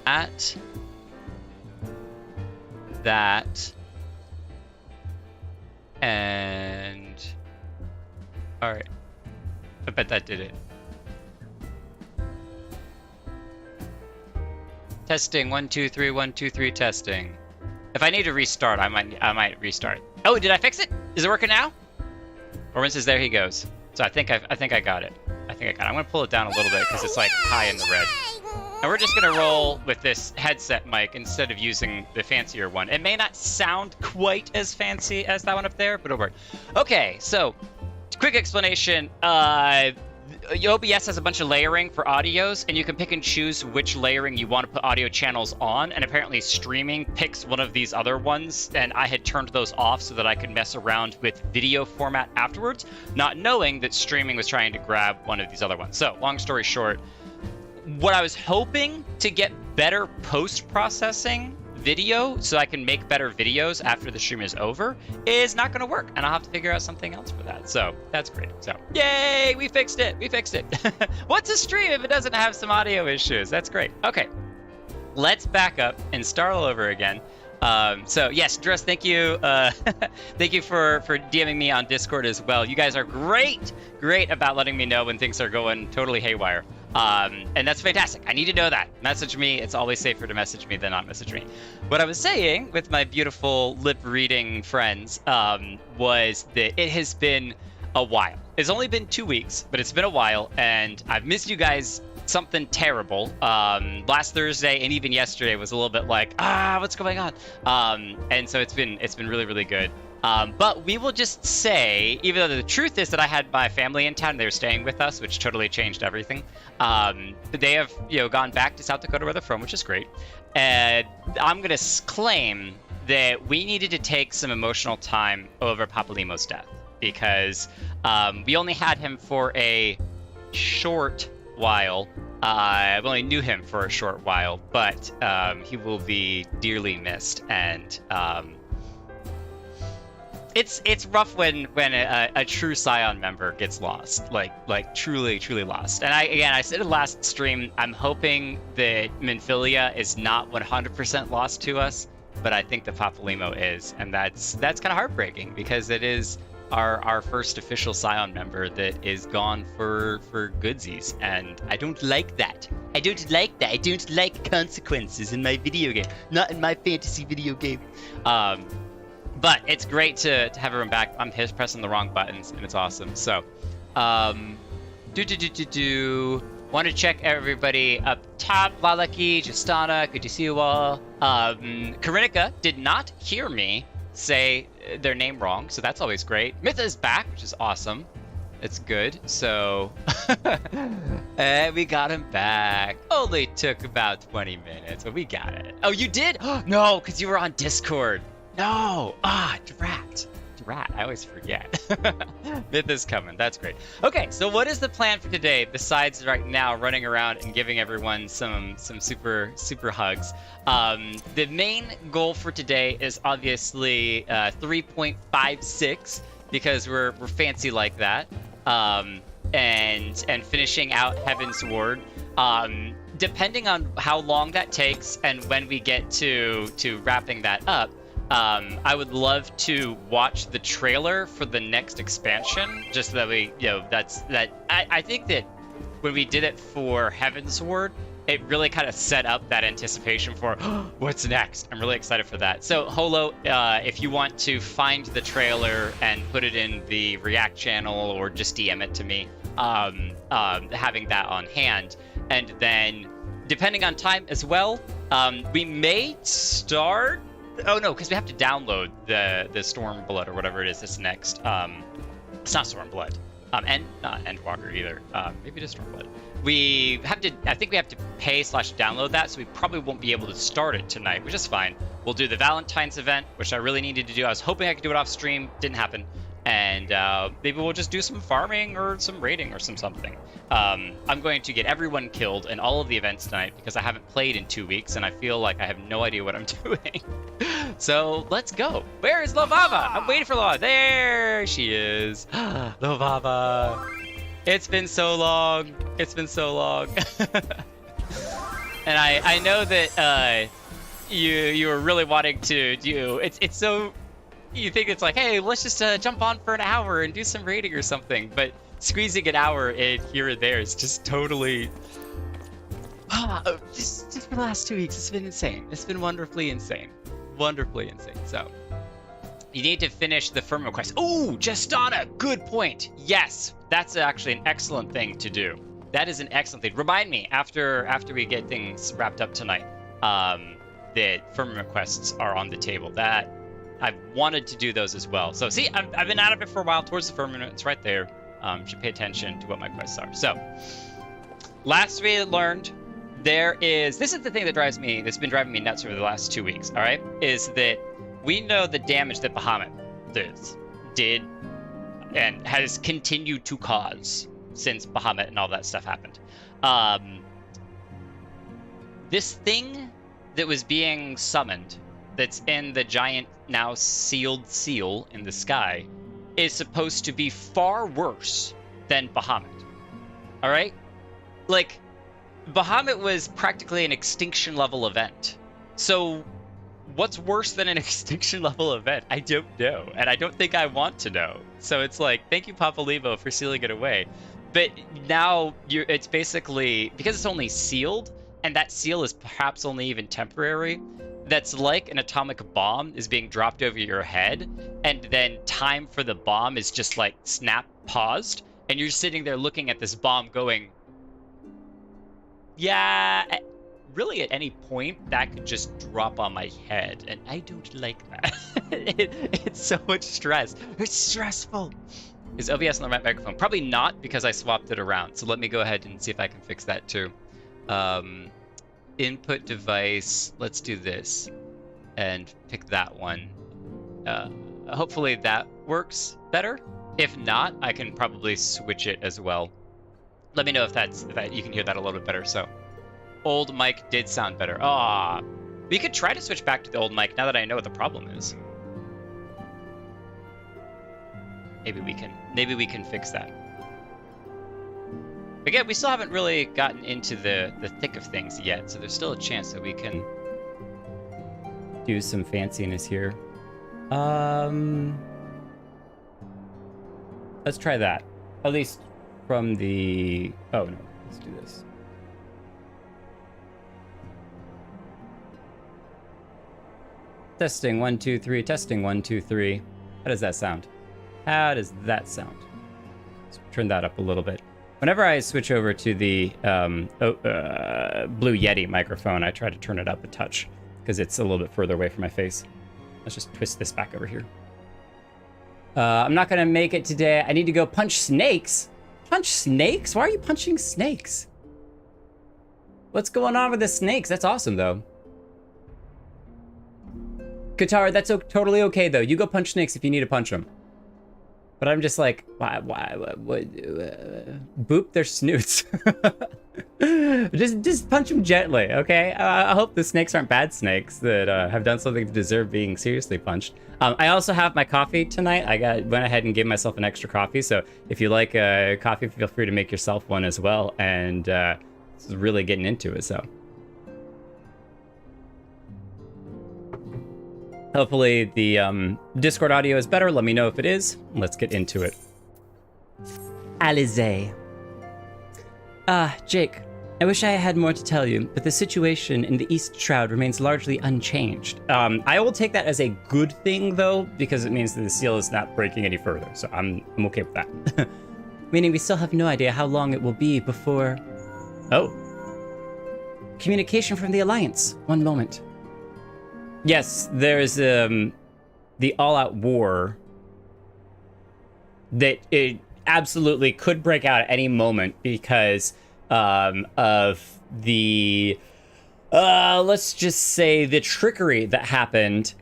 That. And... Alright. I bet that did it. Testing, 1, 2, 3, 1, 2, 3, testing. If I need to restart, I might restart. Oh, did I fix it? Is it working now? Performance is there he goes. So I think I got it. I'm gonna pull it down a little bit because it's like high in the red. And we're just gonna roll with this headset mic instead of using the fancier one. It may not sound quite as fancy as that one up there, but it'll work. Okay, so quick explanation. OBS has a bunch of layering for audios, and you can pick and choose which layering you want to put audio channels on, and apparently streaming picks one of these other ones, and I had turned those off so that I could mess around with video format afterwards, not knowing that streaming was trying to grab one of these other ones. So, long story short, what I was hoping to get better post-processing video so I can make better videos after the stream is over is not going to work, and I'll have to figure out something else for that. So that's great. So yay, we fixed it. What's a stream if it doesn't have some audio issues? That's great. Okay, let's back up and start all over again. So yes, Dress, thank you. Thank you for DMing me on Discord as well. You guys are great about letting me know when things are going totally haywire. And that's fantastic. I need to know that. Message me. It's always safer to message me than not message me. What I was saying with my beautiful lip-reading friends was that it has been a while. It's only been 2 weeks, but it's been a while, and I've missed you guys something terrible. Last Thursday and even yesterday was a little bit like, what's going on? And so it's been really, really good. But we will just say, even though the truth is that I had my family in town, they were staying with us, which totally changed everything. They have, gone back to South Dakota where they're from, which is great. And I'm gonna claim that we needed to take some emotional time over Papalimo's death because we only had him for a short while. I only knew him for a short while, but he will be dearly missed, and it's rough when a true Scion member gets lost, like truly lost. And I said in the last stream, I'm hoping that Minfilia is not 100% lost to us, but I think that Papalimo is, and that's kind of heartbreaking because it is our first official Scion member that is gone for goodsies, and I don't like that. I don't like consequences in my video game, not in my fantasy video game. But it's great to have everyone back. I'm pressing the wrong buttons, and it's awesome. So, want to check everybody up top. Lalaki, Justana, good to see you all. Karinika did not hear me say their name wrong, so that's always great. Mytha is back, which is awesome. It's good. So, we got him back. Only took about 20 minutes, but we got it. Oh, you did? No, because you were on Discord. No! Drat. I always forget. Myth is coming. That's great. Okay, so what is the plan for today besides right now running around and giving everyone some super hugs? The main goal for today is obviously 3.56 because we're fancy like that. And finishing out Heavensward. Depending on how long that takes and when we get to wrapping that up, I would love to watch the trailer for the next expansion, just so that we, I think that when we did it for Heavensward, it really kind of set up that anticipation for what's next. I'm really excited for that. So Holo, if you want to find the trailer and put it in the React channel or just DM it to me, having that on hand, and then depending on time as well, we may start. Oh no, because we have to download the Stormblood or whatever it is. This next, it's not Stormblood, and not Endwalker either. Maybe just Stormblood. We have to. I think we have to pay/download that, so we probably won't be able to start it tonight, which is fine. We'll do the Valentine's event, which I really needed to do. I was hoping I could do it off stream, didn't happen. And maybe we'll just do some farming or some raiding or something. I'm going to get everyone killed in all of the events tonight because I haven't played in 2 weeks and I feel like I have no idea what I'm doing. So let's go. Where is Lovava? I'm waiting for Lovava. There she is. Lovava. It's been so long. And I know that you were really wanting to do it's so you think it's like, hey, let's just jump on for an hour and do some raiding or something, but squeezing an hour in here and there is just totally just for the last 2 weeks it's been insane. It's been wonderfully insane. So you need to finish the firmament quest. Oh, Justana, good point. Yes, that's actually an excellent thing to do. That is an excellent thing. Remind me after we get things wrapped up tonight, that firmament quests are on the table. That I've wanted to do those as well. So see, I've been out of it for a while. Towards the firmament, it's right there. Should pay attention to what my quests are. So last we learned, this is the thing that's been driving me nuts over the last 2 weeks. All right, is that we know the damage that Bahamut did and has continued to cause since Bahamut and all that stuff happened. This thing that was being summoned, that's in the giant now sealed seal in the sky, is supposed to be far worse than Bahamut. All right? Like, Bahamut was practically an extinction level event. So what's worse than an extinction level event? I don't know, and I don't think I want to know. So it's like, thank you, Papa Levo, for sealing it away. But now it's basically, because it's only sealed, and that seal is perhaps only even temporary, that's like an atomic bomb is being dropped over your head, and then time for the bomb is just like snap paused, and you're sitting there looking at this bomb going, yeah, really at any point that could just drop on my head, and I don't like that. It's so much stress. It's stressful. Is OBS on the right microphone? Probably not, because I swapped it around. So let me go ahead and see if I can fix that too. Input device, let's do this and pick that one. Hopefully that works better. If not, I can probably switch it as well. Let me know if you can hear that a little bit better. So old mic did sound better. We could try to switch back to the old mic now that I know what the problem is. Maybe we can fix that. Again, we still haven't really gotten into the thick of things yet, so there's still a chance that we can do some fanciness here. Let's try that. At least from the... Oh, no. Let's do this. Testing 1 2 3. Testing 1 2 3. How does that sound? How does that sound? Let's turn that up a little bit. Whenever I switch over to the Blue Yeti microphone, I try to turn it up a touch because it's a little bit further away from my face. Let's just twist this back over here. I'm not going to make it today. I need to go punch snakes. Punch snakes? Why are you punching snakes? What's going on with the snakes? That's awesome, though. Katara, that's totally okay, though. You go punch snakes if you need to punch them. But I'm just like, why boop their snoots. just punch them gently, okay? I hope the snakes aren't bad snakes that have done something to deserve being seriously punched. I also have my coffee tonight. Went ahead and gave myself an extra coffee. So if you like coffee, feel free to make yourself one as well. And really getting into it, so. Hopefully the Discord audio is better. Let me know if it is. Let's get into it. Alize. Jake, I wish I had more to tell you, but the situation in the East Shroud remains largely unchanged. I will take that as a good thing, though, because it means that the seal is not breaking any further, so I'm okay with that. Meaning we still have no idea how long it will be before... Oh. Communication from the Alliance. One moment. Yes, there's the all-out war that it absolutely could break out at any moment because of the, let's just say, the trickery that happened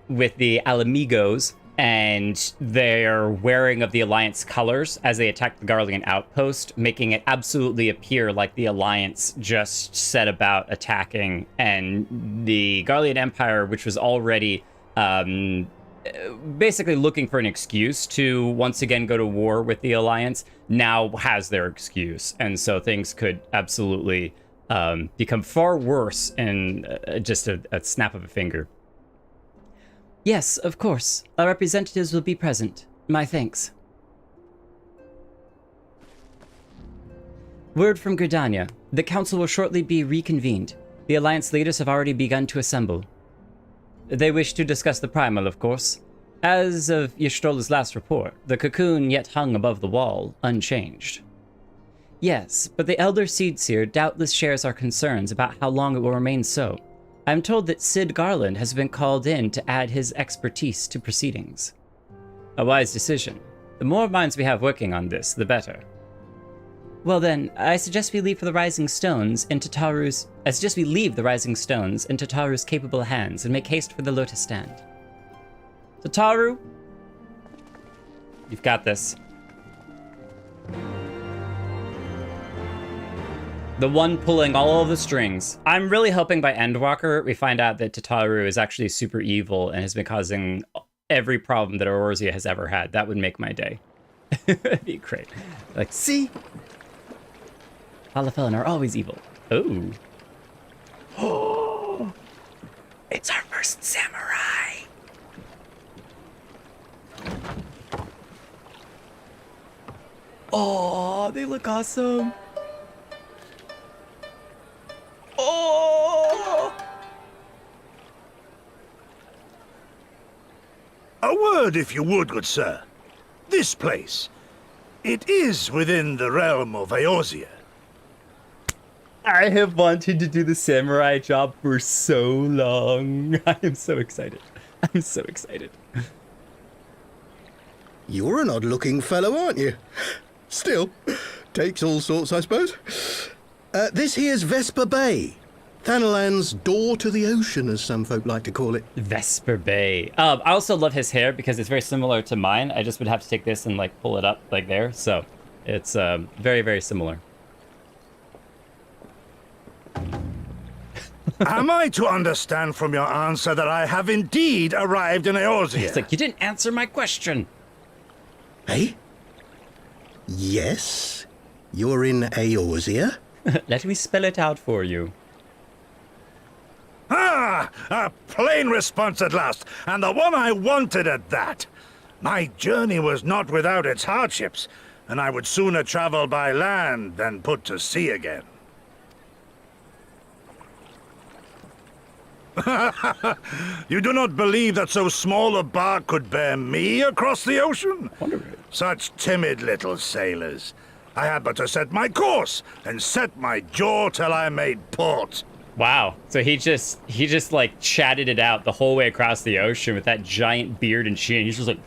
with the Alamigos and their wearing of the Alliance colors as they attacked the Garlean outpost, making it absolutely appear like the Alliance just set about attacking, and the Garlean Empire, which was already basically looking for an excuse to once again go to war with the Alliance, now has their excuse, and so things could absolutely become far worse in just a snap of a finger. Yes, of course. Our representatives will be present. My thanks. Word from Gridania. The council will shortly be reconvened. The Alliance leaders have already begun to assemble. They wish to discuss the primal, of course. As of Ystrola's last report, the cocoon yet hung above the wall, unchanged. Yes, but the Elder Seedseer doubtless shares our concerns about how long it will remain so. I am told that Sid Garland has been called in to add his expertise to proceedings. A wise decision. The more minds we have working on this, the better. Well then, I suggest we leave the Rising Stones into Taru's capable hands and make haste for the Lotus Stand. So Taru, you've got this. The one pulling all of the strings. I'm really hoping by Endwalker we find out that Tataru is actually super evil and has been causing every problem that Eorzea has ever had. That would make my day. That'd be great. Like, see? Halafelin are always evil. Oh. Oh! It's our first samurai! Oh, they look awesome. Oh! A word, if you would, good sir. This place, it is within the realm of Eorzea. I have wanted to do the samurai job for so long. I am so excited. I'm so excited. You're an odd-looking fellow, aren't you? Still, takes all sorts, I suppose. This here's Vesper Bay. Thanalan's door to the ocean, as some folk like to call it. Vesper Bay. I also love his hair because it's very similar to mine. I just would have to take this and like pull it up like there. So it's very, very similar. Am I to understand from your answer that I have indeed arrived in Eorzea? It's like, you didn't answer my question. Hey? Yes, you're in Eorzea. Let me spell it out for you. Ah! A plain response at last, and the one I wanted at that. My journey was not without its hardships, and I would sooner travel by land than put to sea again. You do not believe that so small a bark could bear me across the ocean? Such timid little sailors. I had but to set my course and set my jaw till I made port. Wow. So he just like chatted it out the whole way across the ocean with that giant beard and chin. He's just like,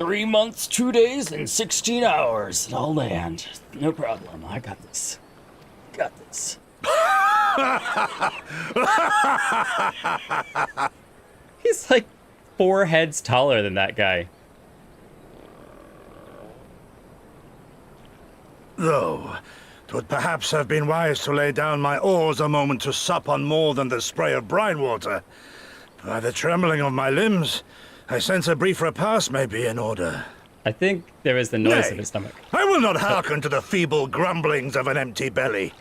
3 months, 2 days, and 16 hours. And I'll land. No problem. I got this. Got this. He's like 4 heads taller than that guy. Though, 'twould perhaps have been wise to lay down my oars a moment to sup on more than the spray of brine water. By the trembling of my limbs, I sense a brief repast may be in order. I think there is the noise Nay, of his stomach. I will not hearken to the feeble grumblings of an empty belly.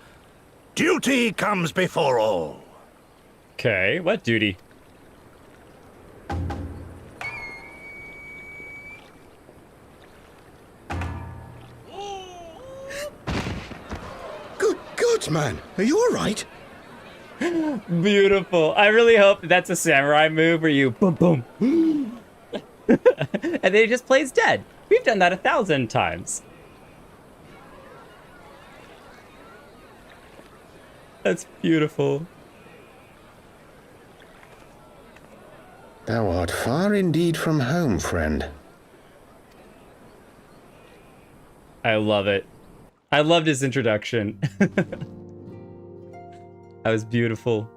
Duty comes before all. Okay, what duty? Good God, man. Are you all right? Beautiful. I really hope that's a samurai move where you boom, boom. And then he just plays dead. We've done that 1,000 times. That's beautiful. Thou art far indeed from home, friend. I love it. I loved his introduction. That was beautiful.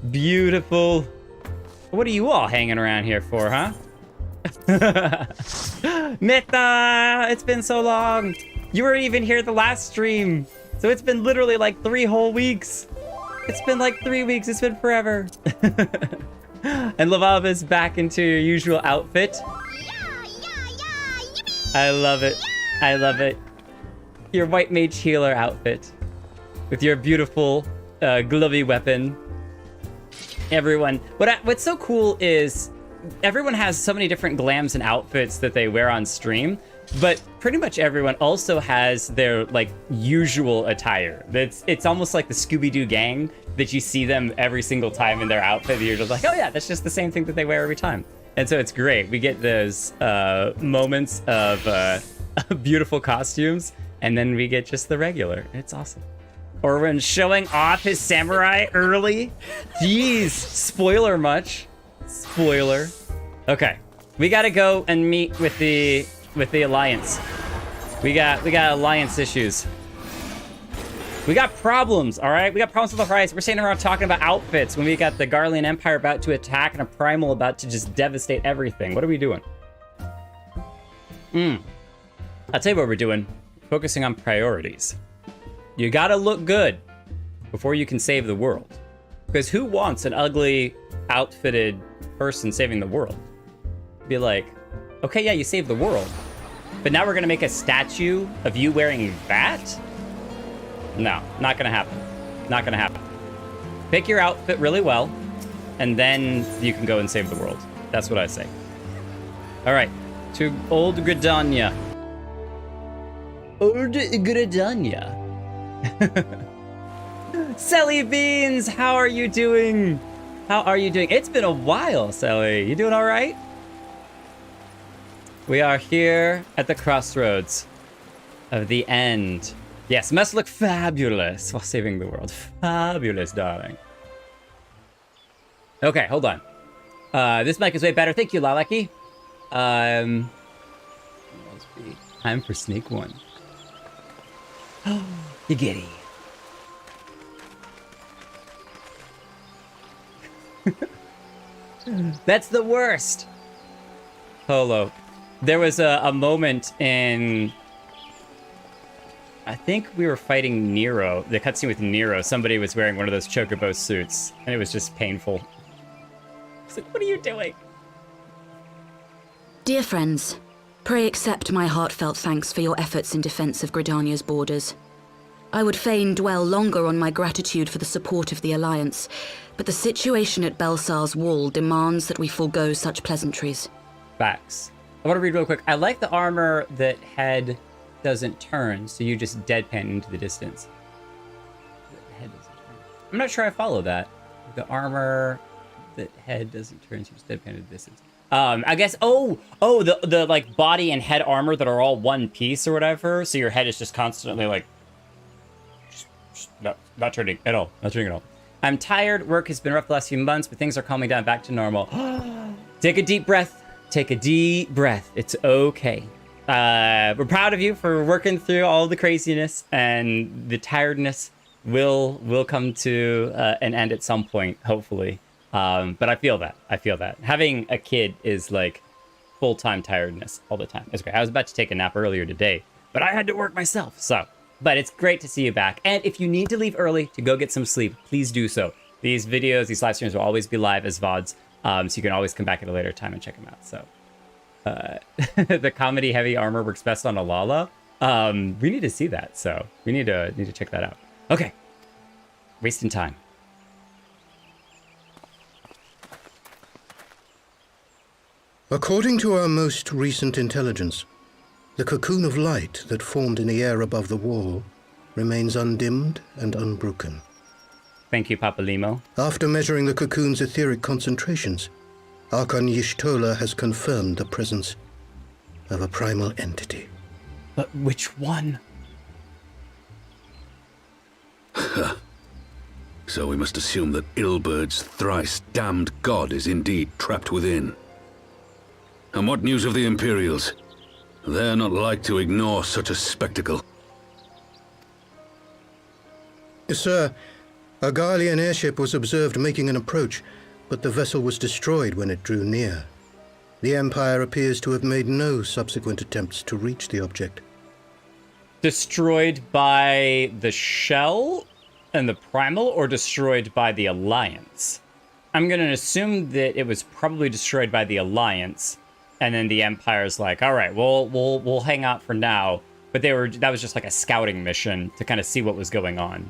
Beautiful. What are you all hanging around here for, huh? Mita! It's been so long! You weren't even here the last stream! So it's been literally like 3 whole weeks! It's been like 3 weeks, it's been forever! And Lavava's back into your usual outfit. I love it. I love it. Your white mage healer outfit with your beautiful glovey weapon. Everyone, what's so cool is everyone has so many different glams and outfits that they wear on stream, but pretty much everyone also has their like usual attire. It's almost like the Scooby-Doo gang that you see them every single time in their outfit. You're just like, oh yeah, that's just the same thing that they wear every time. And so it's great. We get those moments of beautiful costumes, and then we get just the regular. It's awesome. Orwin showing off his samurai early. Jeez, spoiler much. Spoiler. Okay, we gotta go and meet with the Alliance. We got Alliance issues. We got problems, all right? We got problems with the price. We're sitting around talking about outfits when we got the Garlean Empire about to attack and a Primal about to just devastate everything. What are we doing? I'll tell you what we're doing. Focusing on priorities. You gotta look good before you can save the world. Because who wants an ugly, outfitted person saving the world? Be like, okay, yeah, you saved the world, but now we're gonna make a statue of you wearing that? No, not gonna happen. Not gonna happen. Pick your outfit really well, and then you can go and save the world. That's what I say. All right, to Old Gridania. Old Gridania. Sally Beans, how are you doing? How are you doing? It's been a while, Sally. You doing all right? We are here at the crossroads of the end. Yes, must look fabulous while saving the world. Fabulous, darling. Okay, hold on. This mic is way better. Thank you, Lalaki. Time for sneak one. You giddy. That's the worst. Polo. There was a moment in... I think we were fighting Nero, the cutscene with Nero. Somebody was wearing one of those chocobo suits, and it was just painful. I was like, what are you doing? Dear friends, pray accept my heartfelt thanks for your efforts in defense of Gridania's borders. I would fain dwell longer on my gratitude for the support of the Alliance, but the situation at Belsar's wall demands that we forego such pleasantries. Facts. I want to read real quick. I like the armor that head doesn't turn, so you just deadpan into the distance. The head doesn't turn. I'm not sure I follow that. The armor that head doesn't turn, so you just deadpan into the distance. I guess, the like body and head armor that are all one piece or whatever, so your head is just constantly like, not turning at all. Not turning at all. I'm tired. Work has been rough the last few months, but things are calming down back to normal. Take a deep breath. Take a deep breath. It's okay. We're proud of you for working through all the craziness, and the tiredness will come to an end at some point, hopefully. But I feel that. Having a kid is like full-time tiredness all the time. It's great. I was about to take a nap earlier today, but I had to work myself, so. But it's great to see you back. And if you need to leave early to go get some sleep, please do so. These videos, these live streams will always be live as VODs, so you can always come back at a later time and check them out. So, the comedy heavy armor works best on Alala. We need to see that, so we need to check that out. Okay, wasting time. According to our most recent intelligence, the cocoon of light that formed in the air above the wall remains undimmed and unbroken. Thank you, Papa Limo. After measuring the cocoon's etheric concentrations, Archon Y'shtola has confirmed the presence of a primal entity. But which one? So we must assume that Ilbert's thrice-damned god is indeed trapped within. And what news of the Imperials? They're not like to ignore such a spectacle. Sir, a Garlean airship was observed making an approach, but the vessel was destroyed when it drew near. The Empire appears to have made no subsequent attempts to reach the object. Destroyed by the Shell and the Primal, or destroyed by the Alliance? I'm going to assume that it was probably destroyed by the Alliance, and then the Empire's like, all right, we'll hang out for now. But that was just like a scouting mission to kind of see what was going on.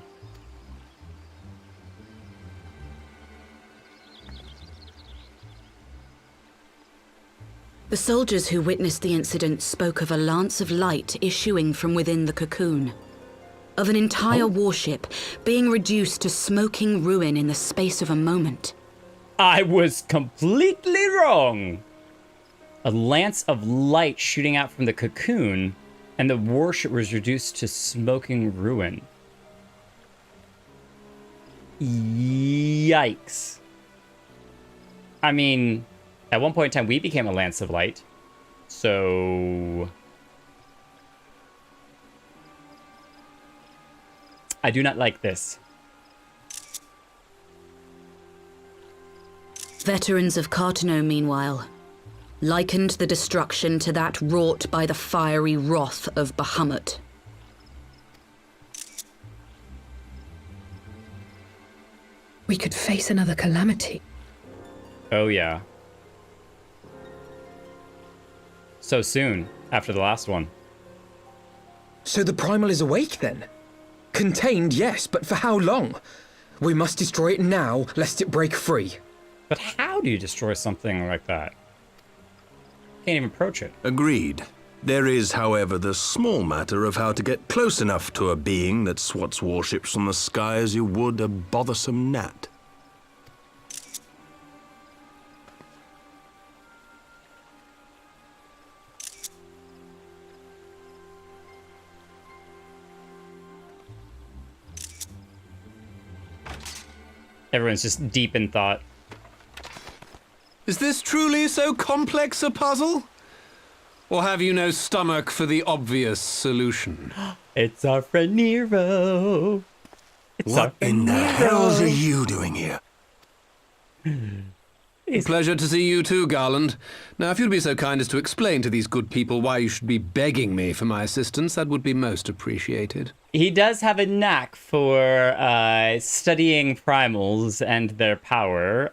The soldiers who witnessed the incident spoke of a lance of light issuing from within the cocoon. Of an entire warship being reduced to smoking ruin in the space of a moment. I was completely wrong. A lance of light shooting out from the cocoon, and the warship was reduced to smoking ruin. Yikes. I mean, at one point in time, we became a lance of light. So I do not like this. Veterans of Cartano, meanwhile, likened the destruction to that wrought by the fiery wrath of Bahamut. We could face another calamity. Oh, yeah. So soon, after the last one. So the Primal is awake, then? Contained, yes, but for how long? We must destroy it now, lest it break free. But how do you destroy something like that? Can't even approach it. Agreed. There is, however, the small matter of how to get close enough to a being that swats warships from the sky as you would a bothersome gnat. Everyone's just deep in thought. Is this truly so complex a puzzle? Or have you no stomach for the obvious solution? It's our friend Nero. What in the hells are you doing here? Pleasure to see you too, Garland. Now, if you'd be so kind as to explain to these good people why you should be begging me for my assistance, that would be most appreciated. He does have a knack for studying primals and their power.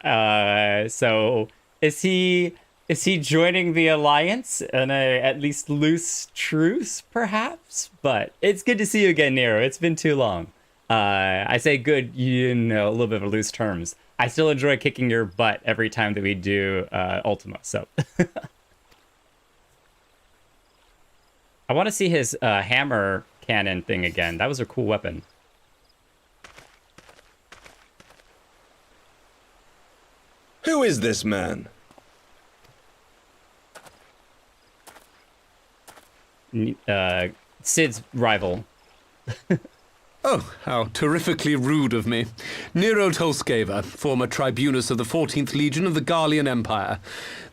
So is he joining the Alliance in a at least loose truce, perhaps? But it's good to see you again, Nero. It's been too long. I say good, a little bit of loose terms. I still enjoy kicking your butt every time that we do Ultima, so. I want to see his hammer cannon thing again. That was a cool weapon. Who is this man? Sid's rival. Oh, how terrifically rude of me. Nero Tolskeva, former tribunus of the 14th Legion of the Garlean Empire.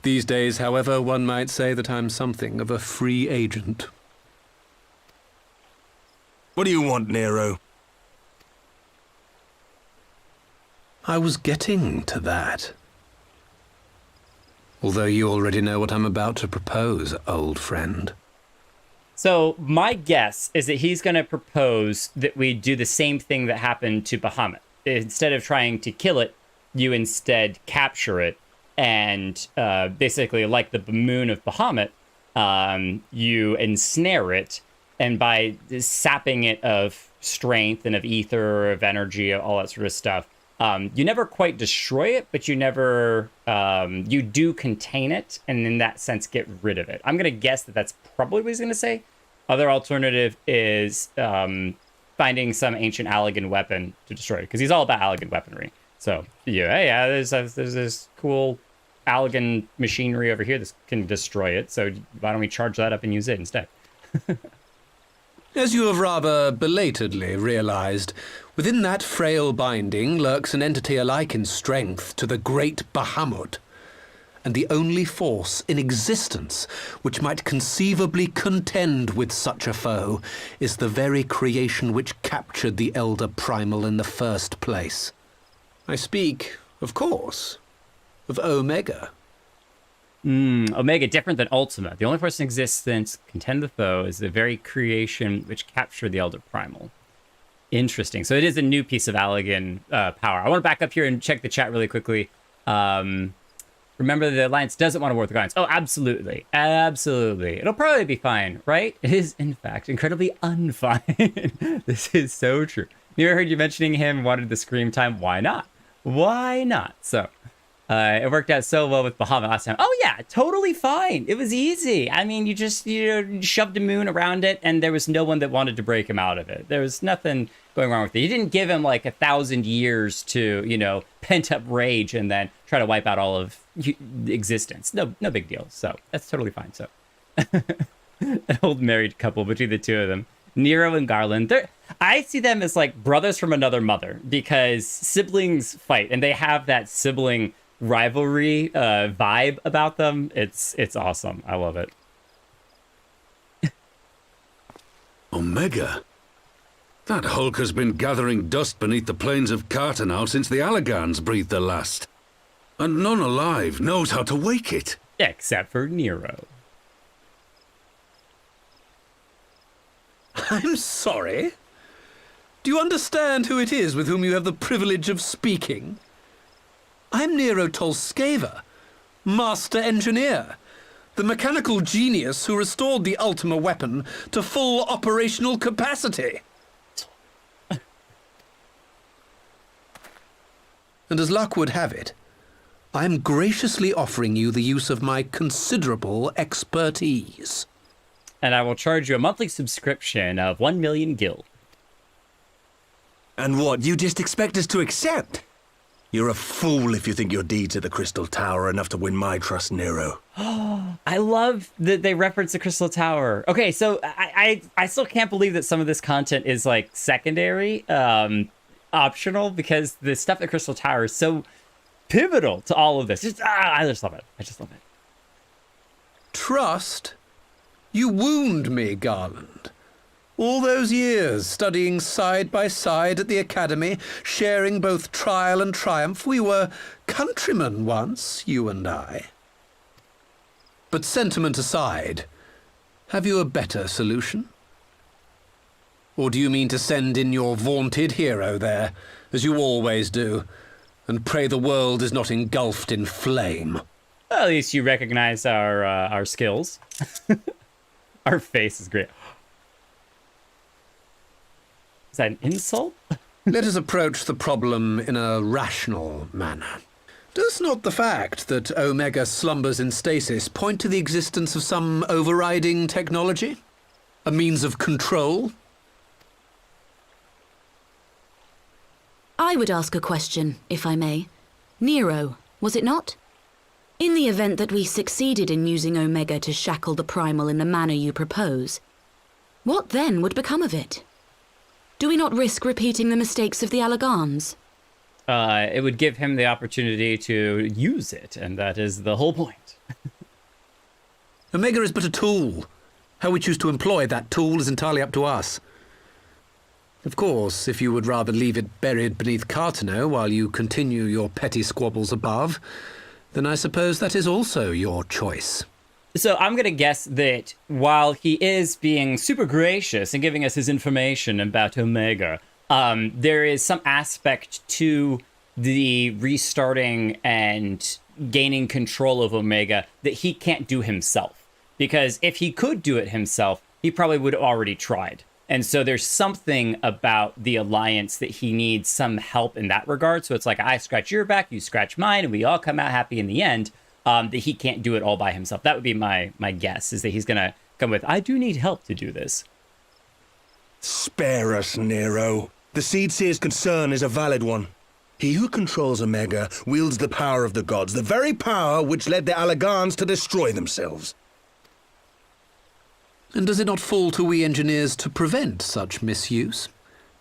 These days, however, one might say that I'm something of a free agent. What do you want, Nero? I was getting to that. Although you already know what I'm about to propose, old friend. So my guess is that he's going to propose that we do the same thing that happened to Bahamut. Instead of trying to kill it, you instead capture it. And basically, like the moon of Bahamut, you ensnare it. And by sapping it of strength and of ether, of energy, all that sort of stuff, you never quite destroy it, but you do contain it, and in that sense, get rid of it. I'm going to guess that that's probably what he's going to say. Other alternative is finding some ancient Allegan weapon to destroy it, because he's all about Allegan weaponry. So, yeah, there's this cool Allegan machinery over here that can destroy it, so why don't we charge that up and use it instead? As you have rather belatedly realized, within that frail binding lurks an entity alike in strength to the great Bahamut, and the only force in existence which might conceivably contend with such a foe is the very creation which captured the Elder Primal in the first place. I speak, of course, of Omega. Omega, different than Ultima. The only force in existence, contend the foe, is the very creation which captured the Elder Primal. Interesting. So it is a new piece of Allegan power. I want to back up here and check the chat really quickly. Remember, the Alliance doesn't want to war with the Guardians. Oh, absolutely. Absolutely. It'll probably be fine, right? It is, in fact, incredibly unfine. This is so true. You heard you mentioning him, wanted the scream time. Why not? Why not? So, it worked out so well with Bahamut last time. Oh, yeah, totally fine. It was easy. I mean, you shoved a moon around it, and there was no one that wanted to break him out of it. There was nothing going wrong with it. You didn't give him like 1,000 years to, pent up rage and then try to wipe out all of existence. No big deal. So that's totally fine. So an old married couple between the two of them, Nero and Garland. I see them as like brothers from another mother because siblings fight and they have that sibling rivalry vibe about them. It's awesome. I love it. Omega? That hulk has been gathering dust beneath the plains of Cartanau since the Allagans breathed their last. And none alive knows how to wake it. Except for Nero. I'm sorry. Do you understand who it is with whom you have the privilege of speaking? I'm Nero Tolskeva, Master Engineer, the mechanical genius who restored the Ultima weapon to full operational capacity. And as luck would have it, I am graciously offering you the use of my considerable expertise. And I will charge you a monthly subscription of 1 million gil. And what, you just expect us to accept? You're a fool if you think your deeds at the Crystal Tower are enough to win my trust, Nero. I love that they reference the Crystal Tower. Okay, so I still can't believe that some of this content is like secondary, optional, because the stuff at Crystal Tower is so pivotal to all of this. I just love it. I just love it. Trust? You wound me, Garland. All those years studying side by side at the academy, sharing both trial and triumph, we were countrymen once, you and I. But sentiment aside, have you a better solution? Or do you mean to send in your vaunted hero there, as you always do, and pray the world is not engulfed in flame? Well, at least you recognize our skills. Our face is great. Is that an insult? Let us approach the problem in a rational manner. Does not the fact that Omega slumbers in stasis point to the existence of some overriding technology? A means of control? I would ask a question, if I may. Nero, was it not? In the event that we succeeded in using Omega to shackle the Primal in the manner you propose, what then would become of it? Do we not risk repeating the mistakes of the Allagans? It would give him the opportunity to use it, and that is the whole point. Omega is but a tool. How we choose to employ that tool is entirely up to us. Of course, if you would rather leave it buried beneath Cartanau while you continue your petty squabbles above, then I suppose that is also your choice. So I'm going to guess that while he is being super gracious and giving us his information about Omega, there is some aspect to the restarting and gaining control of Omega that he can't do himself. Because if he could do it himself, he probably would have already tried. And so there's something about the Alliance that he needs some help in that regard. So it's like, I scratch your back, you scratch mine, and we all come out happy in the end. That he can't do it all by himself. That would be my guess, is that he's going to come with, I do need help to do this. Spare us, Nero. The Seedseer's concern is a valid one. He who controls Omega wields the power of the gods, the very power which led the Allagans to destroy themselves. And does it not fall to we engineers to prevent such misuse?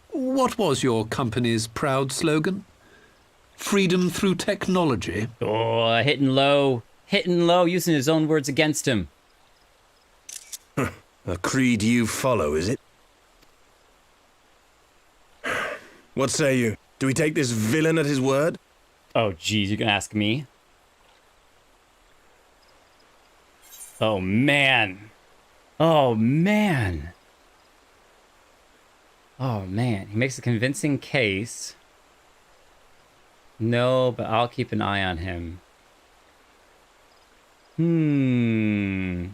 What was your company's proud slogan? Freedom through technology? Oh, hitting low, using his own words against him. A creed you follow, is it? What say you? Do we take this villain at his word? Oh, geez, you're gonna ask me? Oh, man. Oh, man. Oh, man. He makes a convincing case. No, but I'll keep an eye on him. I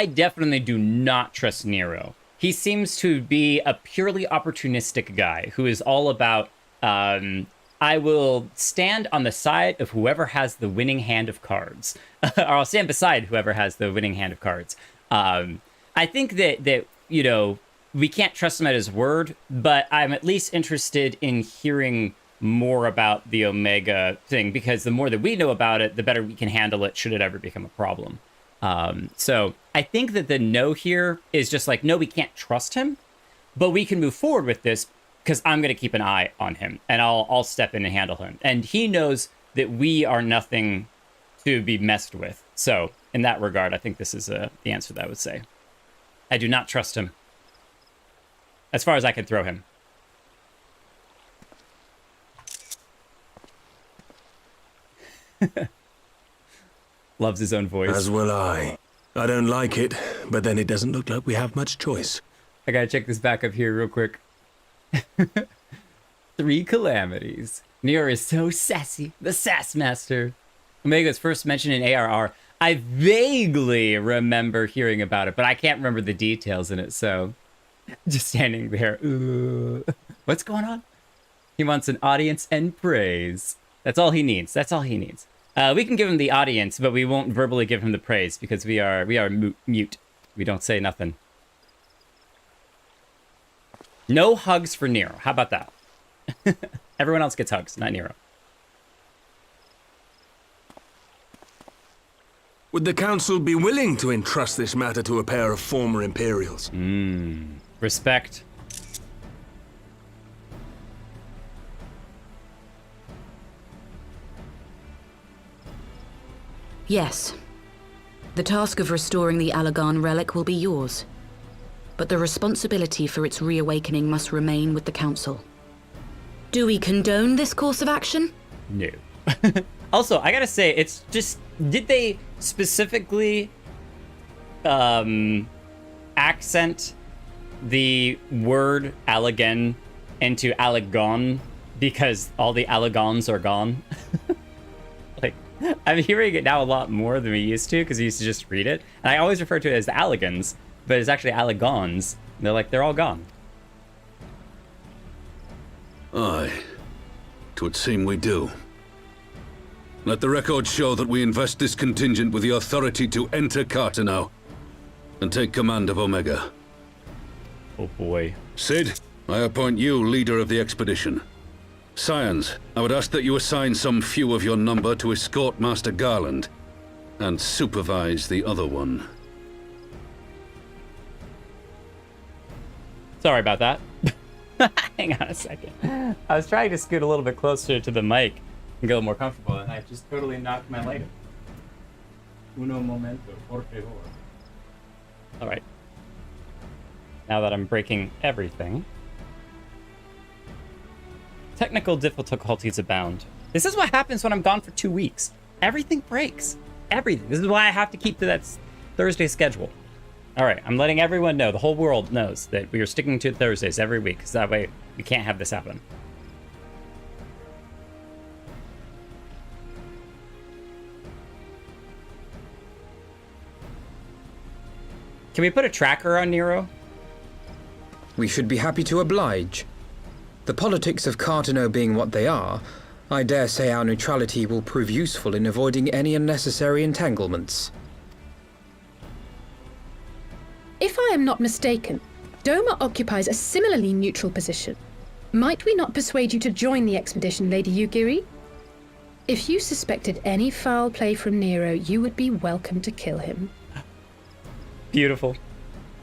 definitely do not trust Nero. He seems to be a purely opportunistic guy who is all about, I will stand on the side of whoever has the winning hand of cards. Or I'll stand beside whoever has the winning hand of cards. I think that, you know, we can't trust him at his word, but I'm at least interested in hearing more about the Omega thing, because the more that we know about it, the better we can handle it should it ever become a problem. So I think that the no here is just like, no, we can't trust him, but we can move forward with this because I'm going to keep an eye on him and I'll step in and handle him. And he knows that we are nothing to be messed with. So in that regard, I think this is the answer that I would say. I do not trust him. As far as I can throw him. Loves his own voice. As will I. I don't like it, but then it doesn't look like we have much choice. I gotta check this back up here real quick. 3 calamities. Nero is so sassy. The sass master. Omega's first mentioned in ARR. I vaguely remember hearing about it, but I can't remember the details in it, so... Just standing there. What's going on? He wants an audience and praise. That's all he needs. That's all he needs. We can give him the audience, but we won't verbally give him the praise because we are mute. We don't say nothing. No hugs for Nero. How about that? Everyone else gets hugs, not Nero. Would the council be willing to entrust this matter to a pair of former Imperials? Respect. Yes. The task of restoring the Allagan relic will be yours. But the responsibility for its reawakening must remain with the Council. Do we condone this course of action? No. Also, I gotta say, it's just... Did they specifically accent the word Allagan into Allagon because all the Allagons are gone? Like, I'm hearing it now a lot more than we used to because we used to just read it. And I always refer to it as the Allagans, but it's actually Allagons. They're like, they're all gone. Aye. 'Twould seem we do. Let the record show that we invest this contingent with the authority to enter Carteneau and take command of Omega. Oh boy. Sid, I appoint you leader of the expedition. Scions, I would ask that you assign some few of your number to escort Master Garland and supervise the other one. Sorry about that. Hang on a second. I was trying to scoot a little bit closer to the mic and get a little more comfortable, and I just totally knocked my lighter. Uno momento, por favor. All right. Now that I'm breaking everything. Technical difficulties abound. This is what happens when I'm gone for 2 weeks. Everything breaks. Everything. This is why I have to keep to that Thursday schedule. All right, I'm letting everyone know, the whole world knows that we are sticking to Thursdays every week, because that way we can't have this happen. Can we put a tracker on Nero? We should be happy to oblige. The politics of Carteneau being what they are, I dare say our neutrality will prove useful in avoiding any unnecessary entanglements. If I am not mistaken, Doma occupies a similarly neutral position. Might we not persuade you to join the expedition, Lady Yugiri? If you suspected any foul play from Nero, you would be welcome to kill him. Beautiful.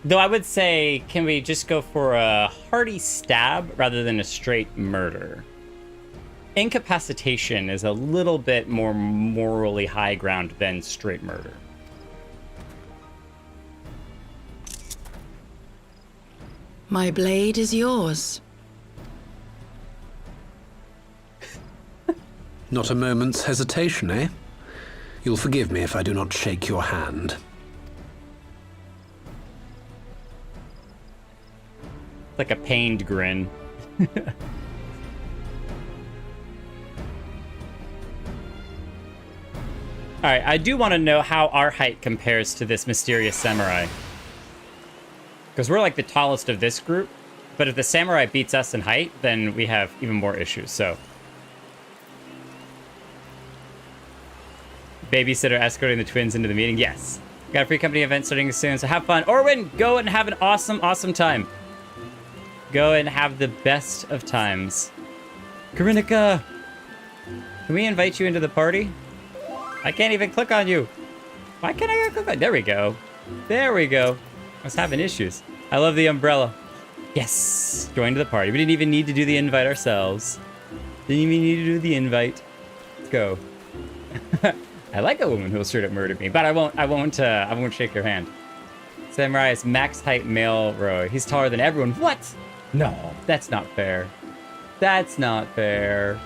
Though I would say, can we just go for a hearty stab rather than a straight murder? Incapacitation is a little bit more morally high ground than straight murder. My blade is yours. Not a moment's hesitation, eh? You'll forgive me if I do not shake your hand. Like a pained grin. Alright, I do want to know how our height compares to this mysterious samurai. Because we're like the tallest of this group, but if the samurai beats us in height, then we have even more issues, so. Babysitter escorting the twins into the meeting? Yes. Got a free company event starting soon, so have fun. Orwin, go and have an awesome, awesome time. Go and have the best of times. Karinika! Can we invite you into the party? I can't even click on you. Why can't I click on? There we go. There we go. I was having issues. I love the umbrella. Yes! Join to the party. We didn't even need to do the invite ourselves. Didn't even need to do the invite. Let's go. I like a woman who will straight up murder me, but I won't shake your hand. Samurai is max height male row. He's taller than everyone. What? No, that's not fair. That's not fair.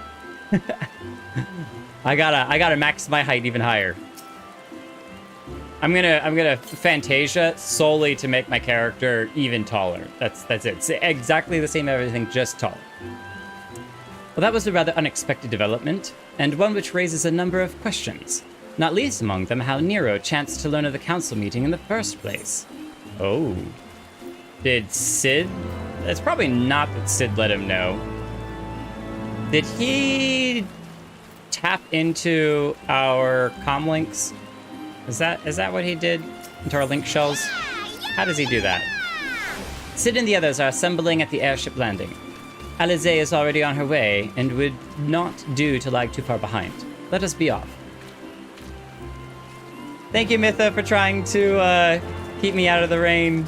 I gotta max my height even higher. I'm gonna Fantasia solely to make my character even taller. That's it. It's exactly the same everything, just taller. Well, that was a rather unexpected development, and one which raises a number of questions. Not least among them how Nero chanced to learn of the council meeting in the first place. Oh. Did Sid? It's probably not that Sid let him know. Did he tap into our comlinks? Is that what he did? Into our link shells? How does he do that? Sid and the others are assembling at the airship landing. Alize is already on her way and would not do to lag too far behind. Let us be off. Thank you, Mytha, for trying to keep me out of the rain.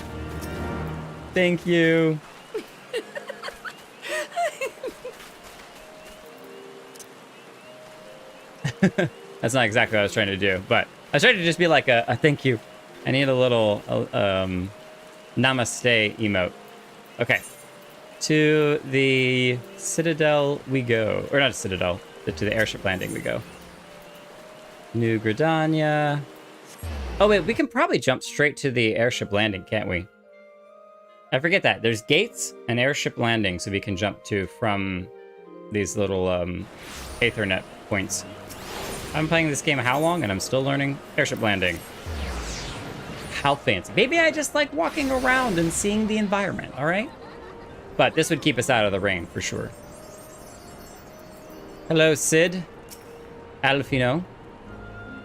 Thank you. That's not exactly what I was trying to do, but I was trying to just be like a thank you. I need a little namaste emote. Okay. To the Citadel we go. Or not Citadel, to the airship landing we go. New Gridania. Oh wait, we can probably jump straight to the airship landing, can't we? I forget that. There's gates and airship landing, so we can jump to from these little Aethernet points. I'm playing this game how long, and I'm still learning airship landing. How fancy. Maybe I just like walking around and seeing the environment, all right? But this would keep us out of the rain, for sure. Hello, Sid. Alfino.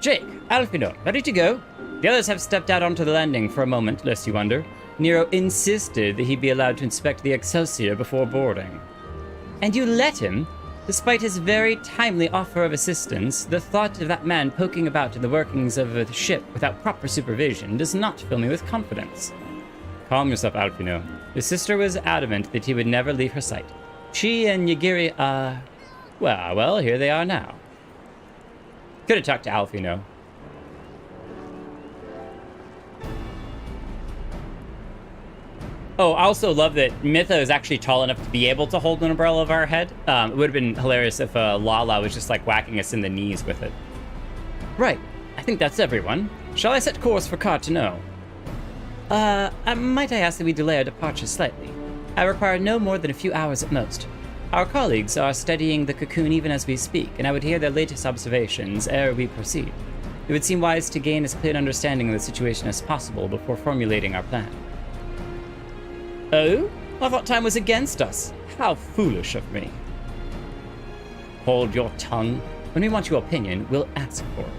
Jake, Alfino, ready to go? The others have stepped out onto the landing for a moment, lest you wonder. Nero insisted that he be allowed to inspect the Excelsior before boarding. And you let him? Despite his very timely offer of assistance, the thought of that man poking about in the workings of the ship without proper supervision does not fill me with confidence. Calm yourself, Alfino. His sister was adamant that he would never leave her sight. She and Yagiri are... Well, here they are now. Could have talked to Alfino. Oh, I also love that Mytha is actually tall enough to be able to hold an umbrella over our head. It would have been hilarious if Lala was just like whacking us in the knees with it. Right. I think that's everyone. Shall I set course for Cartano? Might I ask that we delay our departure slightly? I require no more than a few hours at most. Our colleagues are studying the cocoon even as we speak, and I would hear their latest observations ere we proceed. It would seem wise to gain as clear an understanding of the situation as possible before formulating our plan. Oh? I thought time was against us. How foolish of me. Hold your tongue. When we want your opinion, we'll ask for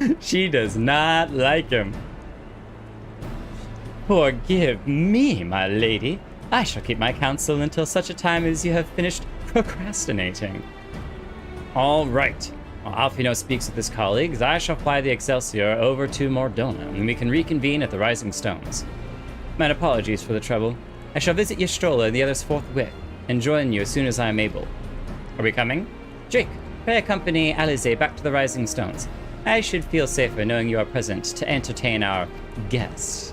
it. She does not like him. Forgive me, my lady. I shall keep my counsel until such a time as you have finished procrastinating. All right. While Alfino speaks with his colleagues, I shall fly the Excelsior over to Mordona, and we can reconvene at the Rising Stones. My apologies for the trouble. I shall visit Ystrola and the others forthwith, and join you as soon as I am able. Are we coming? Jake, pray accompany Alize back to the Rising Stones. I should feel safer knowing you are present to entertain our guests.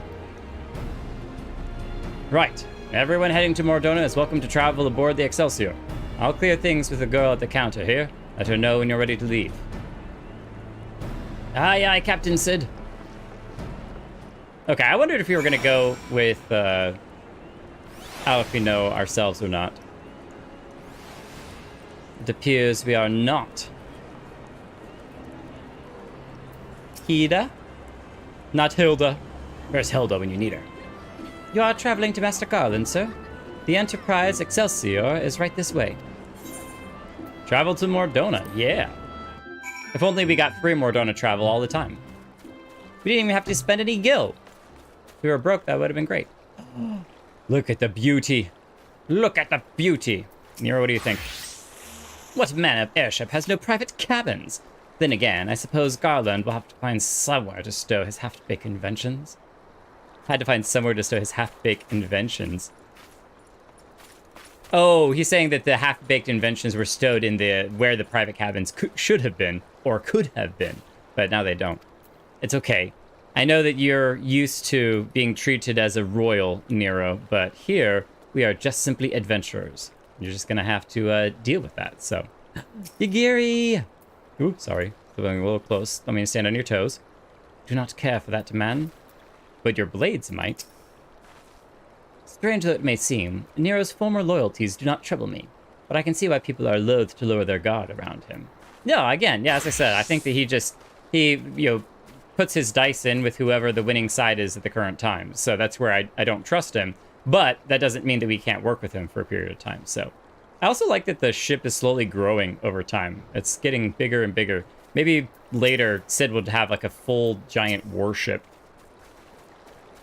Right. Everyone heading to Mordona is welcome to travel aboard the Excelsior. I'll clear things with the girl at the counter here. Let her know when you're ready to leave. Aye, aye, Captain Sid. Okay, I wondered if we were going to go with Alfino ourselves or not. It appears we are not. Hilda? Not Hilda. Where's Hilda when you need her? You are traveling to Master Garland, sir? The Enterprise Excelsior is right this way. Travel to Mordona, yeah. If only we got free Mordona travel all the time. We didn't even have to spend any gil. If we were broke, that would have been great. Look at the beauty. Look at the beauty. Nero, what do you think? What manner of airship has no private cabins? Then again, I suppose Garland will have to find somewhere to stow his half-baked inventions. Had to find somewhere to stow his half-baked inventions. Oh, he's saying that the half-baked inventions were stowed in where the private cabins should have been, or could have been, but now they don't. It's okay. I know that you're used to being treated as a royal, Nero, but here we are just simply adventurers. You're just gonna have to deal with that, so. Yagiri! Ooh, sorry. Going a little close. Let me stand on your toes. Do not care for that demand, but your blades might. Strange though it may seem, Nero's former loyalties do not trouble me, but I can see why people are loath to lower their guard around him. No, again, yeah, as I said, I think that he puts his dice in with whoever the winning side is at the current time. So that's where I don't trust him, but that doesn't mean that we can't work with him for a period of time. So I also like that the ship is slowly growing over time. It's getting bigger and bigger. Maybe later Sid would have like a full giant warship.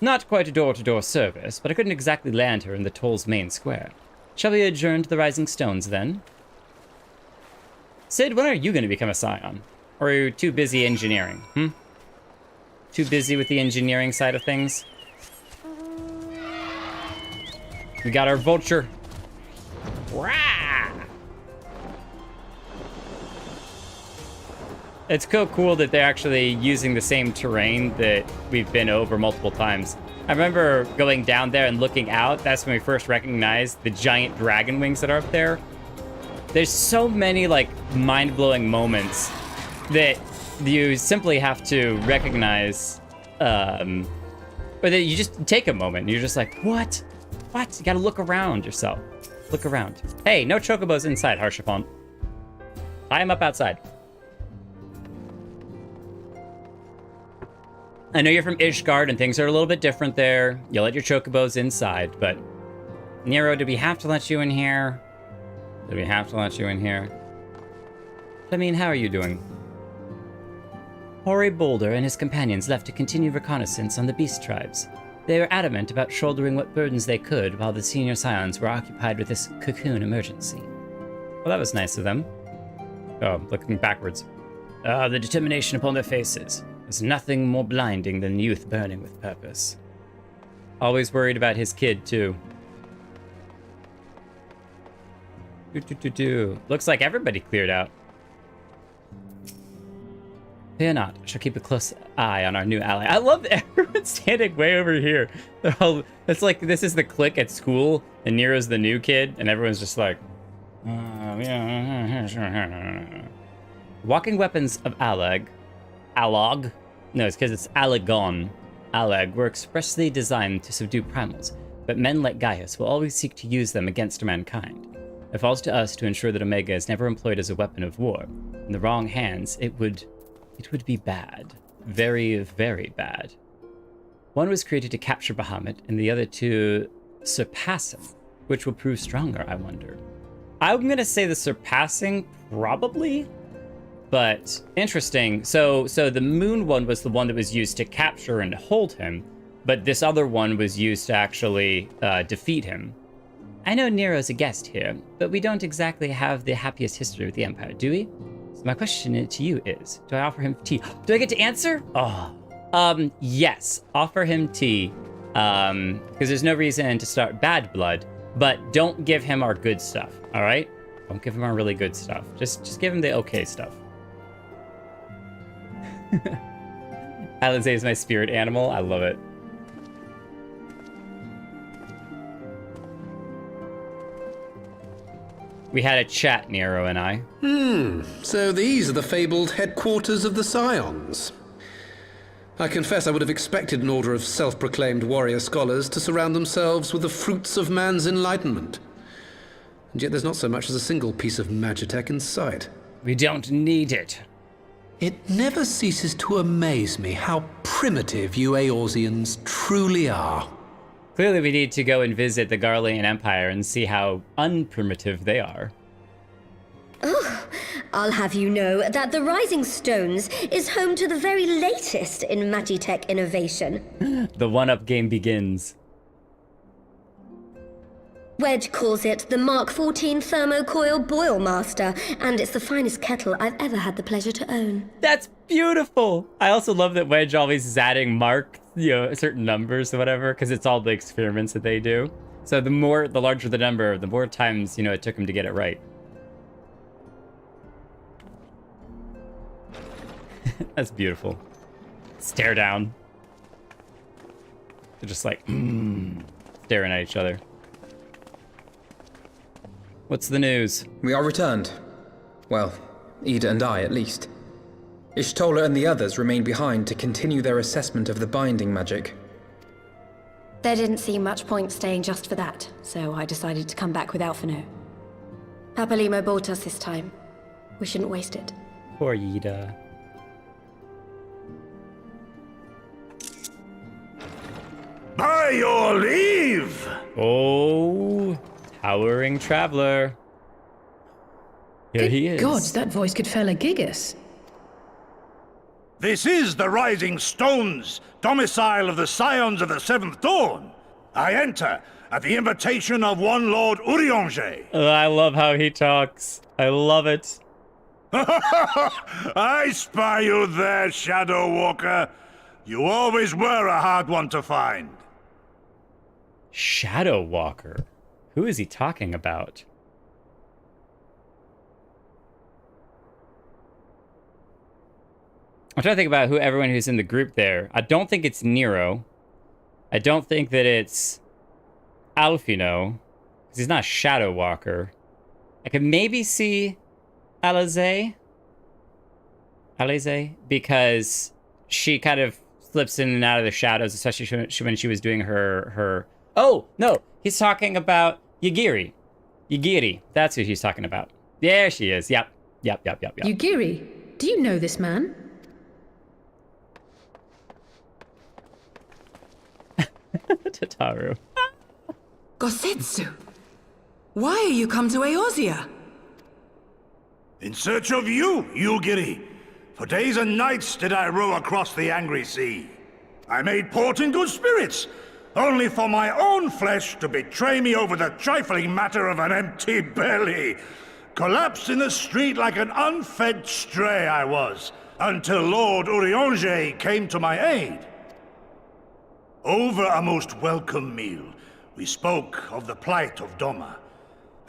Not quite a door-to-door service, but I couldn't exactly land her in the Toll's main square. Shall we adjourn to the Rising Stones, then? Sid, when are you going to become a Scion? Or are you too busy engineering, Too busy with the engineering side of things? We got our vulture. Rah! It's cool that they're actually using the same terrain that we've been over multiple times. I remember going down there and looking out. That's when we first recognized the giant dragon wings that are up there. There's so many like mind-blowing moments that you simply have to recognize, or that you just take a moment and you're just like, what? You gotta look around yourself. Look around. Hey, no chocobos inside, Harshapon. I am up outside. I know you're from Ishgard and things are a little bit different there. You let your chocobos inside, but Nero, did we have to let you in here? Did we have to let you in here? I mean, how are you doing? Hoary Boulder and his companions left to continue reconnaissance on the beast tribes. They were adamant about shouldering what burdens they could while the senior Scions were occupied with this cocoon emergency. Well, that was nice of them. Oh, looking backwards. The determination upon their faces. There's nothing more blinding than youth burning with purpose. Always worried about his kid, too. Looks like everybody cleared out. Fear not, I shall keep a close eye on our new ally. I love that everyone's standing way over here. It's like this is the clique at school, and Nero's the new kid, and everyone's just like... Walking weapons of Alog? No, it's because it's Alagon. Alag were expressly designed to subdue primals, but men like Gaius will always seek to use them against mankind. It falls to us to ensure that Omega is never employed as a weapon of war. In the wrong hands, it would be bad. Very, very bad. One was created to capture Bahamut, and the other to surpass him. Which will prove stronger, I wonder. I'm gonna say the surpassing, probably? But interesting. So the moon one was the one that was used to capture and hold him, but this other one was used to actually defeat him. I know Nero's a guest here, but we don't exactly have the happiest history with the Empire, do we? So my question to you is, do I offer him tea? Do I get to answer? Oh, yes, offer him tea, because there's no reason to start bad blood, but don't give him our good stuff, all right? Don't give him our really good stuff. Just give him the okay stuff. Alizé is my spirit animal. I love it. We had a chat, Nero and I. So these are the fabled headquarters of the Scions. I confess I would have expected an order of self-proclaimed warrior scholars to surround themselves with the fruits of man's enlightenment. And yet there's not so much as a single piece of magitech in sight. We don't need it. It never ceases to amaze me how primitive you Eorzeans truly are. Clearly we need to go and visit the Garlean Empire and see how unprimitive they are. Oh, I'll have you know that the Rising Stones is home to the very latest in Magitech innovation. The one-up game begins. Wedge calls it the Mark 14 Thermocoil Boil Master, and it's the finest kettle I've ever had the pleasure to own. That's beautiful! I also love that Wedge always is adding mark, certain numbers or whatever, because it's all the experiments that they do. So the larger the number, the more times, it took him to get it right. That's beautiful. Stare down. They're just like, staring at each other. What's the news? We are returned. Well, Ida and I, at least. Ishtola and the others remain behind to continue their assessment of the binding magic. There didn't seem much point staying just for that, so I decided to come back with Alphino. Papalimo bought us this time. We shouldn't waste it. Poor Ida. By your leave! Oh, towering traveler. Here he is. Gods, that voice could fell a gigas. This is the Rising Stones, domicile of the Scions of the Seventh Dawn. I enter at the invitation of one Lord Urianger. I love how he talks. I love it. I spy you there, Shadow Walker. You always were a hard one to find. Shadow Walker? Who is he talking about? I'm trying to think about everyone who's in the group there. I don't think it's Nero. I don't think that it's Alphino, because he's not a Shadow Walker. I could maybe see Alize, because she kind of slips in and out of the shadows, especially when she was doing her... Oh, no, he's talking about Yagiri. Yagiri, that's who he's talking about. There she is, yep. Yugiri, do you know this man? Tataru. Gosetsu, why are you come to Eorzea? In search of you, Yugiri. For days and nights did I row across the angry sea. I made port in good spirits, only for my own flesh to betray me over the trifling matter of an empty belly. Collapsed in the street like an unfed stray I was, until Lord Urianger came to my aid. Over a most welcome meal, we spoke of the plight of Doma,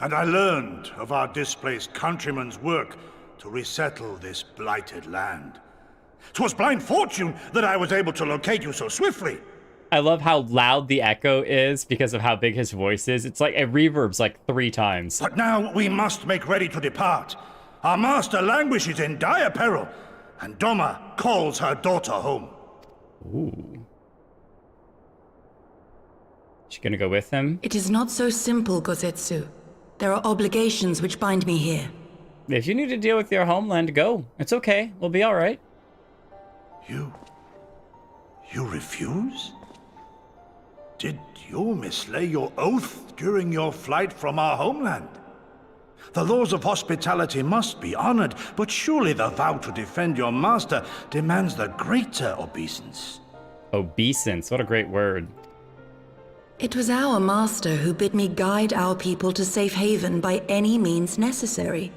and I learned of our displaced countrymen's work to resettle this blighted land. 'Twas blind fortune that I was able to locate you so swiftly. I love how loud the echo is because of how big his voice is. It's like it reverbs like 3 times. But now we must make ready to depart. Our master languishes in dire peril, and Doma calls her daughter home. Ooh. She gonna go with him? It is not so simple, Gosetsu. There are obligations which bind me here. If you need to deal with your homeland, go. It's okay. We'll be all right. You refuse? Did you mislay your oath during your flight from our homeland? The laws of hospitality must be honored, but surely the vow to defend your master demands the greater obeisance. Obeisance, what a great word. It was our master who bid me guide our people to safe haven by any means necessary.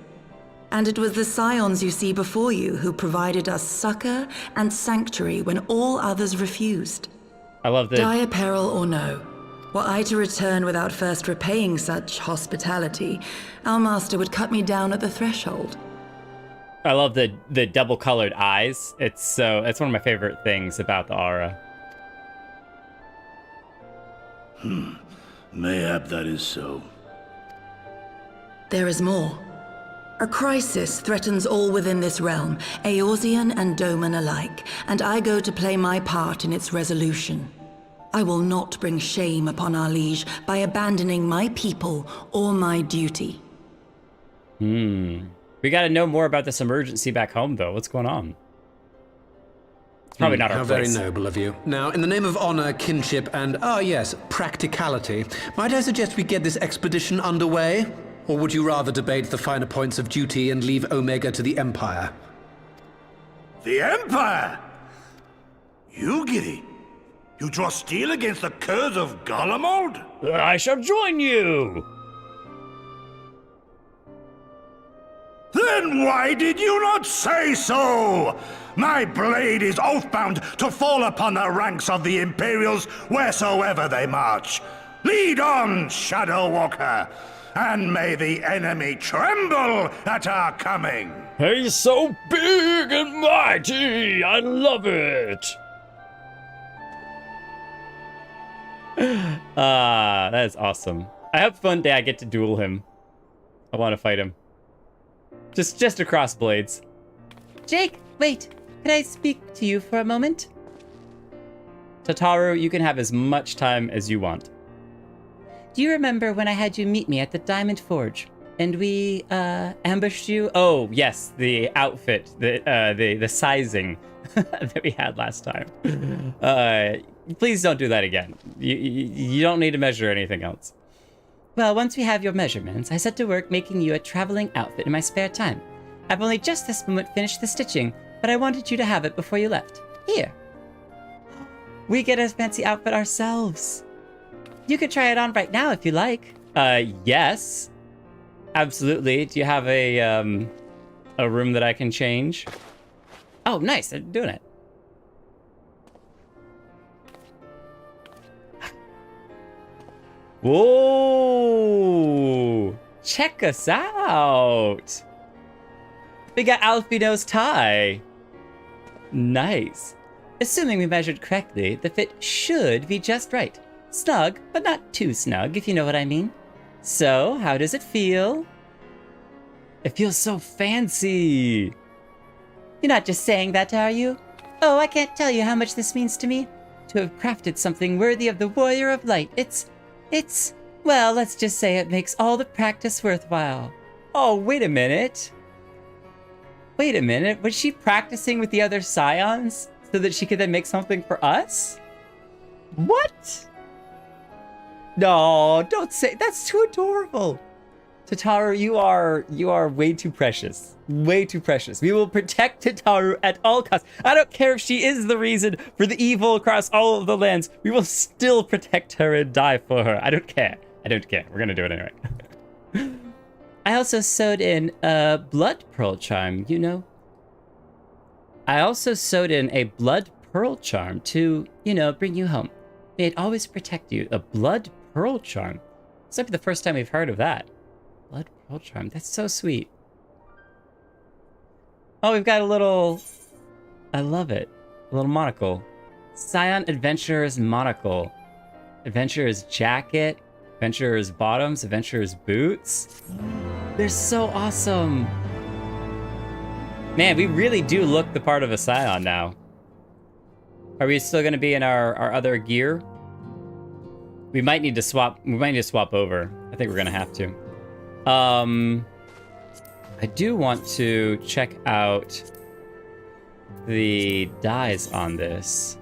And it was the scions you see before you who provided us succor and sanctuary when all others refused. I love that. Dire peril or no, were I to return without first repaying such hospitality, our master would cut me down at the threshold. I love the double-colored eyes. It's one of my favorite things about the aura. Mayhap that is so. There is more. A crisis threatens all within this realm, Eorzean and Doman alike, and I go to play my part in its resolution. I will not bring shame upon our liege by abandoning my people or my duty. We gotta know more about this emergency back home, though. What's going on? Probably not our How place. very noble of you. Now, in the name of honor, kinship, and, yes, practicality, might I suggest we get this expedition underway? Or would you rather debate the finer points of duty and leave Omega to the Empire? The Empire? Yugiri? You draw steel against the curse of Garlemald? I shall join you! Then why did you not say so? My blade is oath-bound to fall upon the ranks of the Imperials wheresoever they march. Lead on, Shadow Walker, and may the enemy tremble at our coming. He's so big and mighty! I love it! That is awesome. I hope one day I get to duel him. I want to fight him. Just across blades. Jake, wait. Can I speak to you for a moment? Tataru, you can have as much time as you want. Do you remember when I had you meet me at the Diamond Forge? And we, ambushed you? Oh, yes, the outfit, the sizing that we had last time. Please don't do that again. You don't need to measure anything else. Well, once we have your measurements, I set to work making you a traveling outfit in my spare time. I've only just this moment finished the stitching, but I wanted you to have it before you left. Here. We get a fancy outfit ourselves. You could try it on right now if you like. Yes. Absolutely. Do you have a room that I can change? Oh, nice. They're doing it. Whoa! Check us out! We got Alfino's tie. Nice. Assuming we measured correctly, the fit should be just right. Snug, but not too snug, if you know what I mean. So, how does it feel? It feels so fancy. You're not just saying that, are you? Oh, I can't tell you how much this means to me. To have crafted something worthy of the Warrior of Light. Well, let's just say it makes all the practice worthwhile. Oh, wait a minute. Wait a minute. Was she practicing with the other Scions so that she could then make something for us? What? No, don't say, that's too adorable. Tataru, you are way too precious. Way too precious. We will protect Tataru at all costs. I don't care if she is the reason for the evil across all of the lands. We will still protect her and die for her. I don't care. I don't care. We're gonna do it anyway. I also sewed in a blood pearl charm, you know? I also sewed in a blood pearl charm to, you know, bring you home. May it always protect you. A blood pearl charm. This might be the first time we've heard of that. Blood pearl charm. That's so sweet. Oh, we've got a little... I love it. A little monocle. Scion Adventurer's monocle. Adventurer's jacket. Adventurer's bottoms. Adventurer's boots. They're so awesome. Man, we really do look the part of a Scion now. Are we still going to be in our other gear? We might need to swap. We might need to swap over. I think we're going to have to. I do want to check out the dyes on this.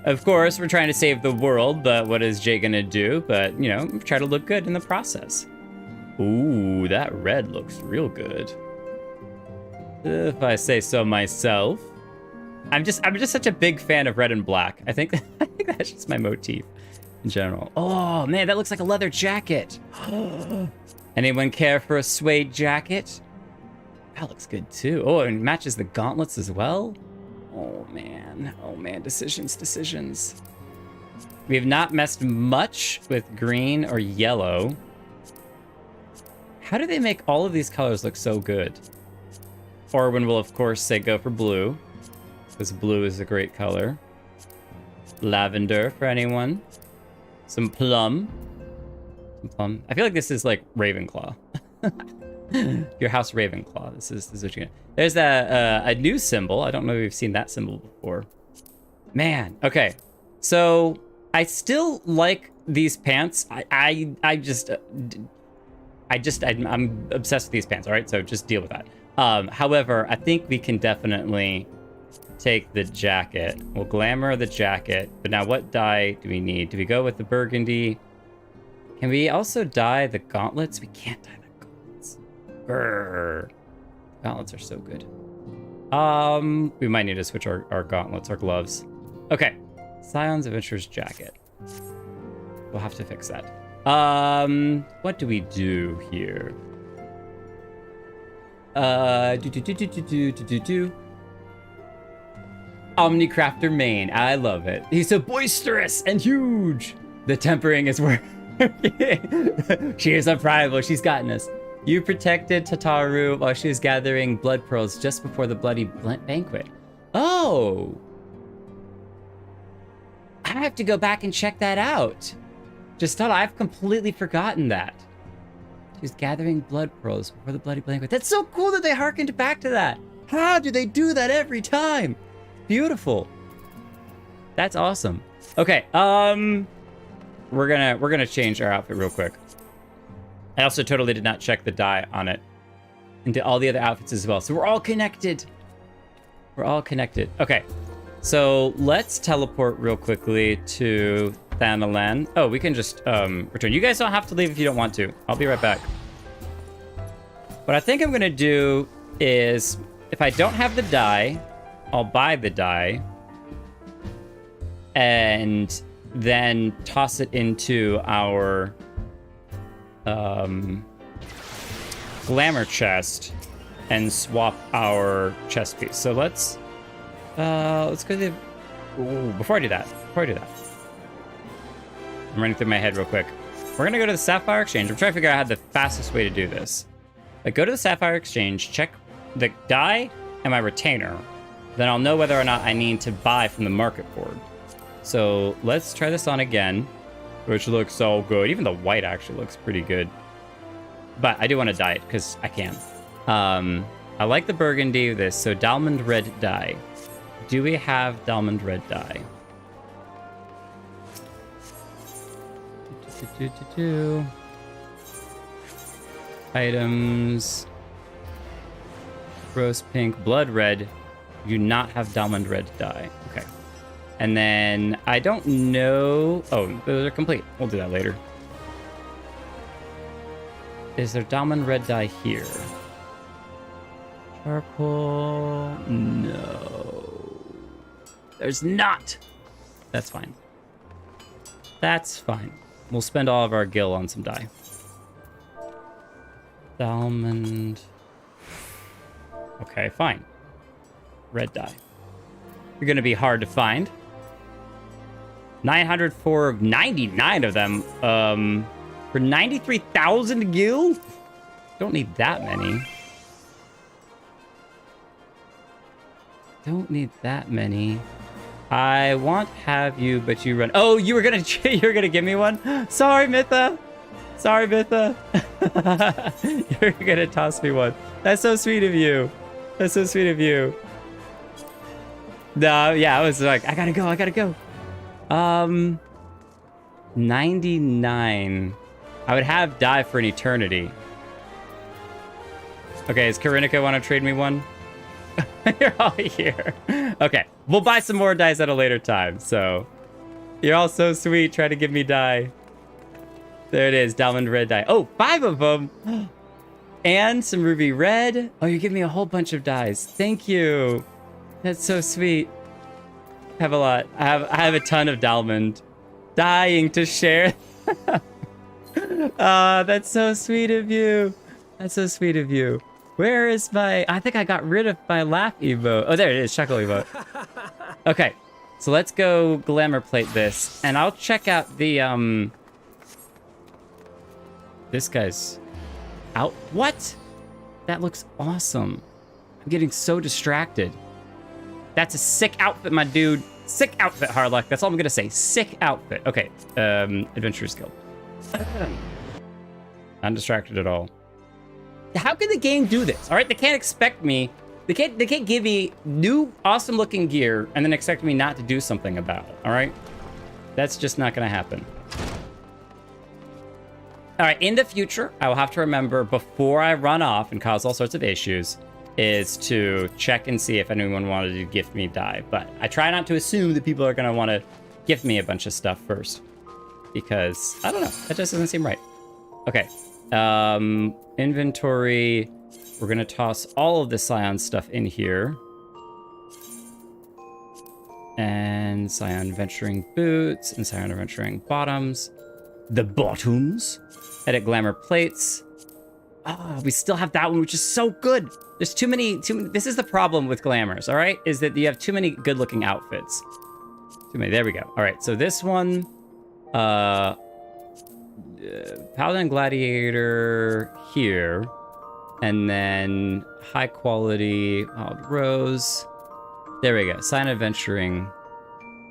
Of course, we're trying to save the world, but what is Jay gonna do? But, you know, try to look good in the process. Ooh, that red looks real good. If I say so myself. I'm just such a big fan of red and black. I think that's just my motif in general. Oh man, that looks like a leather jacket. Anyone care for a suede jacket? That looks good too. Oh, and matches the gauntlets as well. Oh man, decisions. We have not messed much with green or yellow. How do they make all of these colors look so good? Orwin will of course say go for blue, because blue is a great color. Lavender for anyone. Some plum. I feel like this is like Ravenclaw. Your house Ravenclaw. This is what you get. There's a new symbol. I don't know if we've seen that symbol before. Man, okay. So I still like these pants. I'm obsessed with these pants. All right, so just deal with that. However, I think we can definitely take the jacket. We'll glamour the jacket. But now what dye do we need? Do we go with the burgundy? Can we also dye the gauntlets? We can't dye the gauntlets. Brr. Gauntlets are so good. We might need to switch our gauntlets, our gloves. Okay. Scion's Adventurer's jacket. We'll have to fix that. What do we do here? Omnicrafter main. I love it. He's so boisterous and huge. The tempering is working. She is unprimal. She's gotten us. You protected Tataru while she was gathering blood pearls just before the bloody banquet. Oh. I have to go back and check that out. Just thought I've completely forgotten that. She was gathering blood pearls before the bloody banquet. That's so cool that they harkened back to that. How do they do that every time? Beautiful. That's awesome. Okay, we're gonna change our outfit real quick. I also totally did not check the dye on it. And did all the other outfits as well. So we're all connected. We're all connected. Okay. So let's teleport real quickly to Thanalan. Oh, we can just return. You guys don't have to leave if you don't want to. I'll be right back. What I think I'm gonna do is, if I don't have the dye, I'll buy the dye and then toss it into our glamour chest and swap our chest piece. So let's go to the... Ooh, before I do that, I'm running through my head real quick. We're gonna go to the Sapphire Exchange. I'm trying to figure out how the fastest way to do this. Like, go to the Sapphire Exchange, check the dye and my retainer. Then I'll know whether or not I need to buy from the market board. So let's try this on again, which looks so good. Even the white actually looks pretty good. But I do want to dye it because I can. I like the burgundy of this. So Dalmond red dye. Do we have Dalmond red dye? Items. Rose pink, blood red. You do not have Dalmond red dye. Okay. And then I don't know. Oh, those are complete. We'll do that later. Is there Dalmond red dye here? Charcoal. No. There's not. That's fine. That's fine. We'll spend all of our gil on some dye. Dalmond. Okay, fine. Red dye. You're gonna be hard to find. 900 for 99 of them. For 93,000 gil? Don't need that many. Don't need that many. I won't have you, but you run. Oh, you were gonna give me one? Sorry, Mitha. Sorry, Mitha. You're gonna toss me one. That's so sweet of you. That's so sweet of you. No, yeah, I was like, I gotta go. 99. I would have dye for an eternity. Okay, does Karinika want to trade me one? You're all here. Okay, we'll buy some more dyes at a later time, so. You're all so sweet, trying to give me dye. There it is, Dalmond red dye. Oh, 5 of them! And some ruby red. Oh, you're giving me a whole bunch of dyes. Thank you. That's so sweet. I have a lot. I have a ton of Dalmond. Dying to share. That's so sweet of you. That's so sweet of you. Where is my... I think I got rid of my laugh emote. Oh, there it is. Chuckle emote. Okay. So let's go glamour plate this. And I'll check out the... This guy's out. What? That looks awesome. I'm getting so distracted. That's a sick outfit, my dude. Sick outfit, Harlock. That's all I'm gonna say. Sick outfit. Okay. Adventurer's Guild. Not distracted at all. How can the game do this? All right, they can't expect me. They can't give me new awesome looking gear and then expect me not to do something about it. All right, that's just not gonna happen. All right, in the future, I will have to remember before I run off and cause all sorts of issues is to check and see if anyone wanted to gift me dye. But I try not to assume that people are going to want to gift me a bunch of stuff first. Because, I don't know, that just doesn't seem right. Okay. Inventory. We're going to toss all of the Scion stuff in here. And Scion Venturing Boots and Scion Venturing Bottoms. The bottoms. Edit Glamour Plates. Oh, we still have that one, which is so good. There's too many. This is the problem with Glamours, all right? Is that you have too many good-looking outfits. Too many. There we go. All right, so this one, Paladin Gladiator here, and then high quality Wild Rose. There we go. Sign Adventuring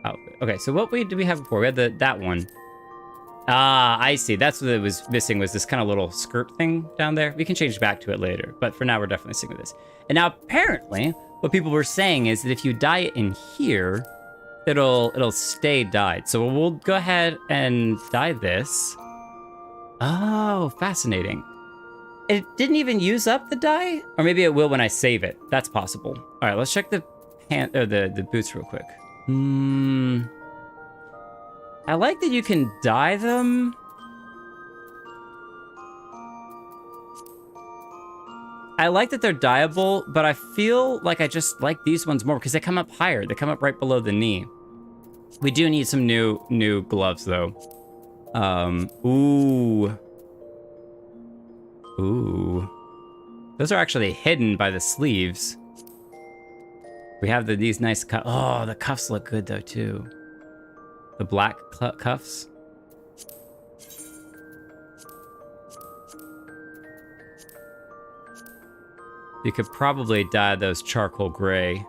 outfit. Okay, so what did we have before? We had that one. Ah, I see. That's what it was missing, was this kind of little skirt thing down there. We can change back to it later, but for now we're definitely sticking with this. And now apparently what people were saying is that if you dye it in here, it'll stay dyed. So we'll go ahead and dye this. Oh, fascinating. It didn't even use up the dye? Or maybe it will when I save it. That's possible. All right, let's check the boots real quick. I like that you can dye them. I like that they're dyeable, but I feel like I just like these ones more because they come up higher. They come up right below the knee. We do need some new gloves though. Ooh. Those are actually hidden by the sleeves. We have these nice cuffs. Oh, the cuffs look good though too. The black cuffs. You could probably dye those charcoal gray.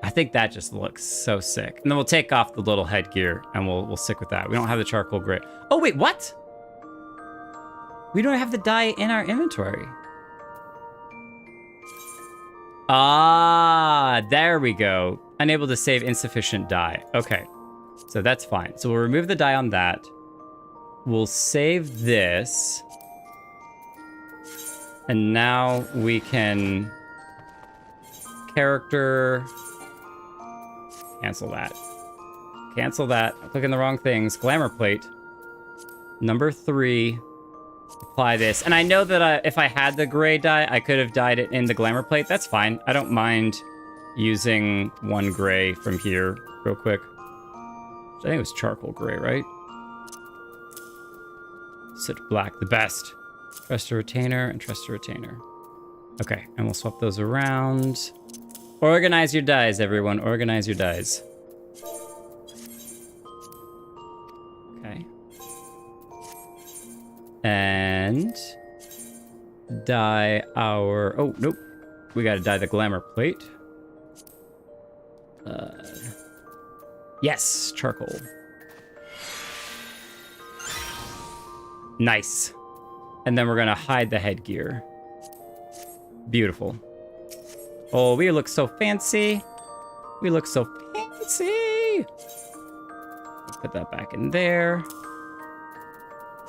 I think that just looks so sick. And then we'll take off the little headgear and we'll stick with that. We don't have the charcoal gray. Oh wait, what? We don't have the dye in our inventory. Ah, there we go. Unable to save insufficient dye. Okay, so that's fine. So we'll remove the dye on that. We'll save this. And now we can character, cancel that. Cancel that. I'm clicking the wrong things. Glamour plate. Number 3. Apply this. And I know that if I had the gray dye, I could have dyed it in the glamour plate. That's fine. I don't mind using one gray from here real quick. I think it was charcoal gray, right? Soot black, the best. Trust a retainer and trust a retainer. Okay, and we'll swap those around. Organize your dyes, everyone. Organize your dyes. Okay. And dye our... Oh, nope. We gotta dye the glamour plate. Yes, charcoal. Nice. And then we're gonna hide the headgear. Beautiful. Oh, we look so fancy. We look so fancy. Put that back in there.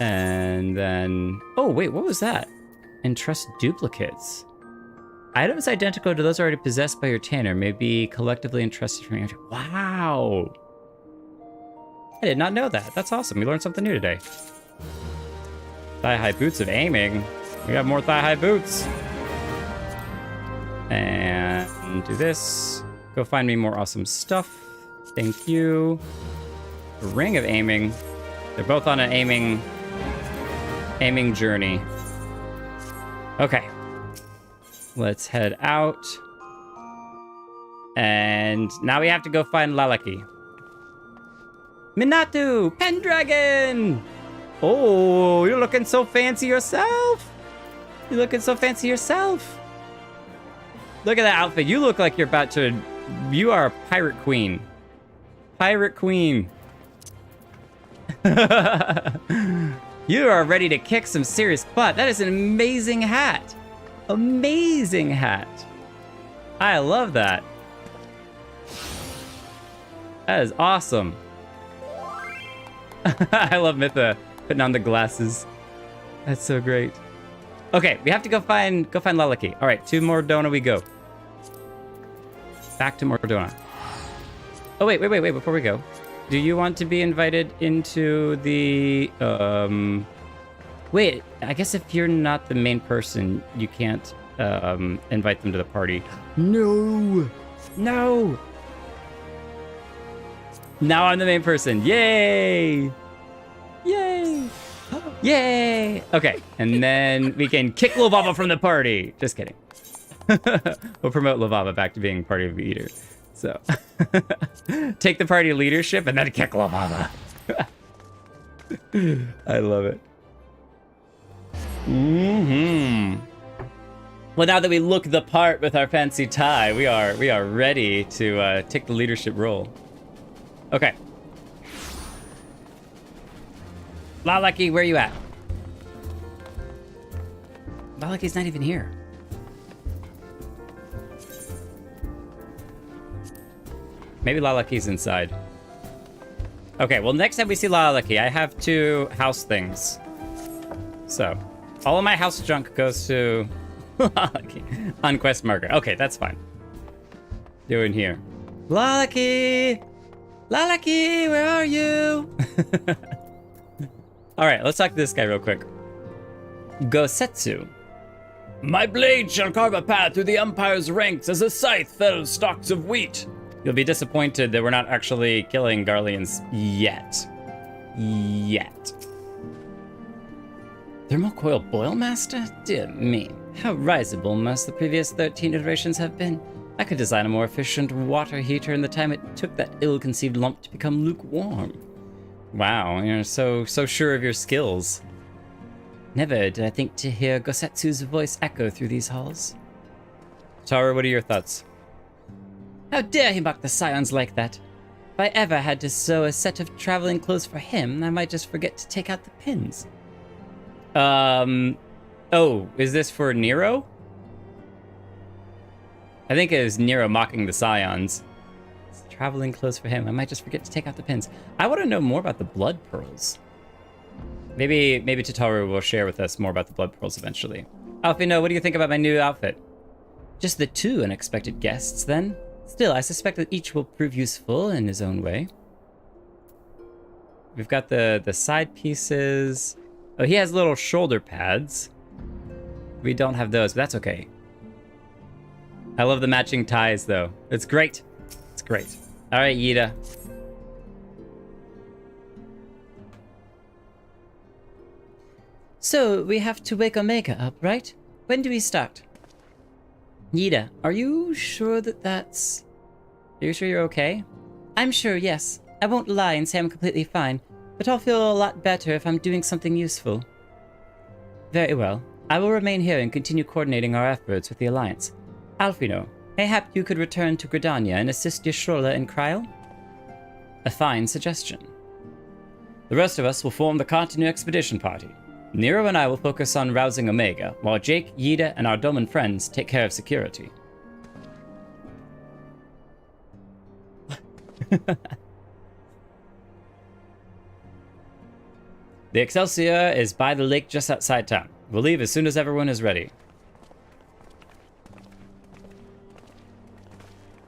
And then... Oh, wait, what was that? Entrust duplicates. Items identical to those already possessed by your tanner may be collectively entrusted from your... Wow! I did not know that. That's awesome. We learned something new today. Thigh-high boots of aiming. We have more thigh-high boots. And do this. Go find me more awesome stuff. Thank you. The ring of aiming. They're both on an aiming journey. Okay. Let's head out. And now we have to go find Lalaki. Minatu! Pendragon! Oh, you're looking so fancy yourself. You're looking so fancy yourself. Look at that outfit. You look like you're about to... You are a pirate queen. Pirate queen. You are ready to kick some serious butt. That is an amazing hat. Amazing hat. I love that. That is awesome. I love Mitha putting on the glasses. That's so great. Okay, we have to go find Lalaki. All right, to Mordona we go. Back to Mordona. Oh, wait, before we go. Do you want to be invited into the, Wait, I guess if you're not the main person, you can't, invite them to the party. No! No! Now I'm the main person. Yay! Yay! Yay! Okay, and then we can kick Lovava from the party. Just kidding. We'll promote Lovava back to being party leader. So, take the party leadership and then kick Lovava. I love it. Well, now that we look the part with our fancy tie, we are ready to take the leadership role. Okay. Lalaki, where you at? Lalaki's not even here. Maybe Lalaki's inside. Okay, well, next time we see Lalaki, I have 2 house things. So, all of my house junk goes to Lalaki on quest marker. Okay, that's fine. Doing here. Lalaki! Lalaki, where are you? All right, let's talk to this guy real quick. Gosetsu. My blade shall carve a path through the Empire's ranks as a scythe fells stalks of wheat. You'll be disappointed that we're not actually killing Garleans yet. Thermocoil Boil Master? Dear me, how risible must the previous 13 iterations have been. I could design a more efficient water heater in the time it took that ill-conceived lump to become lukewarm. Wow, you're so sure of your skills. Never did I think to hear Gosetsu's voice echo through these halls. Tara, what are your thoughts? How dare he mock the Scions like that? If I ever had to sew a set of traveling clothes for him, I might just forget to take out the pins. Oh, is this for Nero? I think it is Nero mocking the Scions. It's traveling clothes for him. I might just forget to take out the pins. I want to know more about the blood pearls. Maybe Tataru will share with us more about the blood pearls eventually. Alfino, what do you think about my new outfit? Just the 2 unexpected guests, then? Still, I suspect that each will prove useful in his own way. We've got the side pieces. Oh, he has little shoulder pads. We don't have those, but that's okay. I love the matching ties, though. It's great. It's great. All right, Yida. So, we have to wake Omega up, right? When do we start? Yida, are you sure that's... Are you sure you're okay? I'm sure, yes. I won't lie and say I'm completely fine, but I'll feel a lot better if I'm doing something useful. Very well. I will remain here and continue coordinating our efforts with the Alliance. Alfino, mayhap you could return to Gridania and assist Yashrola and Kryl? A fine suggestion. The rest of us will form the Continu Expedition Party. Nero and I will focus on rousing Omega, while Jake, Yida, and our Doman friends take care of security. The Excelsior is by the lake just outside town. We'll leave as soon as everyone is ready.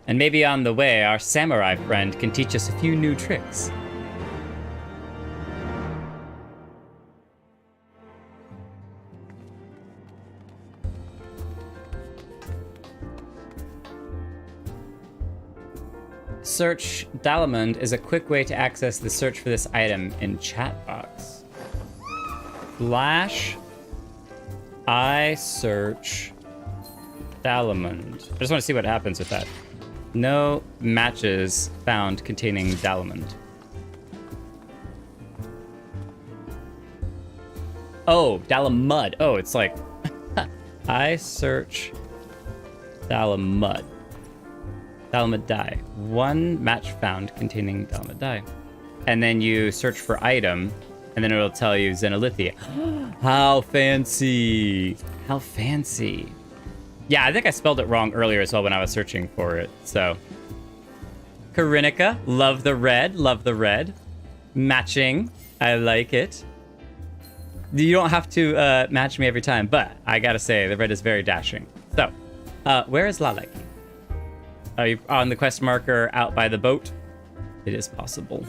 And maybe on the way, our samurai friend can teach us a few new tricks. Search Dalamund is a quick way to access the search for this item in chat box. Flash I search Dalamund. I just want to see what happens with that. No matches found containing Dalamund. Oh, Dalamud. Oh, it's like I search Dalamud. Dalamud dye. One match found containing Dalamud dye. And then you search for item, and then it'll tell you Xenolithia. How fancy. How fancy. Yeah, I think I spelled it wrong earlier as well when I was searching for it, so. Karinika, love the red, love the red. Matching, I like it. You don't have to match me every time, but I gotta say, the red is very dashing. So, where is Lalek? Are you on the quest marker out by the boat? It is possible.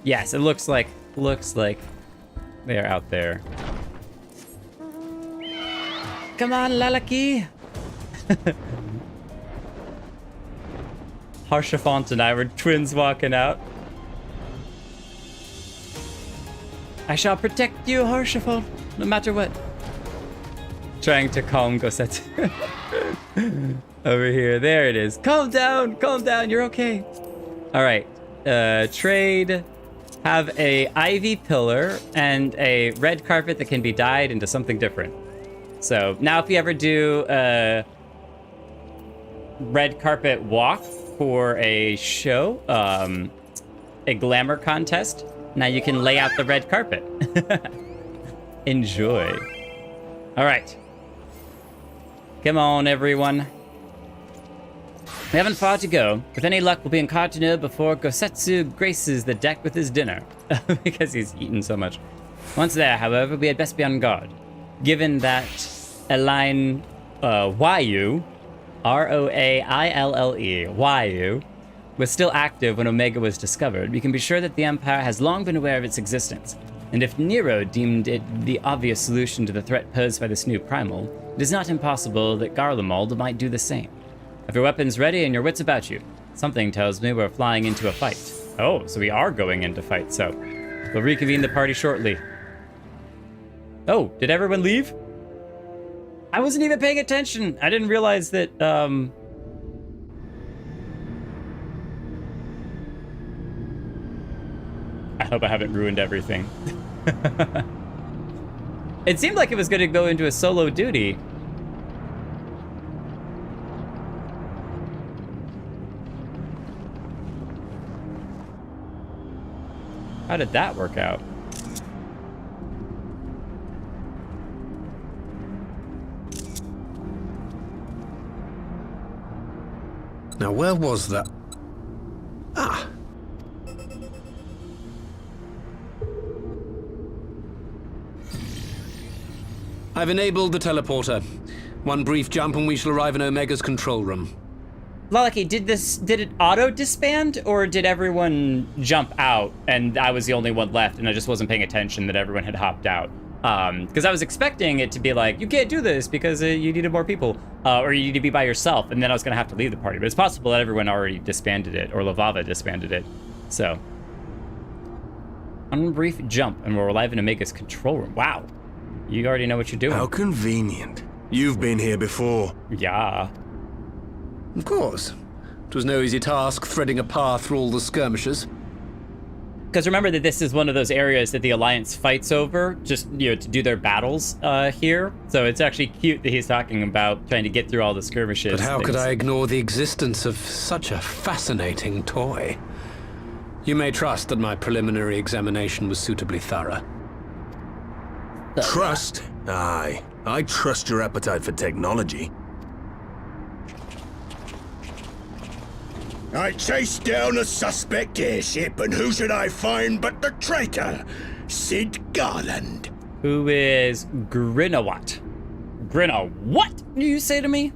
Yes, it looks like they're out there. Come on, Lalaki! Harshafont and I were twins walking out. I shall protect you, Harshafont, no matter what. Trying to calm Gosetsu. Over here, there it is. Calm down, you're okay. All right, trade. Have a ivy pillar and a red carpet that can be dyed into something different. So now if you ever do a red carpet walk for a show, a glamour contest, now you can lay out the red carpet. Enjoy. All right. Come on, everyone. We haven't far to go. With any luck, we'll be in Cartano before Gosetsu graces the deck with his dinner. Because he's eaten so much. Once there, however, we had best be on guard. Given that Aline Ryu, R-O-A-I-L-L-E, Ryu, was still active when Omega was discovered, we can be sure that the Empire has long been aware of its existence. And if Nero deemed it the obvious solution to the threat posed by this new primal, it is not impossible that Garlemald might do the same. Have your weapons ready and your wits about you. Something tells me we're flying into a fight. Oh, so we are going into fight, so we'll reconvene the party shortly. Oh, did everyone leave? I wasn't even paying attention. I didn't realize that, I hope I haven't ruined everything. It seemed like it was going to go into a solo duty. How did that work out? Now, where was that? Ah! I've enabled the teleporter. One brief jump and we shall arrive in Omega's control room. Lalaki, did it auto disband or did everyone jump out and I was the only one left and I just wasn't paying attention that everyone had hopped out? Because I was expecting it to be like, you can't do this because you needed more people, or you need to be by yourself, and then I was gonna have to leave the party. But it's possible that everyone already disbanded it, or Lavava disbanded it. So, one brief jump and we're alive in Omega's control room. Wow, you already know what you're doing. How convenient. You've been here before. Yeah. Of course. It was no easy task threading a path through all the skirmishes. Because remember that this is one of those areas that the Alliance fights over, just, you know, to do their battles here. So it's actually cute that he's talking about trying to get through all the skirmishes. But how could I ignore the existence of such a fascinating toy? You may trust that my preliminary examination was suitably thorough. Trust? Aye. I trust your appetite for technology. I chased down a suspect airship, and who should I find but the traitor, Sid Garland. Who is Grinawat? Grina, what do you say to me?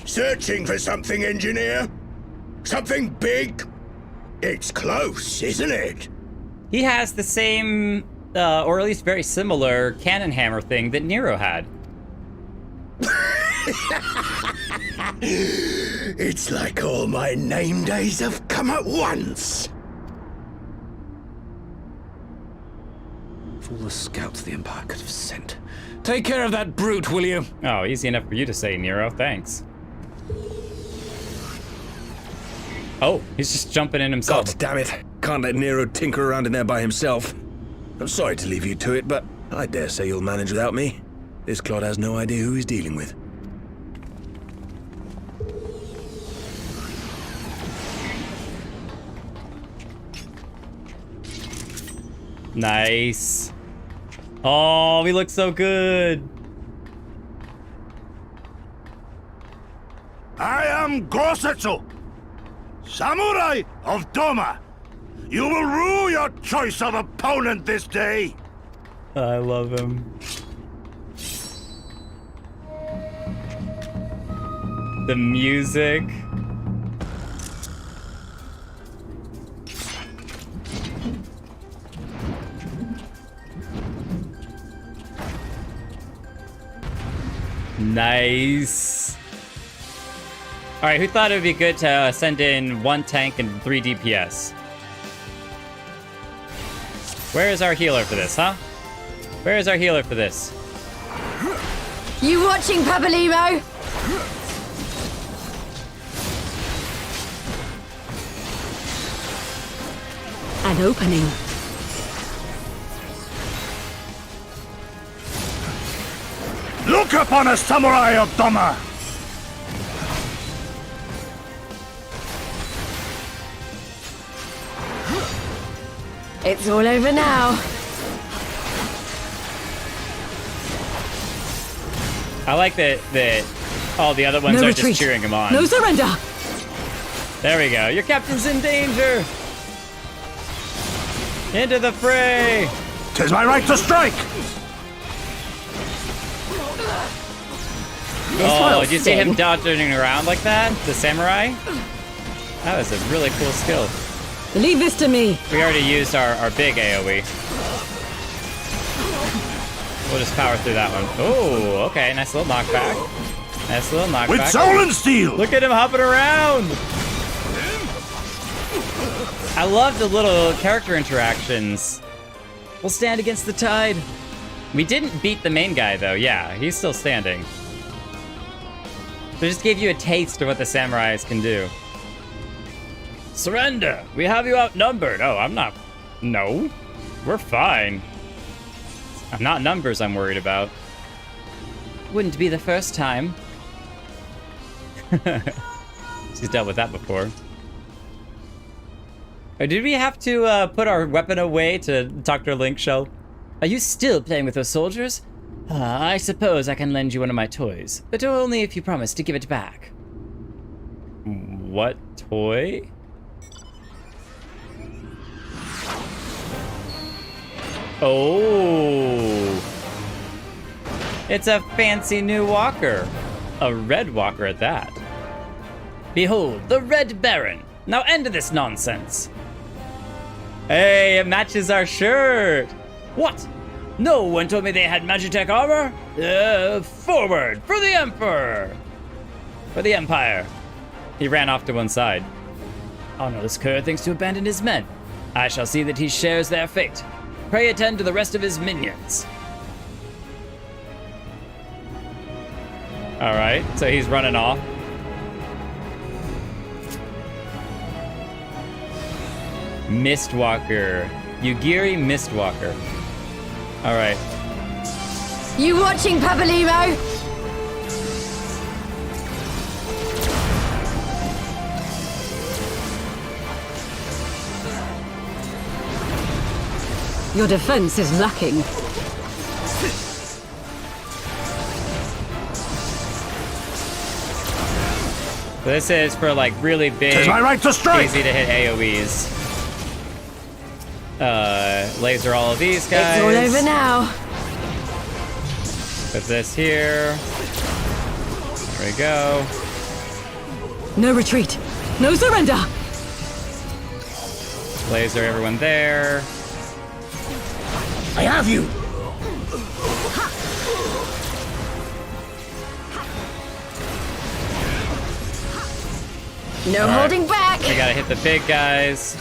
Searching for something, engineer? Something big? It's close, isn't it? He has the same, or at least very similar, cannon hammer thing that Nero had. It's like all my name days have come at once. Of all the scouts the Empire could have sent. Take care of that brute, will you? Oh, easy enough for you to say, Nero. Thanks. Oh, he's just jumping in himself. God damn it. Can't let Nero tinker around in there by himself. I'm sorry to leave you to it, but I dare say you'll manage without me. This clod has no idea who he's dealing with. Nice. Oh, we look so good. I am Gosetsu. Samurai of Doma, you will rue your choice of opponent this day. I love him. The music. Nice. All right, who thought it would be good to send in 1 tank and 3 DPS? Where is our healer for this, huh? Where is our healer for this? You watching, Papalymo? An opening. Look upon a samurai of Doma! It's all over now. I like that all the other ones No are retreat. just cheering him on. No surrender. There we go. Your captain's in danger. Into the fray. 'Tis my right to strike! Oh, did you see him dodging around like that? The samurai? That was a really cool skill. Leave this to me. We already used our big AoE. We'll just power through that one. Oh, okay. Nice little knockback. Nice little knockback. With soul and steel! Look at him hopping around. I love the little character interactions. We'll stand against the tide. We didn't beat the main guy, though. Yeah, he's still standing. So just gave you a taste of what the samurais can do. Surrender! We have you outnumbered. Oh, I'm not... No. We're fine. Not numbers I'm worried about. Wouldn't be the first time. She's dealt with that before. Or did we have to put our weapon away to Dr. Link show? Are you still playing with those soldiers? I suppose I can lend you one of my toys, but only if you promise to give it back. What toy? Oh. It's a fancy new walker. A red walker at that. Behold, the Red Baron. Now end this nonsense. Hey, it matches our shirt. What? No one told me they had Magitech armor? Forward for the Emperor! For the Empire. He ran off to one side. Honorless Cur thinks to abandon his men. I shall see that he shares their fate. Pray attend to the rest of his minions. Alright, so he's running off. Mistwalker. Yugiri Mistwalker. Alright. You watching, Papalymo? Your defense is lacking. This is for like really big, Tis my right to strike. easy to hit AoEs. Laser all of these guys. It's all over now. Put this here. There we go. No retreat. No surrender. Laser everyone there. I have you! No All right. holding back. We gotta hit the big guys.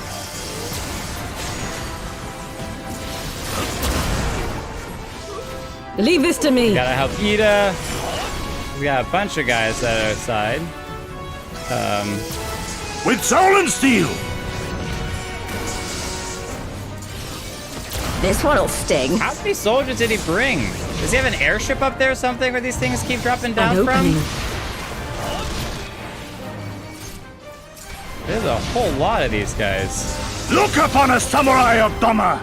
Leave this to me. Gotta help Ida. We got a bunch of guys that are outside. With soul and steel! This one'll sting. How many soldiers did he bring? Does he have an airship up there or something where these things keep dropping down An from? opening. There's a whole lot of these guys. Look upon a samurai of Doma!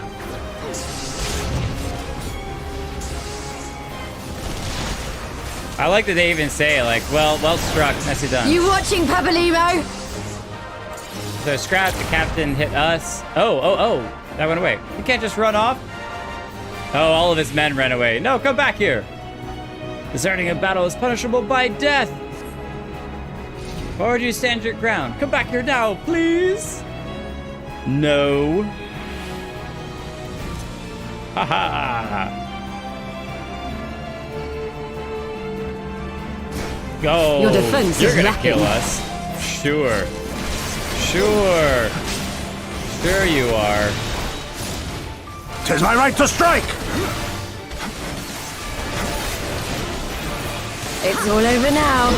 I like that they even say, like, well struck, nicely done. You watching, Papalymo? So scrap, the captain hit us. Oh, that went away. You can't just run off. Oh, all of his men ran away. No, come back here. Deserting a battle is punishable by death. Why would you stand your ground? Come back here now, please. No. Haha. Go. Your defense You're is gonna lacking. kill us. Sure. Sure you are. 'Tis my right to strike! It's all over now.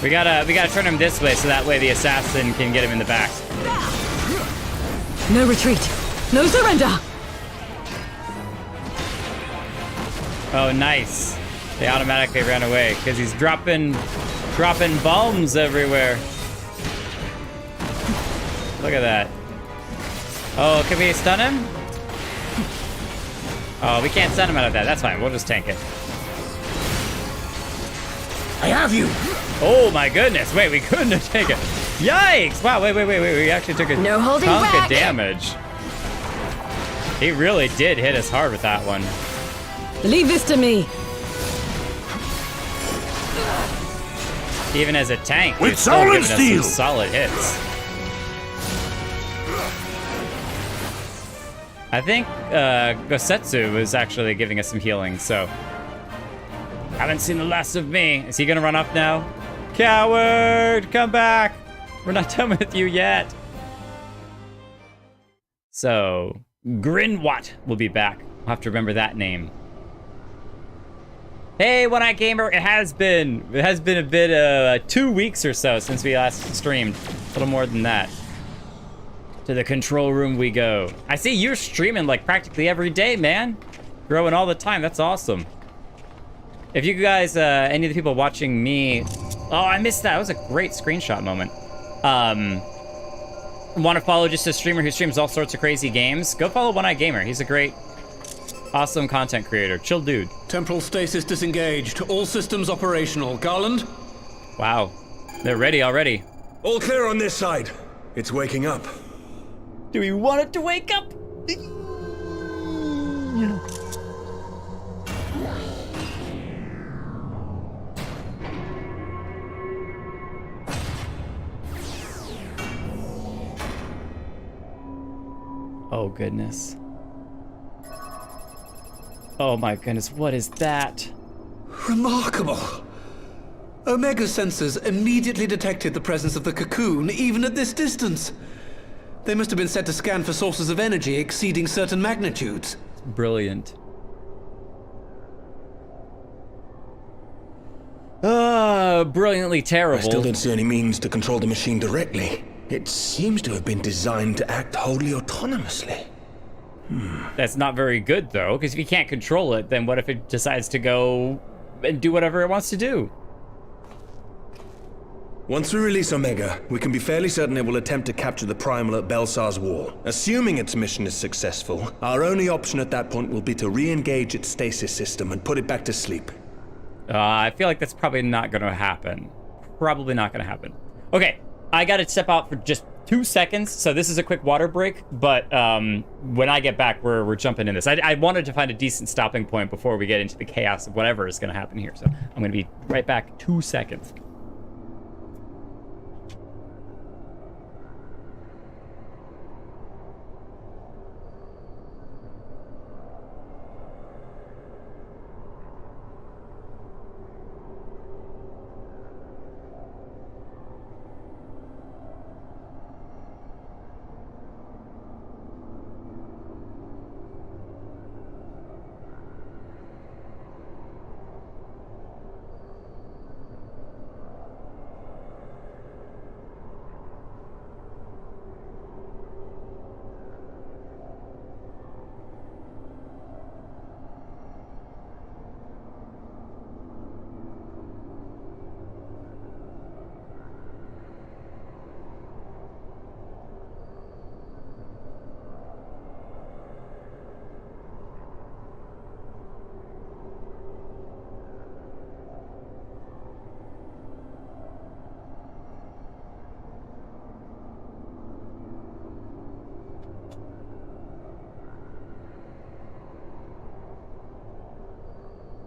We gotta turn him this way so that way the assassin can get him in the back. No retreat. No surrender. Oh, nice. They automatically ran away because he's dropping bombs everywhere. Look at that. Oh, can we stun him? Oh, we can't stun him out of that. That's fine. We'll just tank it. I have you! Oh my goodness. Wait, we couldn't have taken it. Yikes! Wow, wait. We actually took a No holding chunk of back. damage. He really did hit us hard with that one. Leave this to me. Even as a tank, With he's still soul and giving us steel. some solid hits. I think Gosetsu was actually giving us some healing, so... Haven't seen the last of me. Is he gonna run up now? Coward! Come back! We're not done with you yet. So, Grinwat will be back. I'll have to remember that name. Hey, One-Eye Gamer, it has been a bit, 2 weeks or so since we last streamed. A little more than that. To the control room we go. I see you're streaming like practically every day, man. Growing all the time, that's awesome. If you guys, any of the people watching me, oh, I missed that. That was a great screenshot moment. Want to follow just a streamer who streams all sorts of crazy games? Go follow One-Eye Gamer. He's a great, awesome content creator. Chill dude. Temporal stasis disengaged. All systems operational. Garland? Wow. They're ready already. All clear on this side. It's waking up. Do we want it to wake up? Oh, goodness. Oh, my goodness. What is that? Remarkable. Omega sensors immediately detected the presence of the cocoon, even at this distance. They must have been set to scan for sources of energy exceeding certain magnitudes. Brilliant. Brilliantly terrible. I still don't see any means to control the machine directly. It seems to have been designed to act wholly autonomously. That's not very good, though, because if you can't control it, then what if it decides to go and do whatever it wants to do? Once we release Omega, we can be fairly certain it will attempt to capture the Primal at Belsar's Wall. Assuming its mission is successful, our only option at that point will be to re-engage its stasis system and put it back to sleep. I feel like that's probably not going to happen. Probably not going to happen. Okay, I got to step out for just 2 seconds, so this is a quick water break, but when I get back, we're jumping in this. I wanted to find a decent stopping point before we get into the chaos of whatever is going to happen here, so I'm going to be right back. 2 seconds.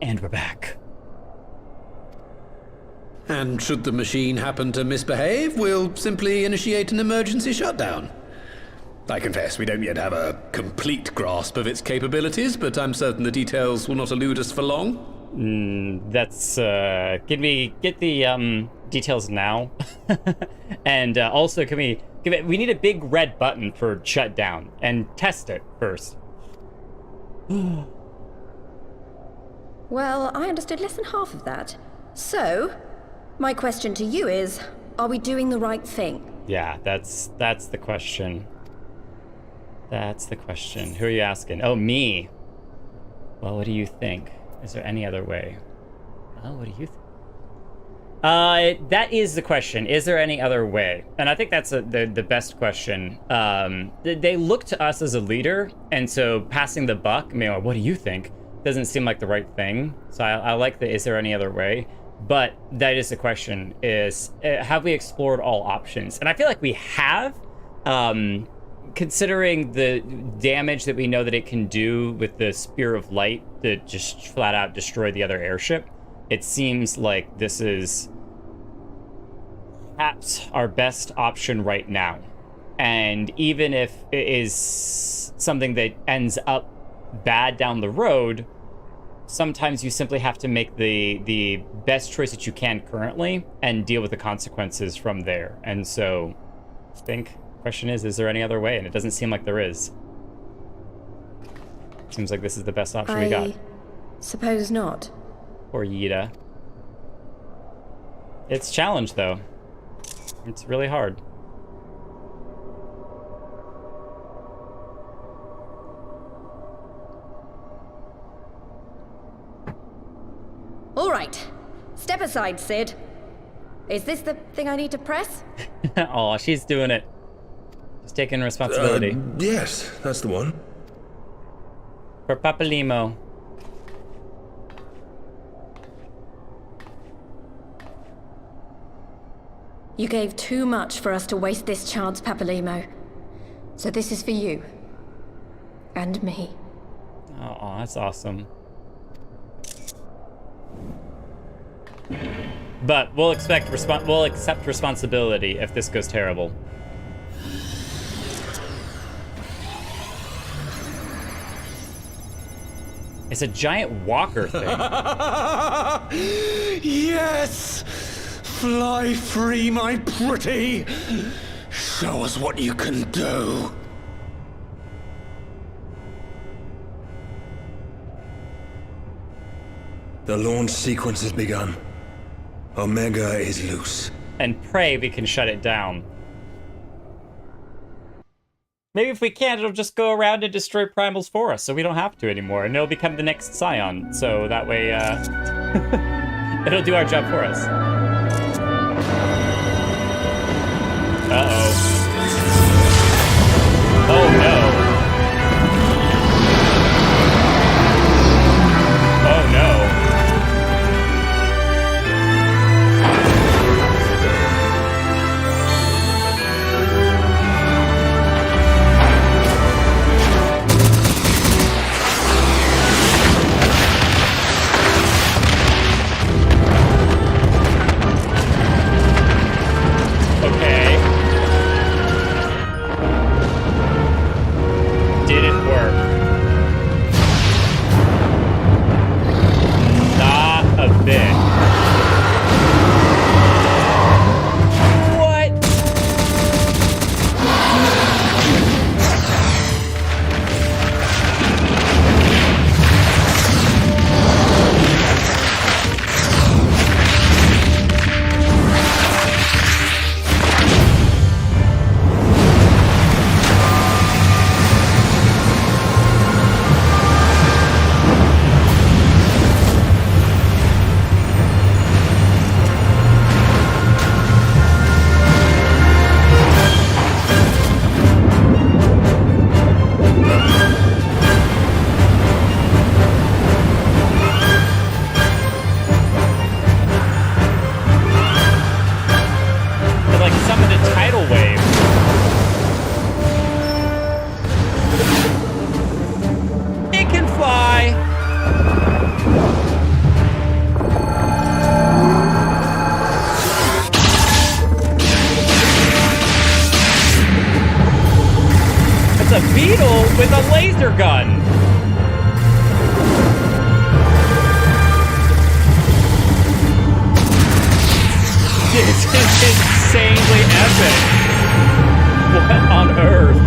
And we're back. And should the machine happen to misbehave, we'll simply initiate an emergency shutdown. I confess we don't yet have a complete grasp of its capabilities, but I'm certain the details will not elude us for long. Can we get the details now? And also, we need a big red button for shutdown and test it first. Well, I understood less than half of that. So, my question to you is, are we doing the right thing? Yeah, that's the question. That's the question. Who are you asking? Oh, me. Well, what do you think? Is there any other way? Well, what do you think? That is the question. Is there any other way? And I think that's the best question. They look to us as a leader, and so passing the buck, I mean, what do you think? Doesn't seem like the right thing. So I like the is there any other way? But that is the question, is have we explored all options? And I feel like we have, considering the damage that we know that it can do with the Spear of Light to just flat out destroy the other airship. It seems like this is perhaps our best option right now. And even if it is something that ends up bad down the road, sometimes you simply have to make the best choice that you can currently and deal with the consequences from there. And so I think the question is there any other way? And it doesn't seem like there is. Seems like this is the best option we got. Suppose not. Poor Yida. It's challenged though. It's really hard. All right. Step aside, Sid. Is this the thing I need to press? Oh, she's doing it. She's taking responsibility. Yes, that's the one. For Papalimo. You gave too much for us to waste this chance, Papalimo. So this is for you. And me. Oh, that's awesome. But we'll accept responsibility if this goes terrible. It's a giant walker thing. Yes! Fly free, my pretty! Show us what you can do. The launch sequence has begun. Omega is loose. And pray we can shut it down. Maybe if we can't, it'll just go around and destroy primals for us, so we don't have to anymore, and it'll become the next Scion, so that way, it'll do our job for us. Uh-oh. Oh, no. Oh, no. a beetle with a laser gun. This is insanely epic. What on earth?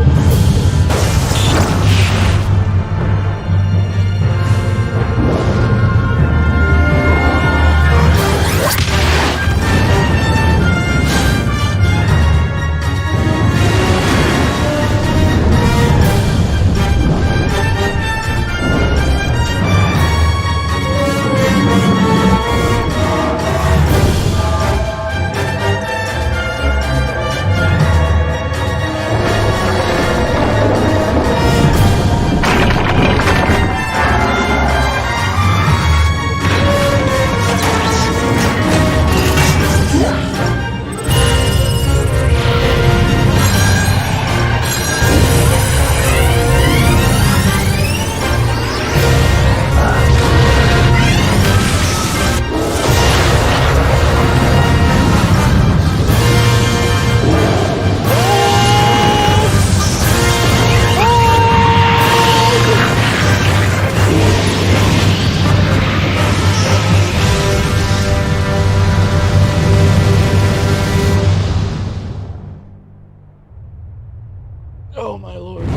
Oh my lord.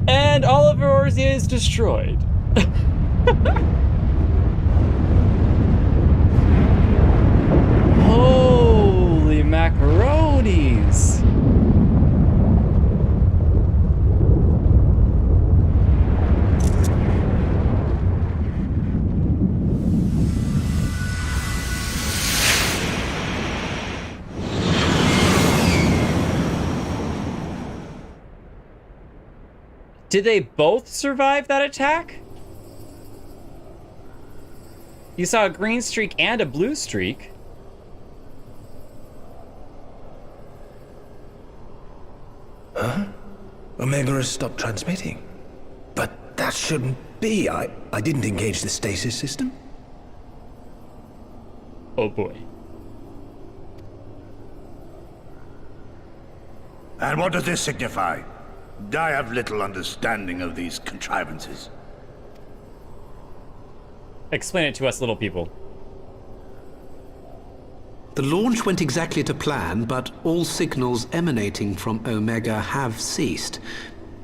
And all of yours is destroyed. Holy macaronis. Did they both survive that attack? You saw a green streak and a blue streak. Huh? Omega has stopped transmitting. But that shouldn't be. I didn't engage the stasis system. Oh boy. And what does this signify? I have little understanding of these contrivances. Explain it to us little people. The launch went exactly to plan, but all signals emanating from Omega have ceased.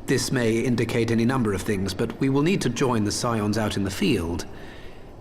This may indicate any number of things, but we will need to join the Scions out in the field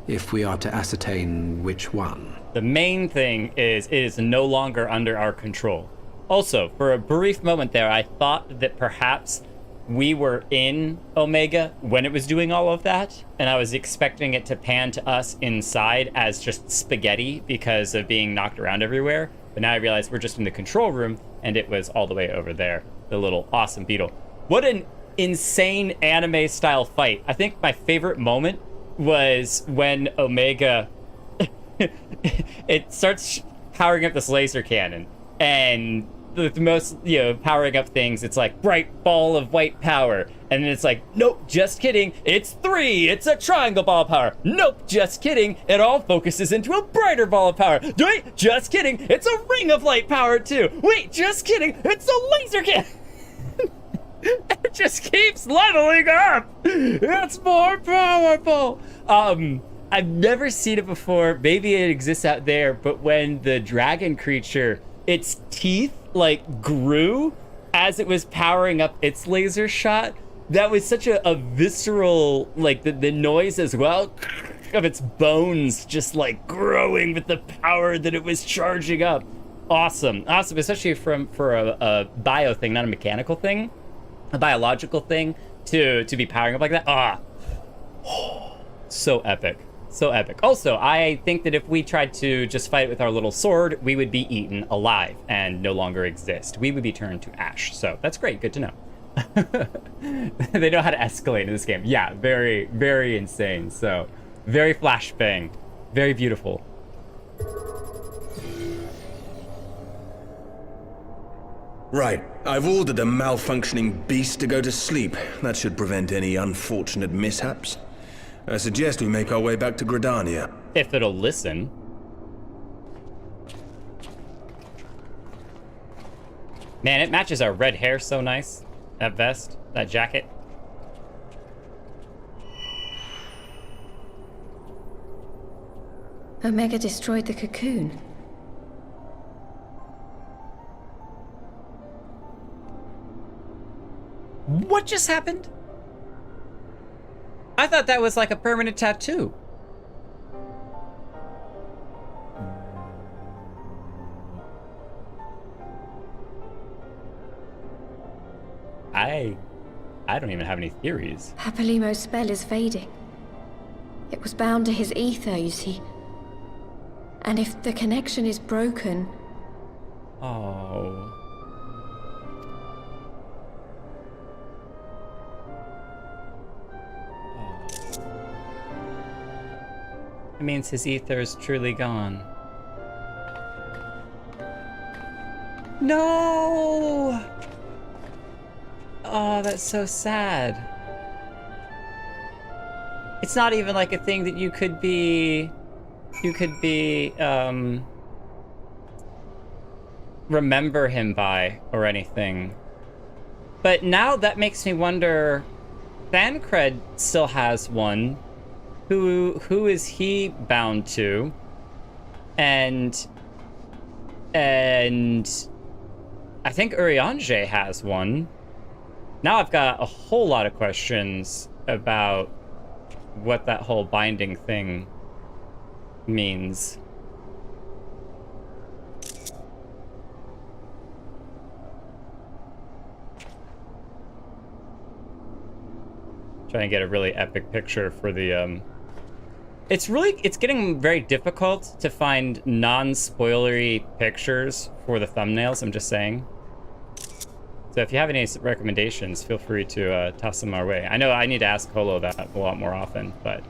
if we are to ascertain which one. The main thing is it is no longer under our control. Also, for a brief moment there, I thought that perhaps we were in Omega when it was doing all of that, and I was expecting it to pan to us inside as just spaghetti because of being knocked around everywhere. But now I realize we're just in the control room, and it was all the way over there, the little awesome beetle. What an insane anime-style fight. I think my favorite moment was when Omega it starts powering up this laser cannon, and the most, powering up things, it's like bright ball of white power, and then it's like, nope, just kidding, it's 3, it's a triangle ball of power. Nope, just kidding, it all focuses into a brighter ball of power. Wait, just kidding, it's a ring of light power too. Wait, just kidding, it's a laser cannon. It just keeps leveling up. It's more powerful. I've never seen it before. Maybe it exists out there, but when the dragon creature, its teeth grew as it was powering up its laser shot, that was such a visceral, the noise as well of its bones just growing with the power that it was charging up. Awesome, especially for a bio thing, not a mechanical thing, a biological thing, to be powering up like that. So epic. So epic. Also, I think that if we tried to just fight with our little sword, we would be eaten alive and no longer exist. We would be turned to ash. So that's great. Good to know. They know how to escalate in this game. Yeah, very, very insane. So very flashbang. Very beautiful. Right. I've ordered the malfunctioning beast to go to sleep. That should prevent any unfortunate mishaps. I suggest we make our way back to Gridania. If it'll listen. Man, it matches our red hair so nice. That vest, that jacket. Omega destroyed the cocoon. What just happened? I thought that was like a permanent tattoo. I don't even have any theories. Papalimo's spell is fading. It was bound to his ether, you see. And if the connection is broken... Oh. It means his ether is truly gone. No! Oh, that's so sad. It's not even like a thing that you could be remember him by or anything. But now that makes me wonder, Thancred still has one. Who is he bound to? And I think Urianger has one. Now I've got a whole lot of questions about what that whole binding thing means. Try and get a really epic picture for the it's getting very difficult to find non-spoilery pictures for the thumbnails, I'm just saying. So if you have any recommendations, feel free to toss them our way. I know I need to ask Holo that a lot more often, but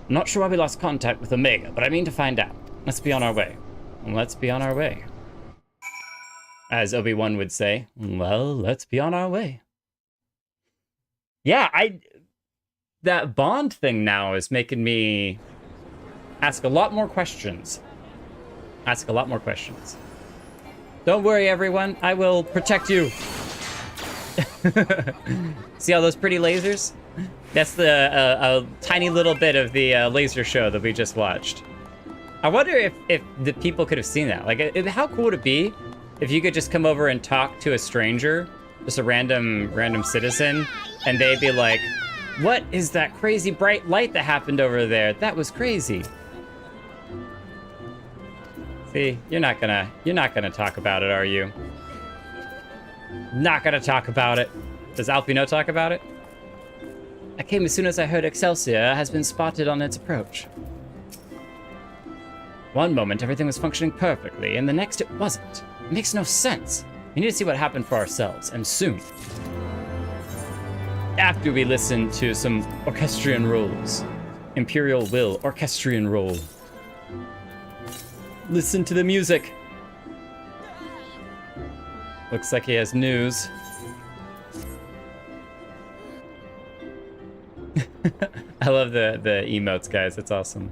I'm not sure why we lost contact with Omega, but I mean to find out. Let's be on our way. Let's be on our way. As Obi-Wan would say, well, let's be on our way. Yeah, that bond thing now is making me ask a lot more questions. Don't worry, everyone. I will protect you. See all those pretty lasers? That's a tiny little bit of the laser show that we just watched. I wonder if the people could have seen that. Like, how cool would it be if you could just come over and talk to a stranger, just a random citizen, and they'd be like, "What is that crazy bright light that happened over there? That was crazy." See, you're not gonna talk about it, are you? Not gonna talk about it. Does Alpino talk about it? I came as soon as I heard Excelsior has been spotted on its approach. One moment everything was functioning perfectly, and the next it wasn't. It makes no sense. We need to see what happened for ourselves, and soon. After we listen to some orchestrion rolls. Imperial will, orchestrion roll. Listen to the music. Looks like he has news. I love the emotes, guys. It's awesome.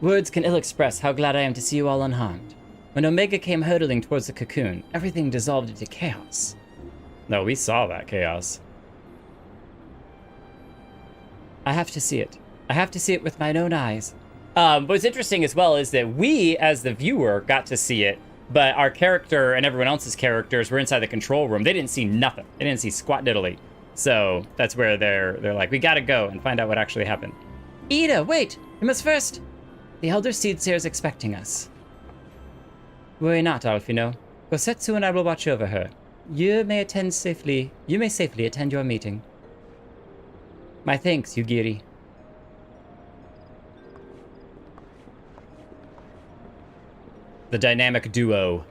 Words can ill express how glad I am to see you all unharmed. When Omega came hurtling towards the cocoon, everything dissolved into chaos. No, we saw that chaos. I have to see it. I have to see it with my own eyes. What's interesting as well is that we, as the viewer, got to see it, but our character and everyone else's characters were inside the control room. They didn't see nothing. They didn't see squat diddly. So that's where they're like, we gotta go and find out what actually happened. Ida, wait! We must first... The Elder Seedseer is expecting us. Worry not, Alfino. Gosetsu and I will watch over her. You may safely attend your meeting. My thanks, Yugiri. The dynamic duo.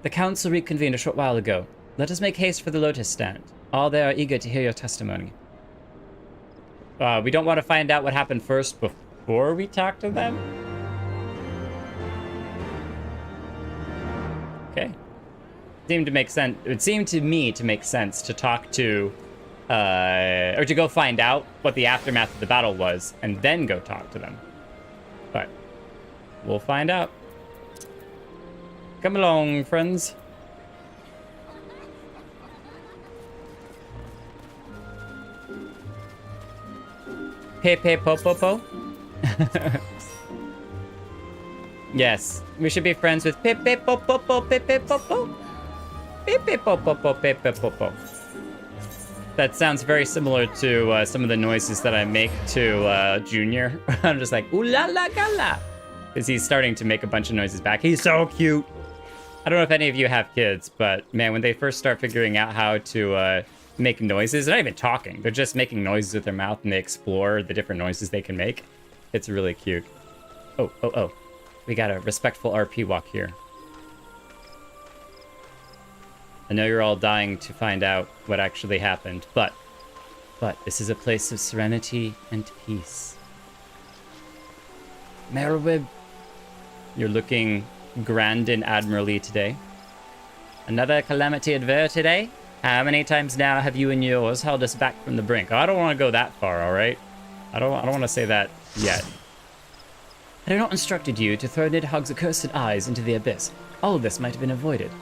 The council reconvened a short while ago. Let us make haste for the Lotus Stand. All there are eager to hear your testimony. We don't want to find out what happened first before we talk to them? Okay. Seemed to make sense. It seemed to me to make sense to talk to or to go find out what the aftermath of the battle was, and then go talk to them. But we'll find out. Come along, friends. Pepe Popopo. Yes, we should be friends with Pepe Popopo, Pepe Popo. Pepe Popopo, Pepe Popo. That sounds very similar to some of the noises that I make to Junior. I'm just like, ooh la la gala. Because he's starting to make a bunch of noises back. He's so cute. I don't know if any of you have kids, but man, when they first start figuring out how to make noises, they're not even talking. They're just making noises with their mouth, and they explore the different noises they can make. It's really cute. Oh, oh, oh. We got a respectful RP walk here. I know you're all dying to find out what actually happened, but this is a place of serenity and peace. Merwib, you're looking grand and admirably today. Another calamity adverse today? How many times now have you and yours held us back from the brink? Oh, I don't want to go that far, all right? I don't want to say that yet. Had I not instructed you to throw Nidhogg's accursed eyes into the abyss, all of this might have been avoided.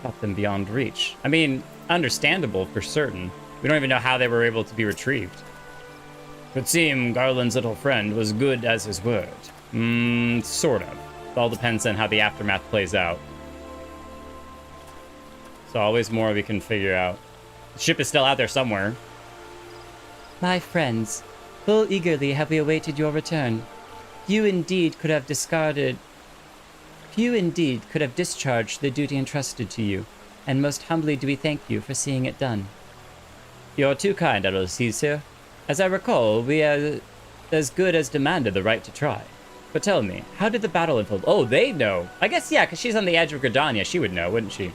Got them beyond reach. I mean, understandable for certain. We don't even know how they were able to be retrieved. It would seem Garland's little friend was good as his word. Sort of. It all depends on how the aftermath plays out. So always more we can figure out. The ship is still out there somewhere. My friends, full eagerly have we awaited your return. Few indeed could have discharged the duty entrusted to you, and most humbly do we thank you for seeing it done. You're too kind, Adolescir. As I recall, we as good as demanded the right to try. But tell me, how did the battle unfold? Oh, they know. I guess, yeah, because she's on the edge of Gridania. She would know, wouldn't she?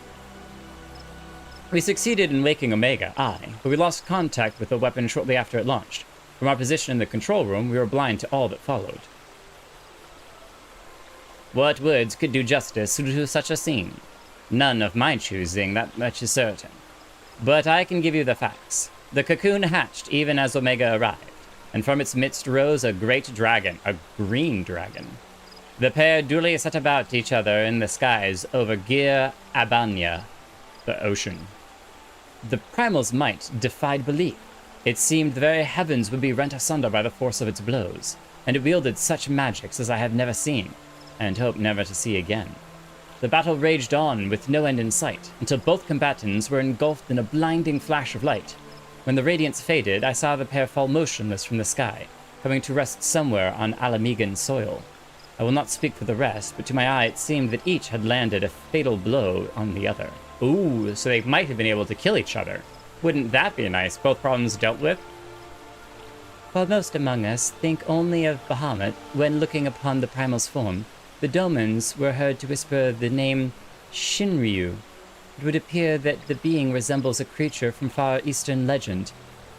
We succeeded in waking Omega, aye, but we lost contact with the weapon shortly after it launched. From our position in the control room, we were blind to all that followed. What words could do justice to such a scene? None of my choosing, that much is certain. But I can give you the facts. The cocoon hatched even as Omega arrived, and from its midst rose a great dragon, a green dragon. The pair duly set about each other in the skies over Gir Abania, the ocean. The primal's might defied belief. It seemed the very heavens would be rent asunder by the force of its blows, and it wielded such magics as I have never seen, and hope never to see again. The battle raged on with no end in sight, until both combatants were engulfed in a blinding flash of light. When the radiance faded, I saw the pair fall motionless from the sky, coming to rest somewhere on Alamegan soil. I will not speak for the rest, but to my eye it seemed that each had landed a fatal blow on the other. Ooh, so they might have been able to kill each other. Wouldn't that be nice? Both problems dealt with? While most among us think only of Bahamut when looking upon the primal's form, the Domans were heard to whisper the name Shinryu. It would appear that the being resembles a creature from Far Eastern legend,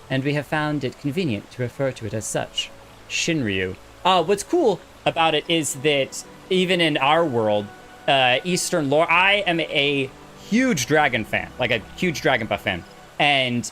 and we have found it convenient to refer to it as such. Shinryu. What's cool about it is that even in our world, Eastern lore, I am a huge dragon fan, like a huge Dragon Buff fan. And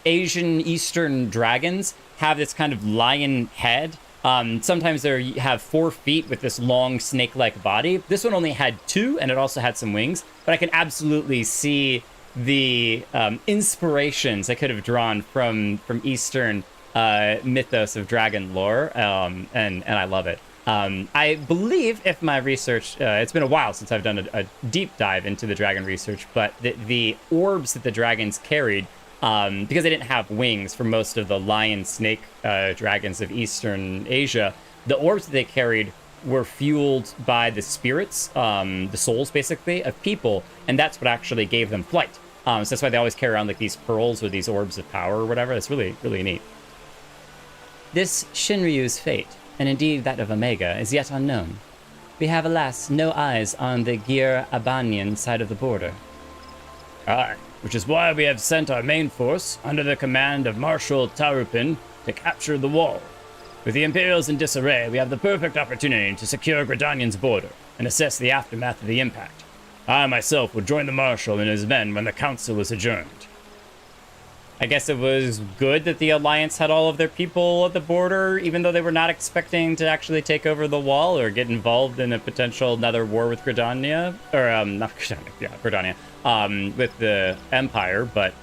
Asian Eastern dragons have this kind of lion head. Sometimes they have 4 feet with this long snake-like body. This one only had 2, and it also had some wings. But I can absolutely see the inspirations I could have drawn from Eastern mythos of dragon lore, and I love it. I believe, if my research, it's been a while since I've done a deep dive into the dragon research, but the orbs that the dragons carried, because they didn't have wings for most of the lion snake dragons of Eastern Asia, the orbs that they carried were fueled by the spirits, the souls basically, of people, and that's what actually gave them flight. So that's why they always carry around like these pearls or these orbs of power or whatever. It's really, really neat. This Shinryu's fate, and indeed that of Omega, is yet unknown. We have, alas, no eyes on the Gir Abanian side of the border. Aye, which is why we have sent our main force, under the command of Marshal Tarupin, to capture the wall. With the Imperials in disarray, we have the perfect opportunity to secure Gridanian's border, and assess the aftermath of the impact. I myself will join the Marshal and his men when the Council is adjourned. I guess it was good that the Alliance had all of their people at the border, even though they were not expecting to actually take over the wall or get involved in a potential another war with Gridania, or, not Gridania, yeah, Gridania, with the Empire, but,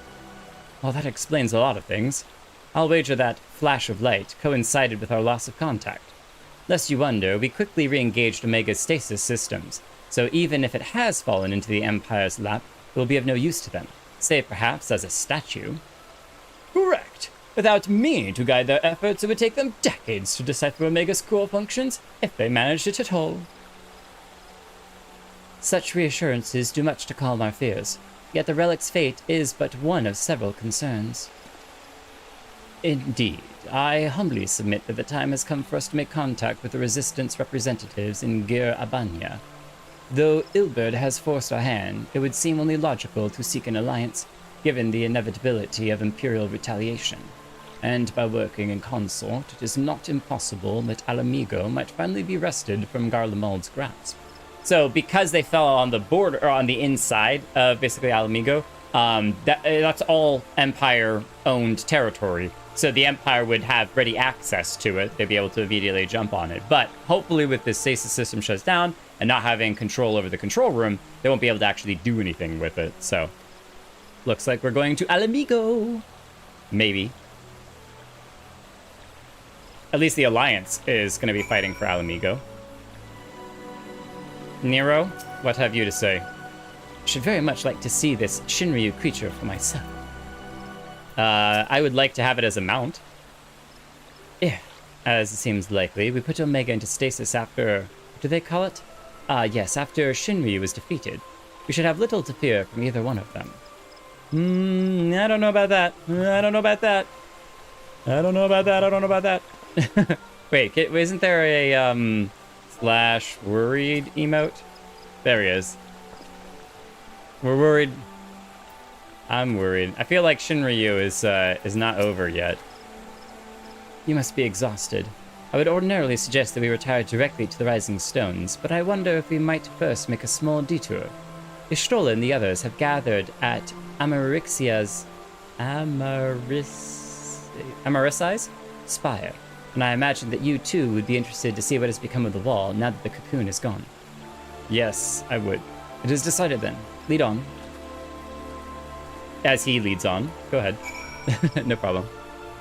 well, that explains a lot of things. I'll wager that flash of light coincided with our loss of contact. Lest you wonder, we quickly re-engaged Omega's stasis systems, so even if it has fallen into the Empire's lap, it will be of no use to them, save perhaps as a statue. Correct. Without me to guide their efforts, it would take them decades to decipher Omega's core functions, if they managed it at all. Such reassurances do much to calm our fears, yet the relic's fate is but one of several concerns. Indeed, I humbly submit that the time has come for us to make contact with the Resistance representatives in Gir Abania. Though Ilberd has forced our hand, it would seem only logical to seek an alliance, given the inevitability of Imperial retaliation. And by working in consort, it is not impossible that Alamigo might finally be wrested from Garlemald's grasp. So, because they fell on the border, or on the inside of basically Alamigo, that's all Empire-owned territory. So the Empire would have ready access to it. They'd be able to immediately jump on it. But hopefully with this stasis system shuts down and not having control over the control room, they won't be able to actually do anything with it. So, looks like we're going to Alamigo. Maybe. At least the Alliance is going to be fighting for Alamigo. Nero, what have you to say? I should very much like to see this Shinryu creature for myself. I would like to have it as a mount. If, as it seems likely, we put Omega into stasis after... What do they call it? Yes, after Shinryu was defeated. We should have little to fear from either one of them. I don't know about that. I don't know about that. I don't know about that. I don't know about that. Wait, isn't there a, slash worried emote? There he is. We're worried. I'm worried. I feel like Shinryu is not over yet. You must be exhausted. I would ordinarily suggest that we retire directly to the Rising Stones, but I wonder if we might first make a small detour. Ishtola and the others have gathered at Amarisi's spire, and I imagine that you too would be interested to see what has become of the wall now that the cocoon is gone. Yes, I would. It is decided then. Lead on. As he leads on. Go ahead. No problem.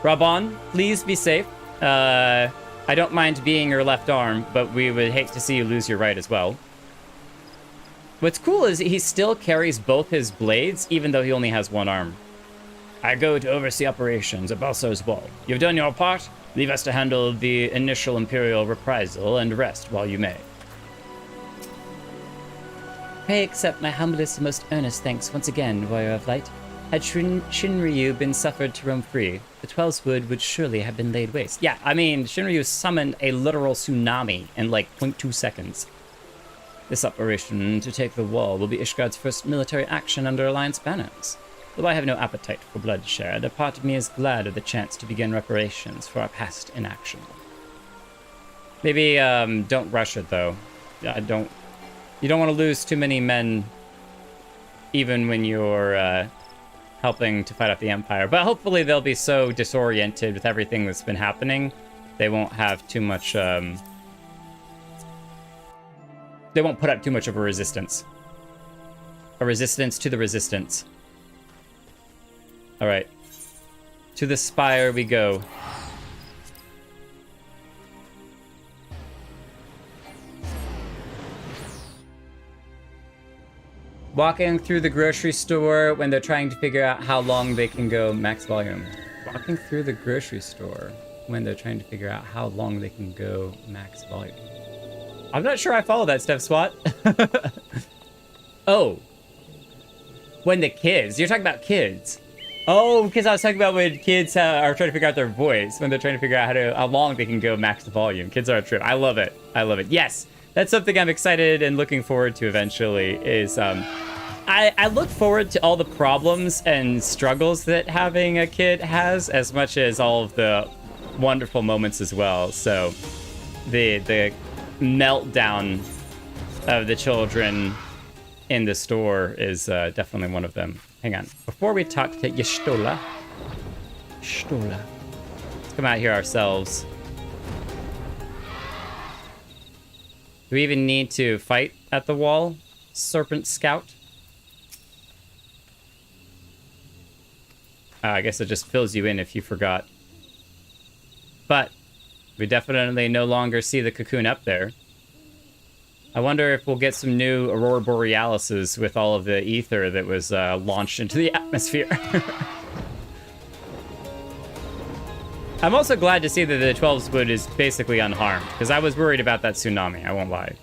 Rabon, please be safe. I don't mind being your left arm, but we would hate to see you lose your right as well. What's cool is he still carries both his blades, even though he only has one arm. I go to oversee operations at Balsar's Wall. You've done your part. Leave us to handle the initial Imperial reprisal and rest while you may. Pray accept my humblest and most earnest thanks once again, Warrior of Light. Had Shinryu been suffered to roam free, the Twellswood would surely have been laid waste. Yeah, I mean, Shinryu summoned a literal tsunami in like 0.2 seconds. This operation to take the wall will be Ishgard's first military action under Alliance banners. Though I have no appetite for bloodshed, a part of me is glad of the chance to begin reparations for our past inaction. Maybe don't rush it though. You don't want to lose too many men, even when you're helping to fight off the Empire. But hopefully they'll be so disoriented with everything that's been happening, they won't have too much. They won't put up too much of a resistance. A resistance to the resistance. All right, to the spire we go. Walking through the grocery store when they're trying to figure out how long they can go max volume. Walking through the grocery store when they're trying to figure out how long they can go max volume. I'm not sure I follow that, Steph Swat. Oh. When the kids. You're talking about kids. Oh, because I was talking about when kids are trying to figure out their voice, when they're trying to figure out how long they can go max the volume. Kids are a trip. I love it. I love it. Yes, that's something I'm excited and looking forward to eventually is, I look forward to all the problems and struggles that having a kid has as much as all of the wonderful moments as well. So the meltdown of the children in the store is definitely one of them. Hang on. Before we talk to Y'shtola, Stola. Let's come out here ourselves. Do we even need to fight at the wall? Serpent Scout? I guess it just fills you in if you forgot. But we definitely no longer see the cocoon up there. I wonder if we'll get some new Aurora Borealises with all of the ether that was launched into the atmosphere. I'm also glad to see that the 12's wood is basically unharmed, because I was worried about that tsunami, I won't lie.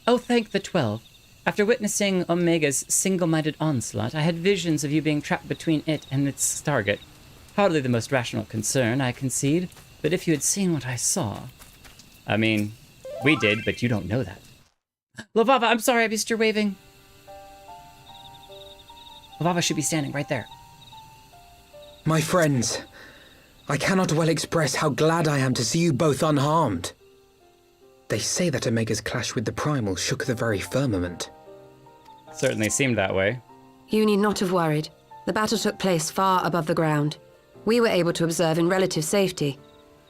Oh, thank the 12. After witnessing Omega's single-minded onslaught, I had visions of you being trapped between it and its target. Hardly the most rational concern, I concede, but if you had seen what I saw... I mean, we did, but you don't know that. Lavava, I'm sorry I missed your waving. Lavava should be standing right there. My friends, I cannot well express how glad I am to see you both unharmed. They say that Omega's clash with the Primal shook the very firmament. Certainly seemed that way. You need not have worried. The battle took place far above the ground. We were able to observe in relative safety,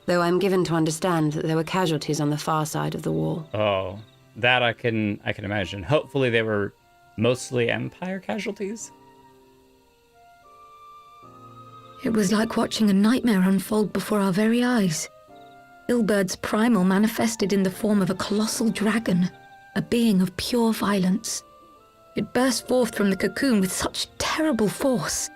though I'm given to understand that there were casualties on the far side of the wall. Oh, that I can imagine. Hopefully they were mostly Empire casualties. It was like watching a nightmare unfold before our very eyes. Ilbird's primal manifested in the form of a colossal dragon, a being of pure violence. It burst forth from the cocoon with such terrible force.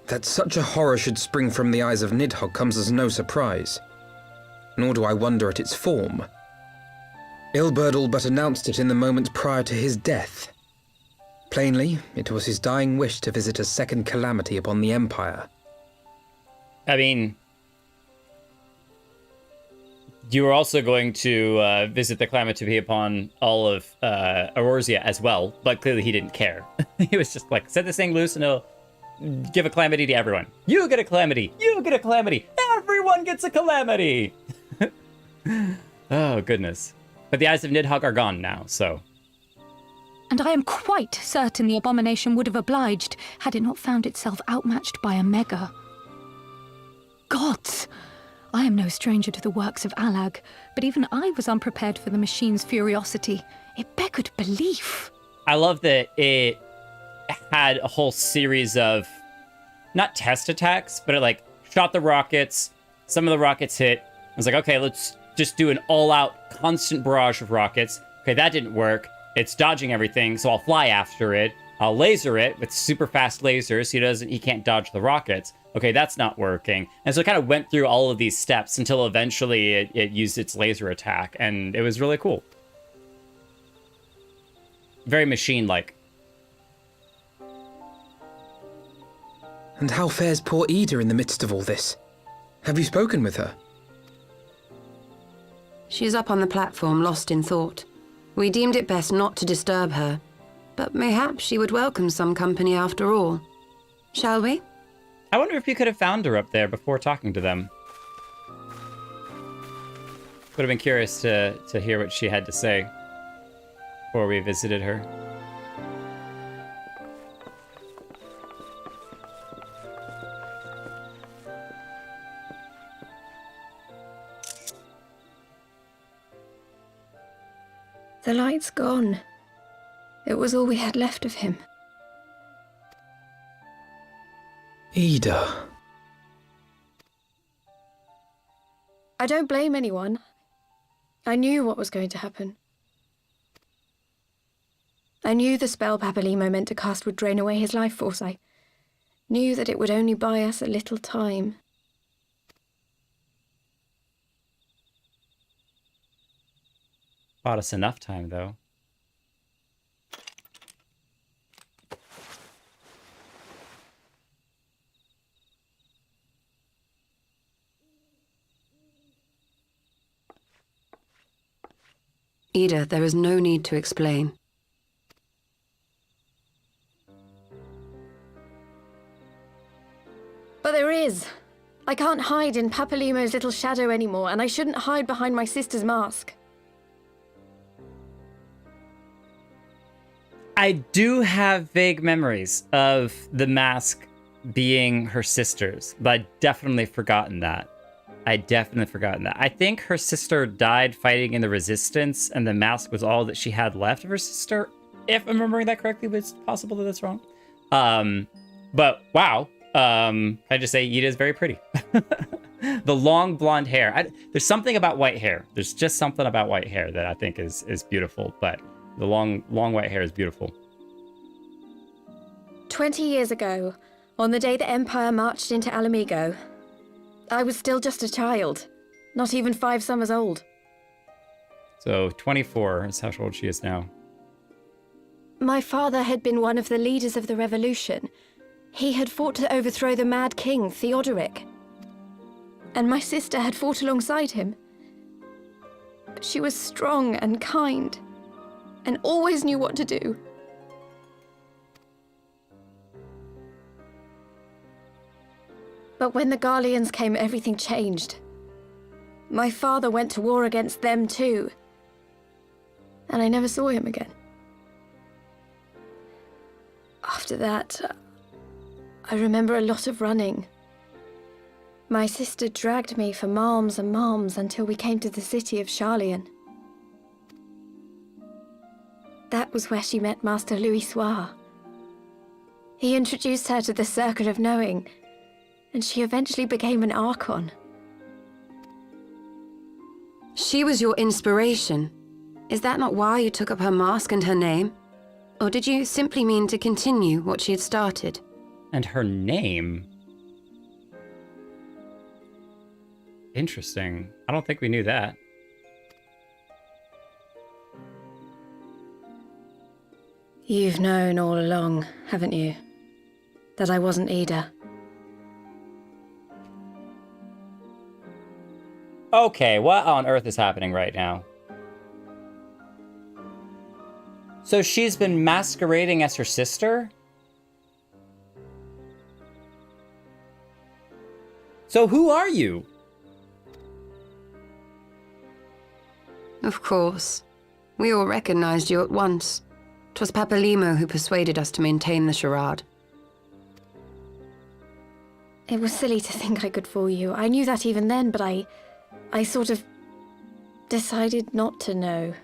That such a horror should spring from the eyes of Nidhogg comes as no surprise. Nor do I wonder at its form. Ilberd all but announced it in the moments prior to his death. Plainly, it was his dying wish to visit a second calamity upon the Empire. I mean, you were also going to visit the calamity upon all of Aurorsia as well, but clearly he didn't care. He was just like, set this thing loose and he'll give a calamity to everyone. You get a calamity! You get a calamity! Everyone gets a calamity! Oh, goodness. But the eyes of Nidhogg are gone now, so... And I am quite certain the abomination would have obliged had it not found itself outmatched by Omega. Gods! I am no stranger to the works of Alag, but even I was unprepared for the machine's furiosity. It beggared belief. I love that it had a whole series of, not test attacks, but it like shot the rockets. Some of the rockets hit. I was like, okay, let's just do an all-out constant barrage of rockets. Okay, that didn't work. It's dodging everything, so I'll fly after it. I'll laser it with super fast lasers so he can't dodge the rockets. Okay, that's not working. And so it kind of went through all of these steps until eventually it used its laser attack, and it was really cool. Very machine-like. And how fares poor Ida in the midst of all this? Have you spoken with her? She's up on the platform, lost in thought. We deemed it best not to disturb her, but mayhaps she would welcome some company after all. Shall we? I wonder if you could have found her up there before talking to them. Would have been curious to hear what she had to say before we visited her. The light's gone. It was all we had left of him. Ida. I don't blame anyone. I knew what was going to happen. I knew the spell Papalimo meant to cast would drain away his life force. I knew that it would only buy us a little time. Bought us enough time, though. Ida, there is no need to explain. But there is. I can't hide in Papalimo's little shadow anymore, and I shouldn't hide behind my sister's mask. I do have vague memories of the mask being her sister's, but I'd definitely forgotten that. I think her sister died fighting in the Resistance, and the mask was all that she had left of her sister. If I'm remembering that correctly, but it's possible that that's wrong. But wow, I just say Yida is very pretty. The long blonde hair. There's something about white hair. There's just something about white hair that I think is beautiful. But the long white hair is beautiful. 20 years ago, on the day the Empire marched into Alamigo, I was still just a child, not even 5 summers old. So 24 is how old she is now. My father had been one of the leaders of the revolution. He had fought to overthrow the Mad King, Theodoric. And my sister had fought alongside him. But she was strong and kind, and always knew what to do. But when the Garleans came, everything changed. My father went to war against them too. And I never saw him again. After that, I remember a lot of running. My sister dragged me for malms and malms until we came to the city of Charlian. That was where she met Master Louis Soir. He introduced her to the Circle of Knowing, and she eventually became an Archon. She was your inspiration. Is that not why you took up her mask and her name? Or did you simply mean to continue what she had started? And her name? Interesting. I don't think we knew that. You've known all along, haven't you? That I wasn't Ida. Okay, what on earth is happening right now? So she's been masquerading as her sister? So who are you? Of course. We all recognized you at once. 'Twas Papalimo who persuaded us to maintain the charade. It was silly to think I could fool you. I knew that even then, but I sort of decided not to know.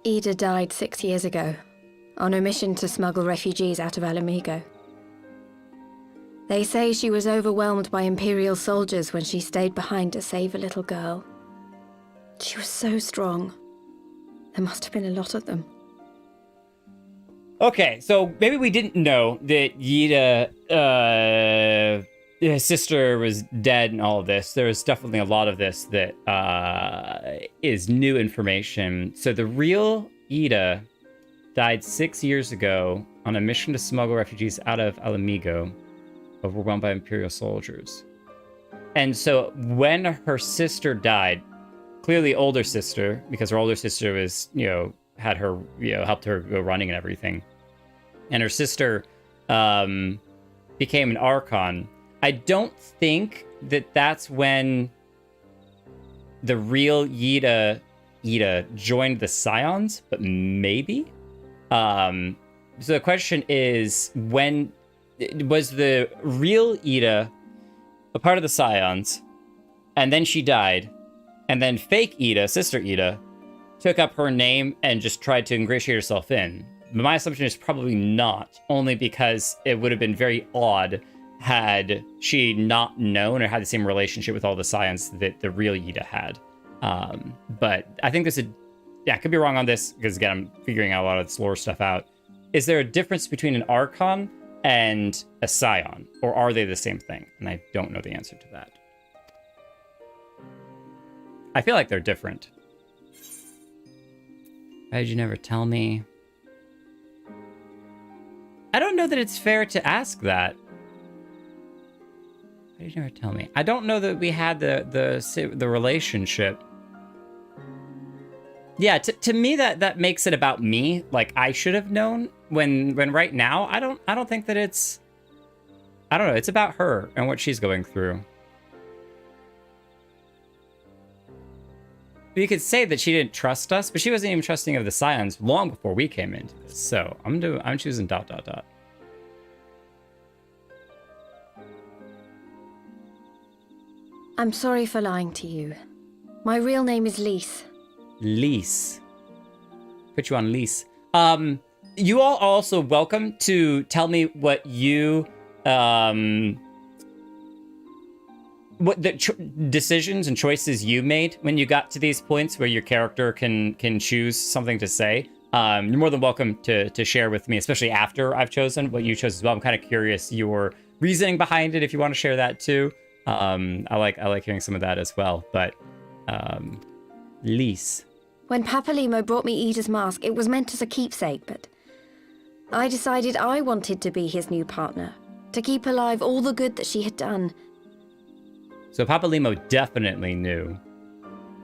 Ida died 6 years ago, on a mission to smuggle refugees out of Alamigo. They say she was overwhelmed by Imperial soldiers when she stayed behind to save a little girl. She was so strong. There must have been a lot of them. Okay, so maybe we didn't know that Yida, his sister was dead and all of this. There's definitely a lot of this that is new information. So the real Ida died 6 years ago on a mission to smuggle refugees out of Alamigo, overwhelmed by Imperial soldiers. And so when her sister died, clearly older sister, because her older sister was, had her, helped her go running and everything. And her sister became an Archon. I don't think that that's when the real Ida joined the Scions, but maybe. So the question is, when was the real Ida a part of the Scions, and then she died, and then fake Ida, sister Ida, took up her name and just tried to ingratiate herself in? But my assumption is probably not, only because it would have been very odd had she not known or had the same relationship with all the Scions that the real Ida had. But I think I could be wrong on this, because again, I'm figuring out a lot of this lore stuff out. Is there a difference between an Archon and a Scion, or are they the same thing? And I don't know the answer to that. I feel like they're different. Why did you never tell me? I don't know that it's fair to ask that. Why did you never tell me? I don't know that we had the relationship. Yeah, to me that makes it about me. Like I should have known. When right now I don't think that it's. I don't know. It's about her and what she's going through. we could say that she didn't trust us, but she wasn't even trusting of the Scions long before we came into this. So I'm choosing ... I'm sorry for lying to you. My real name is Lise. Lise. Put you on lease. You all are also welcome to tell me what you, what the decisions and choices you made when you got to these points where your character can choose something to say. You're more than welcome to share with me, especially after I've chosen what you chose as well. I'm kind of curious your reasoning behind it if you want to share that too. I like hearing some of that as well. But Lise. When Papalimo brought me Ida's mask, it was meant as a keepsake, but I decided I wanted to be his new partner, to keep alive all the good that she had done. So Papalimo definitely knew,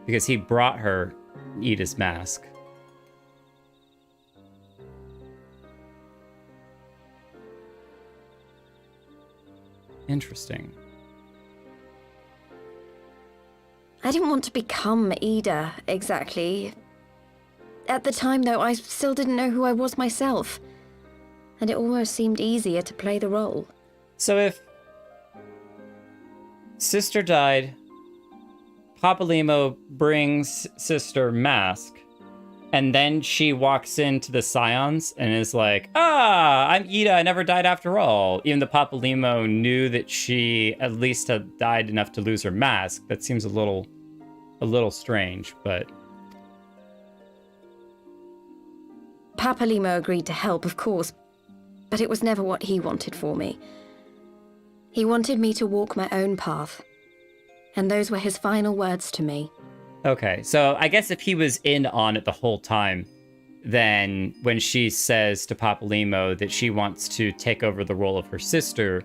because he brought her Ida's mask. Interesting. I didn't want to become Ida, exactly. At the time, though, I still didn't know who I was myself. And it almost seemed easier to play the role. So if Sister died, Papalimo brings Sister mask, and then she walks into the Scions and is like, I'm Ida, I never died after all. Even though Papalimo knew that she at least had died enough to lose her mask. That seems a little strange, but... Papalimo agreed to help, of course, but it was never what he wanted for me. He wanted me to walk my own path, and those were his final words to me. Okay, so I guess if he was in on it the whole time, then when she says to Papalimo that she wants to take over the role of her sister,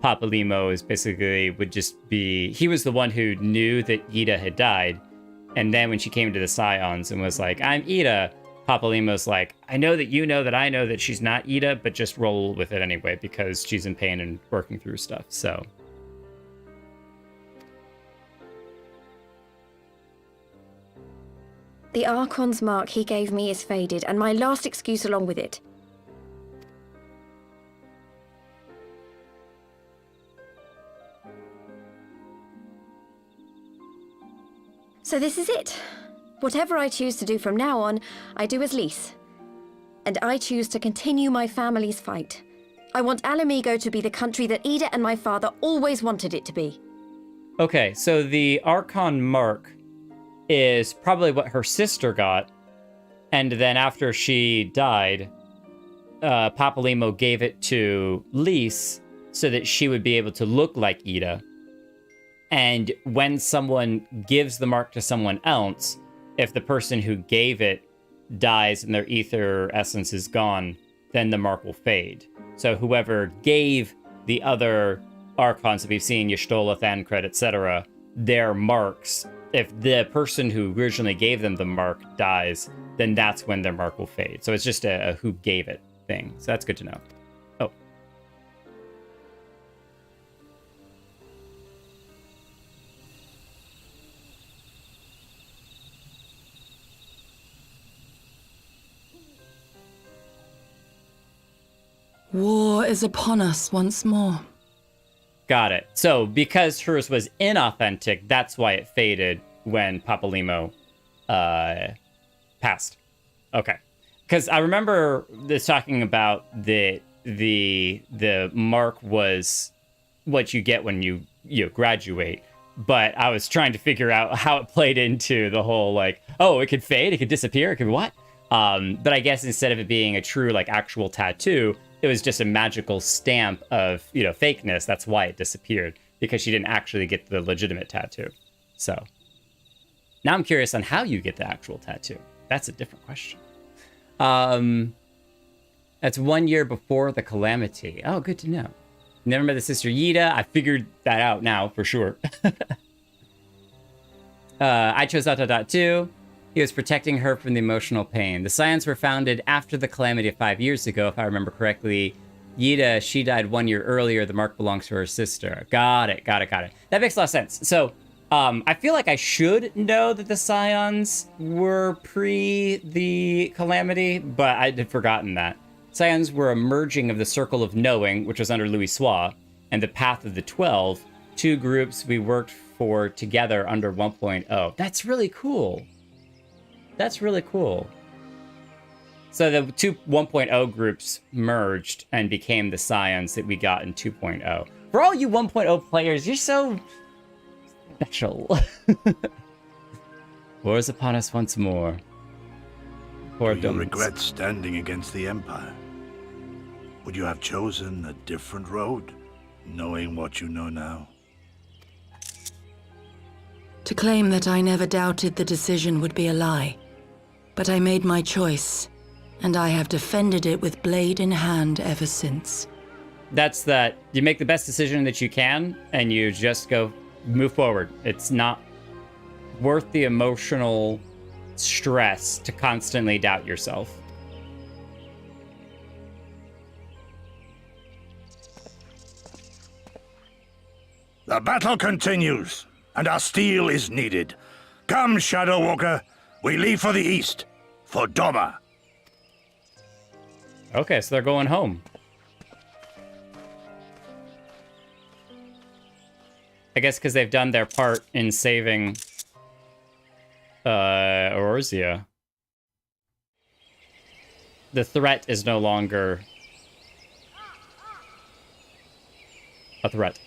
Papalimo is basically would just be... He was the one who knew that Ida had died, and then when she came to the Scions and was like, I'm Ida, Papalimo's like, I know that I know that she's not Ida, but just roll with it anyway because she's in pain and working through stuff, so... The Archon's mark he gave me is faded, and my last excuse along with it. So this is it. Whatever I choose to do from now on, I do as Lise. And I choose to continue my family's fight. I want Alamigo to be the country that Ida and my father always wanted it to be. Okay, so the Archon mark is probably what her sister got, and then after she died, Papalimo gave it to Lise so that she would be able to look like Ida. And when someone gives the mark to someone else, if the person who gave it dies and their ether essence is gone, then the mark will fade. So whoever gave the other Archons that we've seen, Y'shtola, Thancred, etc., their marks, if the person who originally gave them the mark dies, then that's when their mark will fade. So it's just a who gave it thing. So that's good to know. Oh. War is upon us once more. Got it. So because hers was inauthentic, that's why it faded when Papalimo passed. Okay. Because I remember this talking about the mark was what you get when you graduate, but I was trying to figure out how it played into the whole like, oh, it could fade, it could disappear, it could what? But I guess instead of it being a true like actual tattoo, it was just a magical stamp of, fakeness. That's why it disappeared, because she didn't actually get the legitimate tattoo. So now I'm curious on how you get the actual tattoo. That's a different question. That's 1 year before the calamity. Oh, good to know. Never met the sister Yida. I figured that out now for sure. I chose ... too. He was protecting her from the emotional pain. The Scions were founded after the calamity of 5 years ago, if I remember correctly. Yida, she died 1 year earlier. The mark belongs to her sister. Got it. That makes a lot of sense. So I feel like I should know that the Scions were pre the Calamity, but I had forgotten that. Scions were a merging of the Circle of Knowing, which was under Louis Sois, and the Path of the 12, two groups we worked for together under 1.0. That's really cool. That's really cool. So the two 1.0 groups merged and became the Scions that we got in 2.0. For all you 1.0 players, you're so special. War is upon us once more. Poor Do you regret standing against the Empire? Would you have chosen a different road, knowing what you know now? To claim that I never doubted the decision would be a lie. But I made my choice, and I have defended it with blade in hand ever since. That's that. You make the best decision that you can, and you just move forward. It's not worth the emotional stress to constantly doubt yourself. The battle continues, and our steel is needed. Come, Shadow Walker, we leave for the east, for Doma. Okay, so they're going home. I guess because they've done their part in saving Eorzea. The threat is no longer a threat.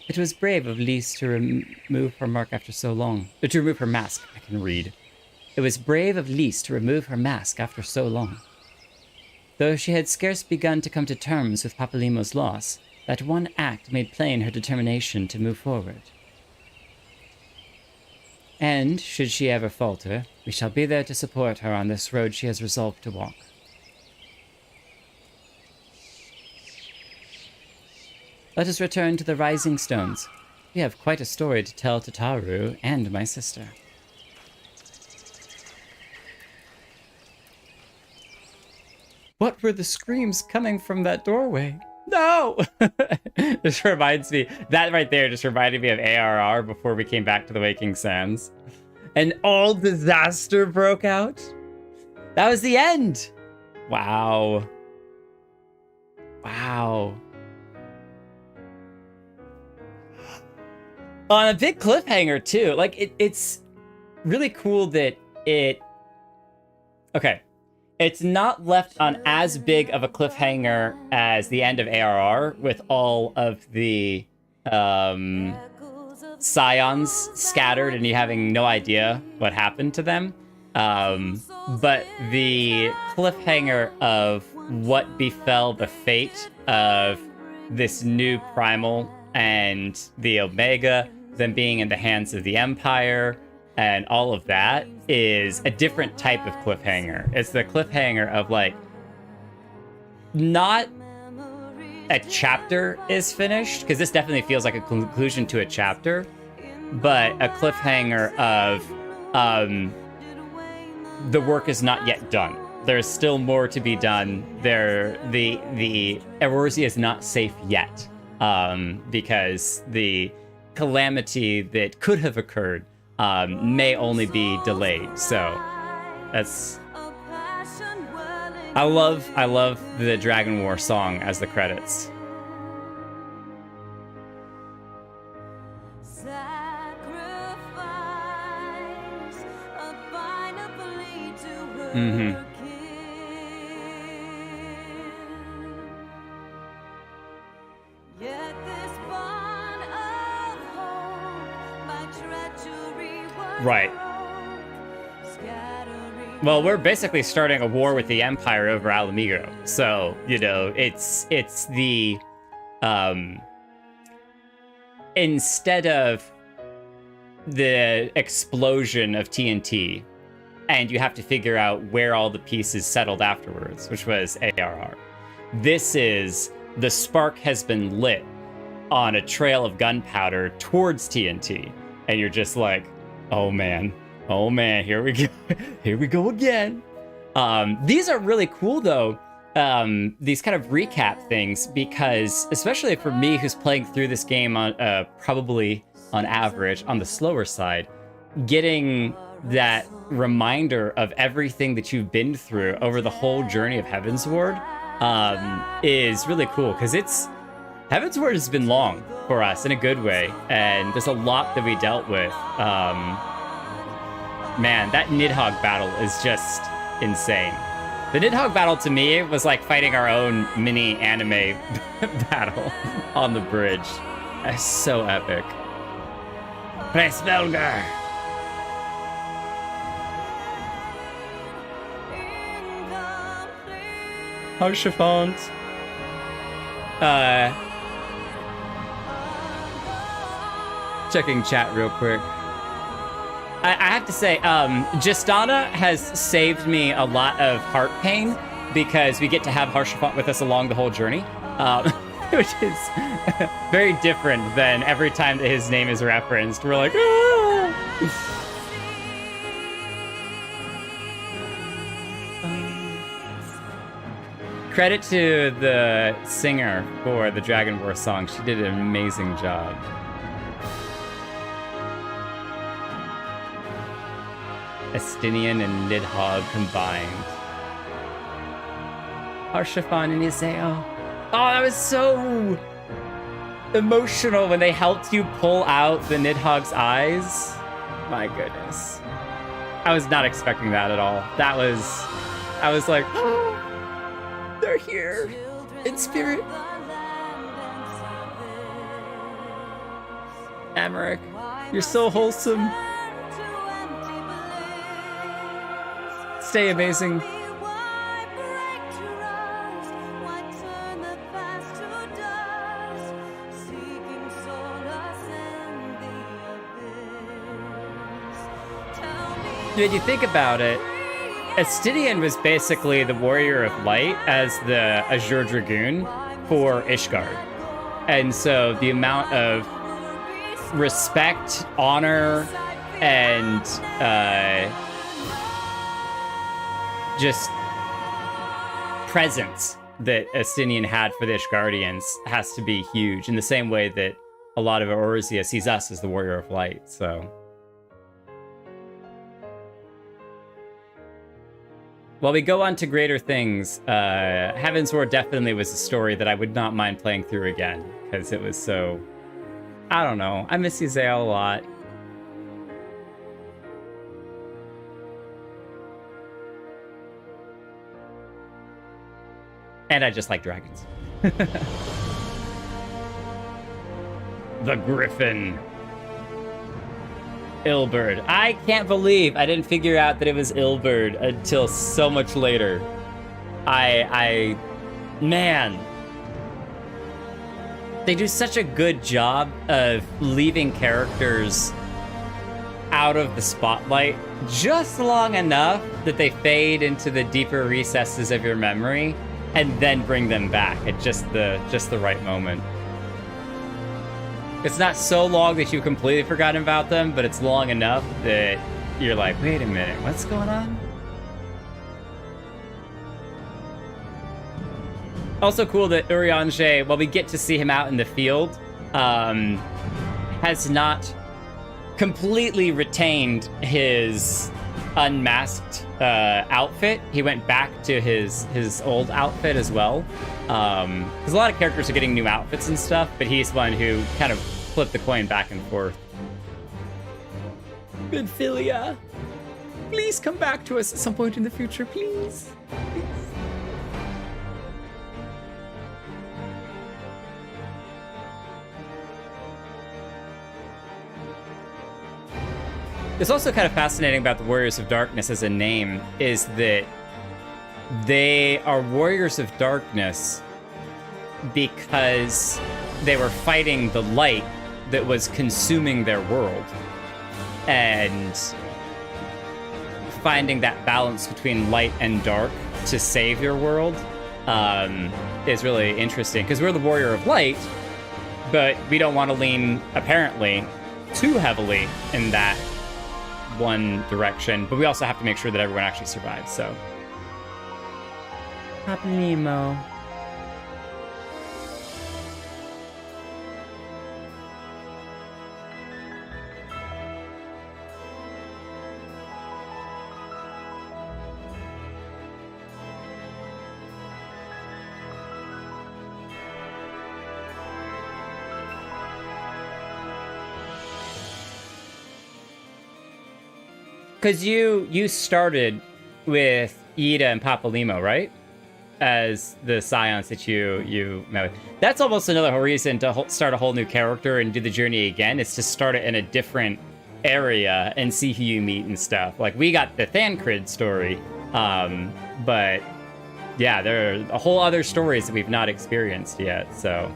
It was brave of Lys to remove her mark after so long. To remove her mask, I can read. It was brave of Lys to remove her mask after so long. Though she had scarce begun to come to terms with Papalymo's loss, that one act made plain her determination to move forward. And, should she ever falter, we shall be there to support her on this road she has resolved to walk. Let us return to the Rising Stones. We have quite a story to tell to Taru and my sister. What were the screams coming from that doorway? No! This reminds me, that right there just reminded me of ARR before we came back to the Waking Sands. And all disaster broke out. That was the end. Wow. Wow. On a big cliffhanger too. Like it's really cool that okay. It's not left on as big of a cliffhanger as the end of ARR with all of the Scions scattered and you having no idea what happened to them. But the cliffhanger of what befell the fate of this new Primal and the Omega, them being in the hands of the Empire, and all of that is a different type of cliffhanger. It's the cliffhanger of like, not a chapter is finished, because this definitely feels like a conclusion to a chapter, but a cliffhanger of the work is not yet done. There's still more to be done. The Eorzea is not safe yet, because the calamity that could have occurred may only be delayed. So that's, I love the Dragon War song as the credits. Mm-hmm. Right. Well, we're basically starting a war with the Empire over Alamigo. So, you know, it's the instead of the explosion of TNT, and you have to figure out where all the pieces settled afterwards, which was ARR. This is the spark has been lit on a trail of gunpowder towards TNT, and you're just like, oh man, here we go, here we go again. These are really cool though. these kind of recap things, because especially for me, who's playing through this game on probably on average on the slower side, getting that reminder of everything that you've been through over the whole journey of Heavensward is really cool, because Heavensward has been long for us in a good way, and there's a lot that we dealt with. Man, that Nidhogg battle is just insane. The Nidhogg battle to me was like fighting our own mini anime battle on the bridge. That's so epic. Press Belgar! Harshafont. Checking chat real quick. I have to say, Justana has saved me a lot of heart pain, because we get to have Harshafont with us along the whole journey, which is very different than every time that his name is referenced. We're like, ah! Credit to the singer for the Dragon War song. She did an amazing job. Estinian and Nidhogg combined. Harshafon and Iseo. Oh, that was so emotional when they helped you pull out the Nidhogg's eyes. My goodness. I was not expecting that at all. I was like, oh, they're here in spirit. Amaric, you're so wholesome. Stay amazing. When you think about it, Estinian was basically the warrior of light as the Azure Dragoon for Ishgard. And so the amount of respect, honor, and just presence that Estinian had for the Ishgardians has to be huge, in the same way that a lot of Oruzia sees us as the warrior of light, so. While we go on to greater things, Heavensward definitely was a story that I would not mind playing through again, because it was so, I don't know, I miss Yzael a lot. And I just like dragons. The Griffin. Ilberd. I can't believe I didn't figure out that it was Ilberd until so much later. Man. They do such a good job of leaving characters out of the spotlight just long enough that they fade into the deeper recesses of your memory, and then bring them back at just the right moment. It's not so long that you've completely forgotten about them, but it's long enough that you're like, wait a minute, what's going on? Also cool that Urianger, while we get to see him out in the field, has not completely retained his unmasked outfit. He went back to his old outfit as well. Because a lot of characters are getting new outfits and stuff, but he's one who kind of flipped the coin back and forth. Midphilia, please come back to us at some point in the future, please. Please. It's also kind of fascinating about the Warriors of Darkness as a name is that they are Warriors of Darkness because they were fighting the light that was consuming their world. And finding that balance between light and dark to save your world is really interesting. Because we're the Warrior of Light, but we don't want to lean, apparently, too heavily in that one direction, but we also have to make sure that everyone actually survives, so. Papa Nemo. Because you started with Ida and Papalimo, right? As the scions that you met with. That's almost another reason to start a whole new character and do the journey again. It's to start it in a different area and see who you meet and stuff. Like, we got the Thancred story, but yeah, there are a whole other stories that we've not experienced yet, so...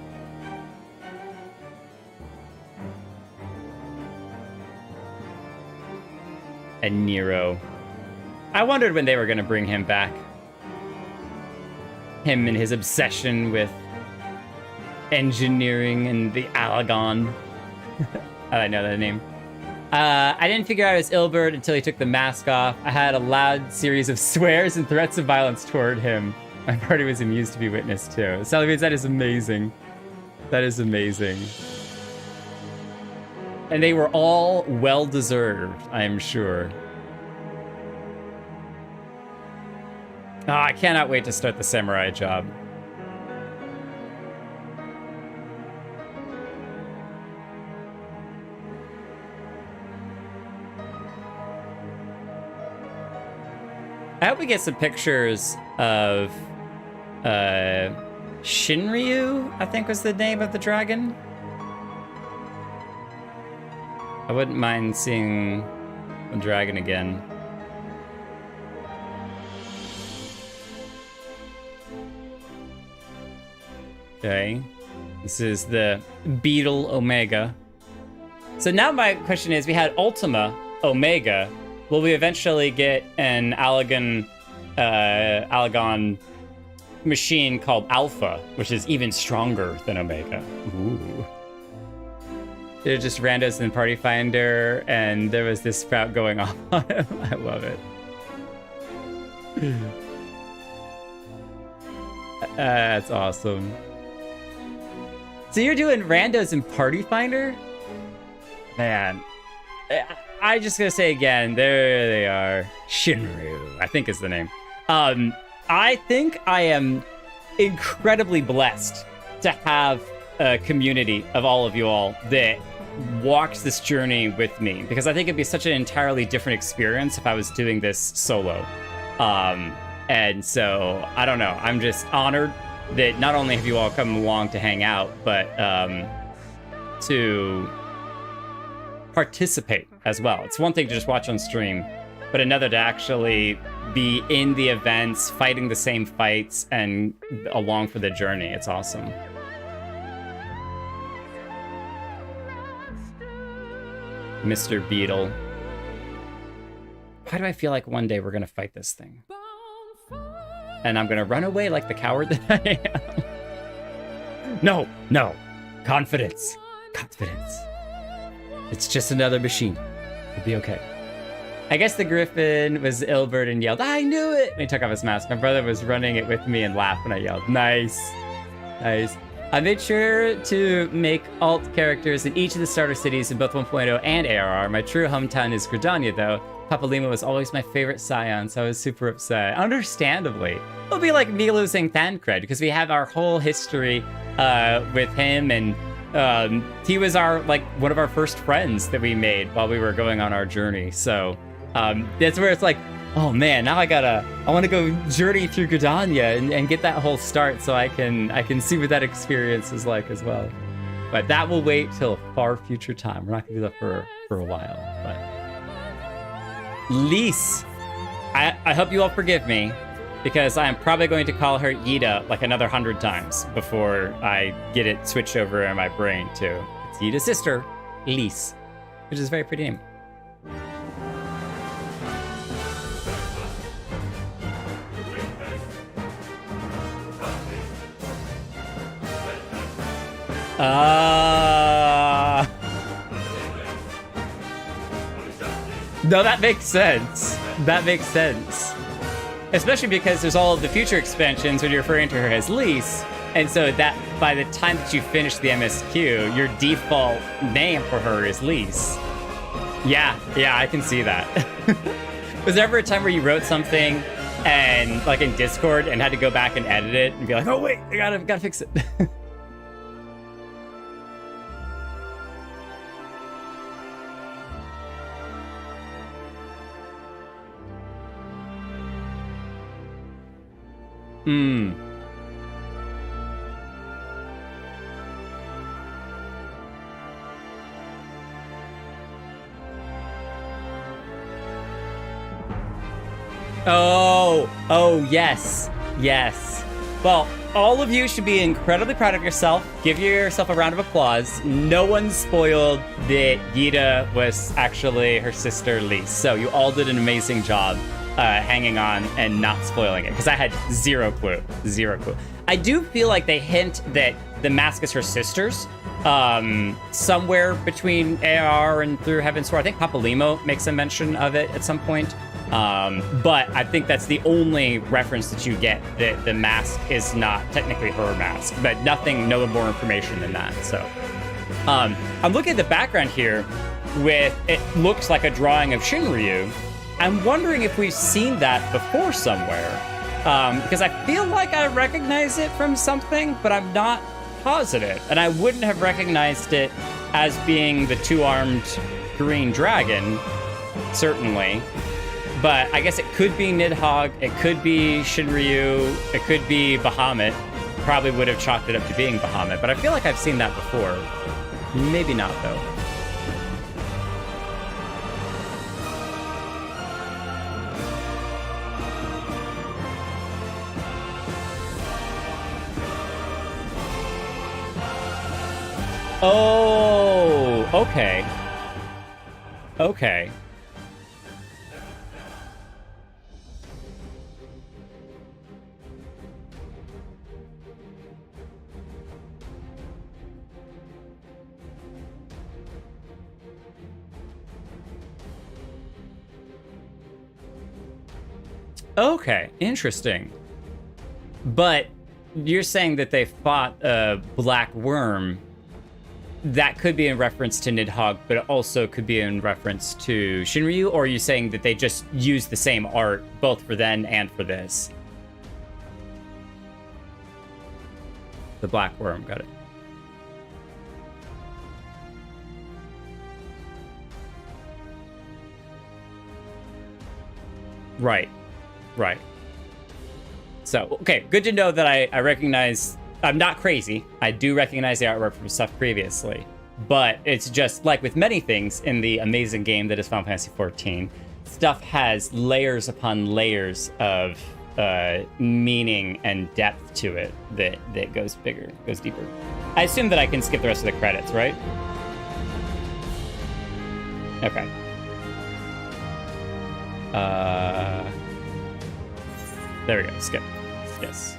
And Nero. I wondered when they were going to bring him back. Him and his obsession with engineering and the Alagon. I know that name. I didn't figure out it was Ilbert until he took the mask off. I had a loud series of swears and threats of violence toward him. My party was amused to be witness to. Salvage, that is amazing. That is amazing. And they were all well-deserved, I am sure. Oh, I cannot wait to start the samurai job. I hope we get some pictures of Shinryu, I think was the name of the dragon. I wouldn't mind seeing the dragon again. Okay, this is the Beetle Omega. So now my question is, we had Ultima Omega. Will we eventually get an Alagon machine called Alpha, which is even stronger than Omega? Ooh. They're just randos in Party Finder, and there was this sprout going on. I love it. That's awesome. So you're doing randos in Party Finder? Man. I just gotta say again, there they are. Shinryu, I think is the name. I think I am incredibly blessed to have a community of all of you all that walks this journey with me, because I think it'd be such an entirely different experience if I was doing this solo. And so, I don't know, I'm just honored that not only have you all come along to hang out, but to participate as well. It's one thing to just watch on stream, but another to actually be in the events, fighting the same fights, and along for the journey. It's awesome. Mr. Beetle. Why do I feel like one day we're gonna fight this thing? And I'm gonna run away like the coward that I am. No, no. Confidence. Confidence. It's just another machine. It'll be okay. I guess the Griffin was Ilbert and yelled, "I knew it!" And he took off his mask. My brother was running it with me and laughed when I yelled. Nice. Nice. I made sure to make alt characters in each of the starter cities in both 1.0 and ARR. My true hometown is Gridania, though. Papalima was always my favorite scion, so I was super upset. Understandably. It'll be like me losing Thancred, because we have our whole history with him, and he was one of our first friends that we made while we were going on our journey. So that's where it's like, oh man, now I want to go journey through Gridania and get that whole start so I can see what that experience is like as well. But that will wait till a far future time. We're not gonna do that for a while. But Lise, I hope you all forgive me, because I am probably going to call her Yida like another 100 times before I get it switched over in my brain to it's Yida's sister, Lise, which is a very pretty name. No, that makes sense. That makes sense. Especially because there's all of the future expansions when you're referring to her as Lise. And so that by the time that you finish the MSQ, your default name for her is Lise. Yeah, I can see that. Was there ever a time where you wrote something and like in Discord and had to go back and edit it and be like, oh wait, I gotta fix it? Oh, yes. Well, all of you should be incredibly proud of yourself. Give yourself a round of applause. No one spoiled that Yida was actually her sister Lise. So you all did an amazing job hanging on and not spoiling it, because I had zero clue. I do feel like they hint that the mask is her sister's, somewhere between AR and through Heavensward. I think Papalimo makes a mention of it at some point. But I think that's the only reference that you get, that the mask is not technically her mask, but no more information than that. So, I'm looking at the background here with, it looks like a drawing of Shinryu. I'm wondering if we've seen that before somewhere, because I feel like I recognize it from something, but I'm not positive. And I wouldn't have recognized it as being the two-armed green dragon, certainly. But I guess it could be Nidhogg, it could be Shinryu, it could be Bahamut. Probably would have chalked it up to being Bahamut, but I feel like I've seen that before. Maybe not, though. Oh, okay. Okay. Okay, interesting. But you're saying that they fought a black worm. That could be in reference to Nidhogg, but it also could be in reference to Shinryu, or are you saying that they just used the same art, both for then and for this? The black worm, got it. Right. So, okay, good to know that I recognize, I'm not crazy. I do recognize the artwork from stuff previously, but it's just like with many things in the amazing game that is Final Fantasy XIV, stuff has layers upon layers of meaning and depth to it that goes bigger, goes deeper. I assume that I can skip the rest of the credits, right? Okay. There we go, skip. Yes.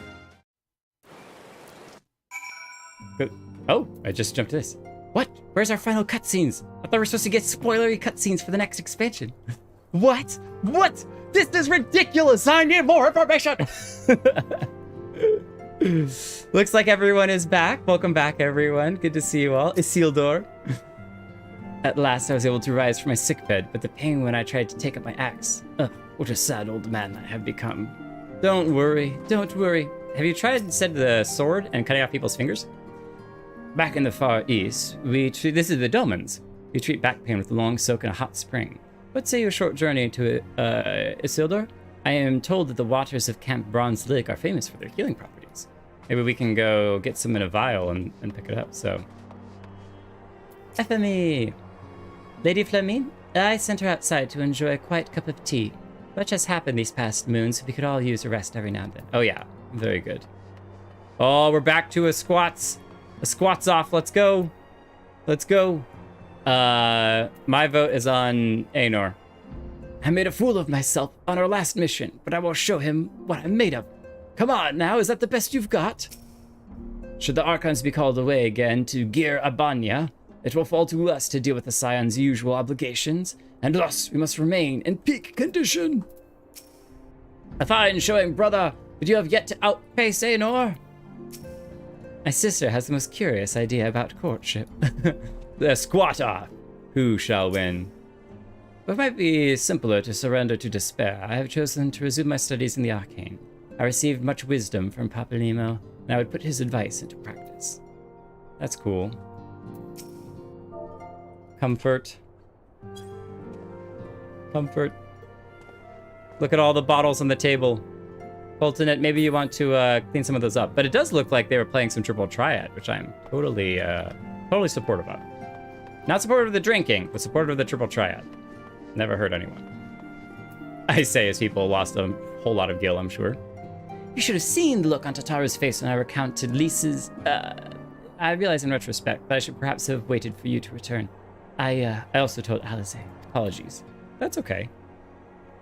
Good. Oh, I just jumped to this. What? Where's our final cutscenes? I thought we were supposed to get spoilery cutscenes for the next expansion. What? This is ridiculous! I need more information! Looks like everyone is back. Welcome back, everyone. Good to see you all. Isildur. At last, I was able to rise from my sickbed, but the pain when I tried to take up my axe. Ugh, what a sad old man I have become. Don't worry. Have you tried instead the sword and cutting off people's fingers? Back in the Far East, this is the Dolmens. We treat back pain with a long soak in a hot spring. What say your short journey to Isildur? I am told that the waters of Camp Bronze Lake are famous for their healing properties. Maybe we can go get some in a vial and pick it up, so. FME! Lady Flemine, I sent her outside to enjoy a quiet cup of tea. Much has happened these past moons, we could all use a rest every now and then. Oh yeah, very good. Oh, we're back to a squats. A squats off, let's go. My vote is on Aenor. I made a fool of myself on our last mission, but I will show him what I'm made of. Come on now, is that the best you've got? Should the Archons be called away again to Gir Abanya, it will fall to us to deal with the Scion's usual obligations, and thus we must remain in peak condition. A fine showing, brother, but you have yet to outpace Aenor. My sister has the most curious idea about courtship. The squatter. Who shall win? But it might be simpler to surrender to despair. I have chosen to resume my studies in the arcane. I received much wisdom from Papanimo, and I would put his advice into practice. That's cool. Comfort. Comfort. Look at all the bottles on the table. Boltonet, maybe you want to clean some of those up. But it does look like they were playing some triple triad, which I'm totally supportive of. Not supportive of the drinking, but supportive of the triple triad. Never hurt anyone. I say as people lost a whole lot of gil, I'm sure. You should have seen the look on Tataru's face when I recounted Lisa's... I realize in retrospect that I should perhaps have waited for you to return. I also told Alize. Apologies. That's okay.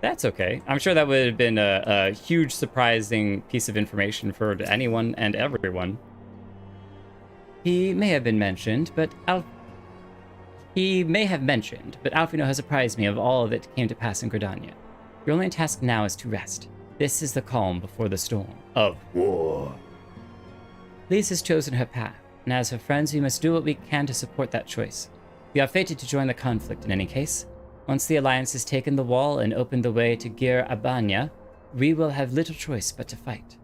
That's okay. I'm sure that would have been a huge, surprising piece of information for anyone and everyone. He may have mentioned, but Alfino has apprised me of all that came to pass in Gridania. Your only task now is to rest. This is the calm before the storm of war. Lise has chosen her path, and as her friends, we must do what we can to support that choice. We are fated to join the conflict in any case. Once the Alliance has taken the wall and opened the way to Gir Abania, we will have little choice but to fight.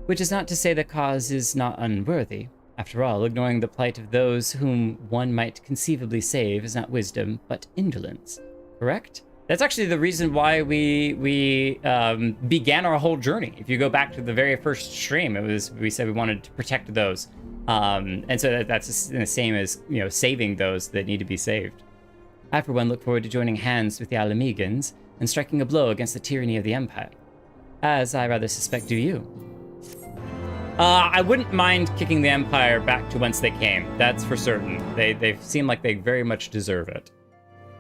Which is not to say the cause is not unworthy. After all, ignoring the plight of those whom one might conceivably save is not wisdom, but indolence. Correct? That's actually the reason why we began our whole journey. If you go back to the very first stream, we said we wanted to protect those. And so that's the same as, saving those that need to be saved. I, for one, look forward to joining hands with the Alamegans and striking a blow against the tyranny of the Empire. As I rather suspect do you. I wouldn't mind kicking the Empire back to whence they came. That's for certain. They seem like they very much deserve it.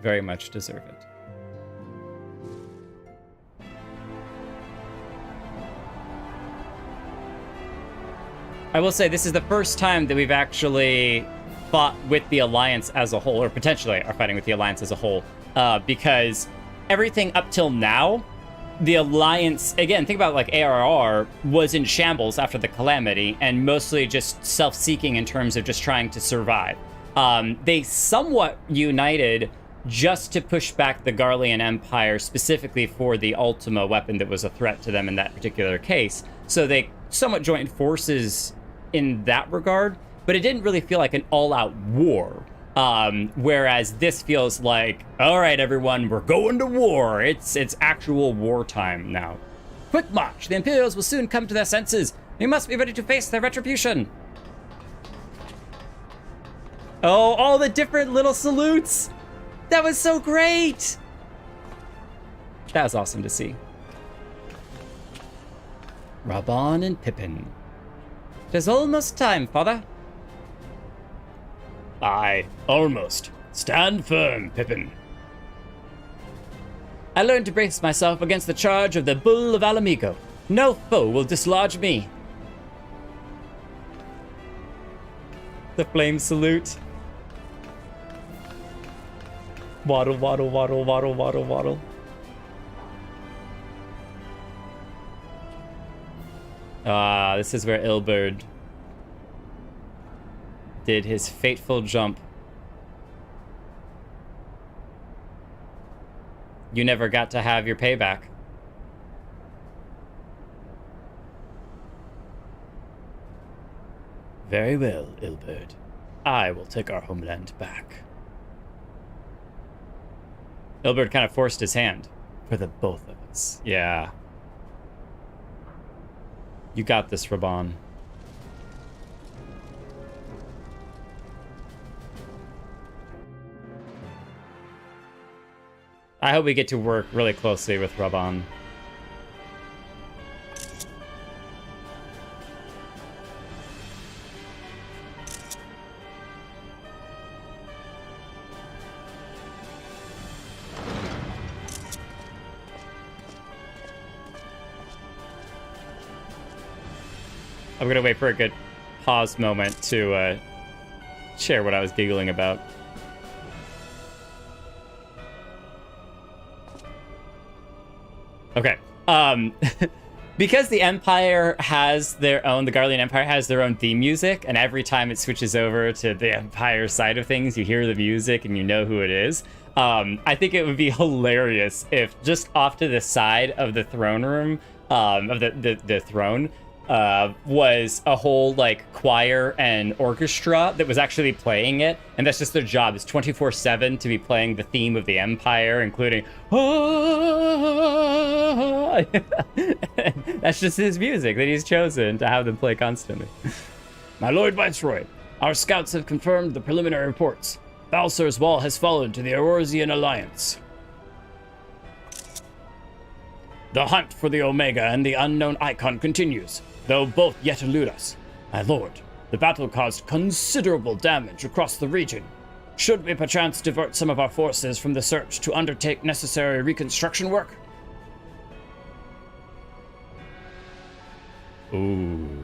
Very much deserve it. I will say this is the first time that we've actually fought with the Alliance as a whole, or potentially are fighting with the Alliance as a whole, because everything up till now, the Alliance, again, think about like ARR, was in shambles after the Calamity, and mostly just self-seeking in terms of just trying to survive. They somewhat united just to push back the Garlean Empire, specifically for the Ultima weapon that was a threat to them in that particular case. So they somewhat joined forces in that regard, but it didn't really feel like an all-out war. Whereas this feels like, all right, everyone, we're going to war. It's actual wartime now. Quick march! The Imperials will soon come to their senses. We must be ready to face their retribution. Oh, all the different little salutes. That was so great. That was awesome to see. Raban and Pippin. Tis almost time, father. Aye, almost. Stand firm, Pippin. I learned to brace myself against the charge of the Bull of Alamigo. No foe will dislodge me. The flame salute. Waddle, waddle, waddle, waddle, waddle, waddle. This is where Ilberd did his fateful jump. You never got to have your payback. Very well, Ilberd. I will take our homeland back. Ilberd kind of forced his hand. For the both of us. Yeah. You got this, Raban. I hope we get to work really closely with Raban. I'm gonna wait for a good pause moment to share what I was giggling about. Okay. Because the Empire has their own, the Garlean Empire has their own theme music, and every time it switches over to the Empire side of things, you hear the music and you know who it is. I think it would be hilarious if just off to the side of the throne room, of the throne, was a whole like choir and orchestra that was actually playing it, and that's just their job, is 24/7 to be playing the theme of the Empire, including that's just his music that he's chosen to have them play constantly. My Lord Viceroy, our scouts have confirmed the preliminary reports. Balsar's wall has fallen to the Eorzean Alliance. The hunt for the Omega and the unknown icon continues, though both yet elude us. My lord, the battle caused considerable damage across the region. Should we perchance divert some of our forces from the search to undertake necessary reconstruction work? Ooh.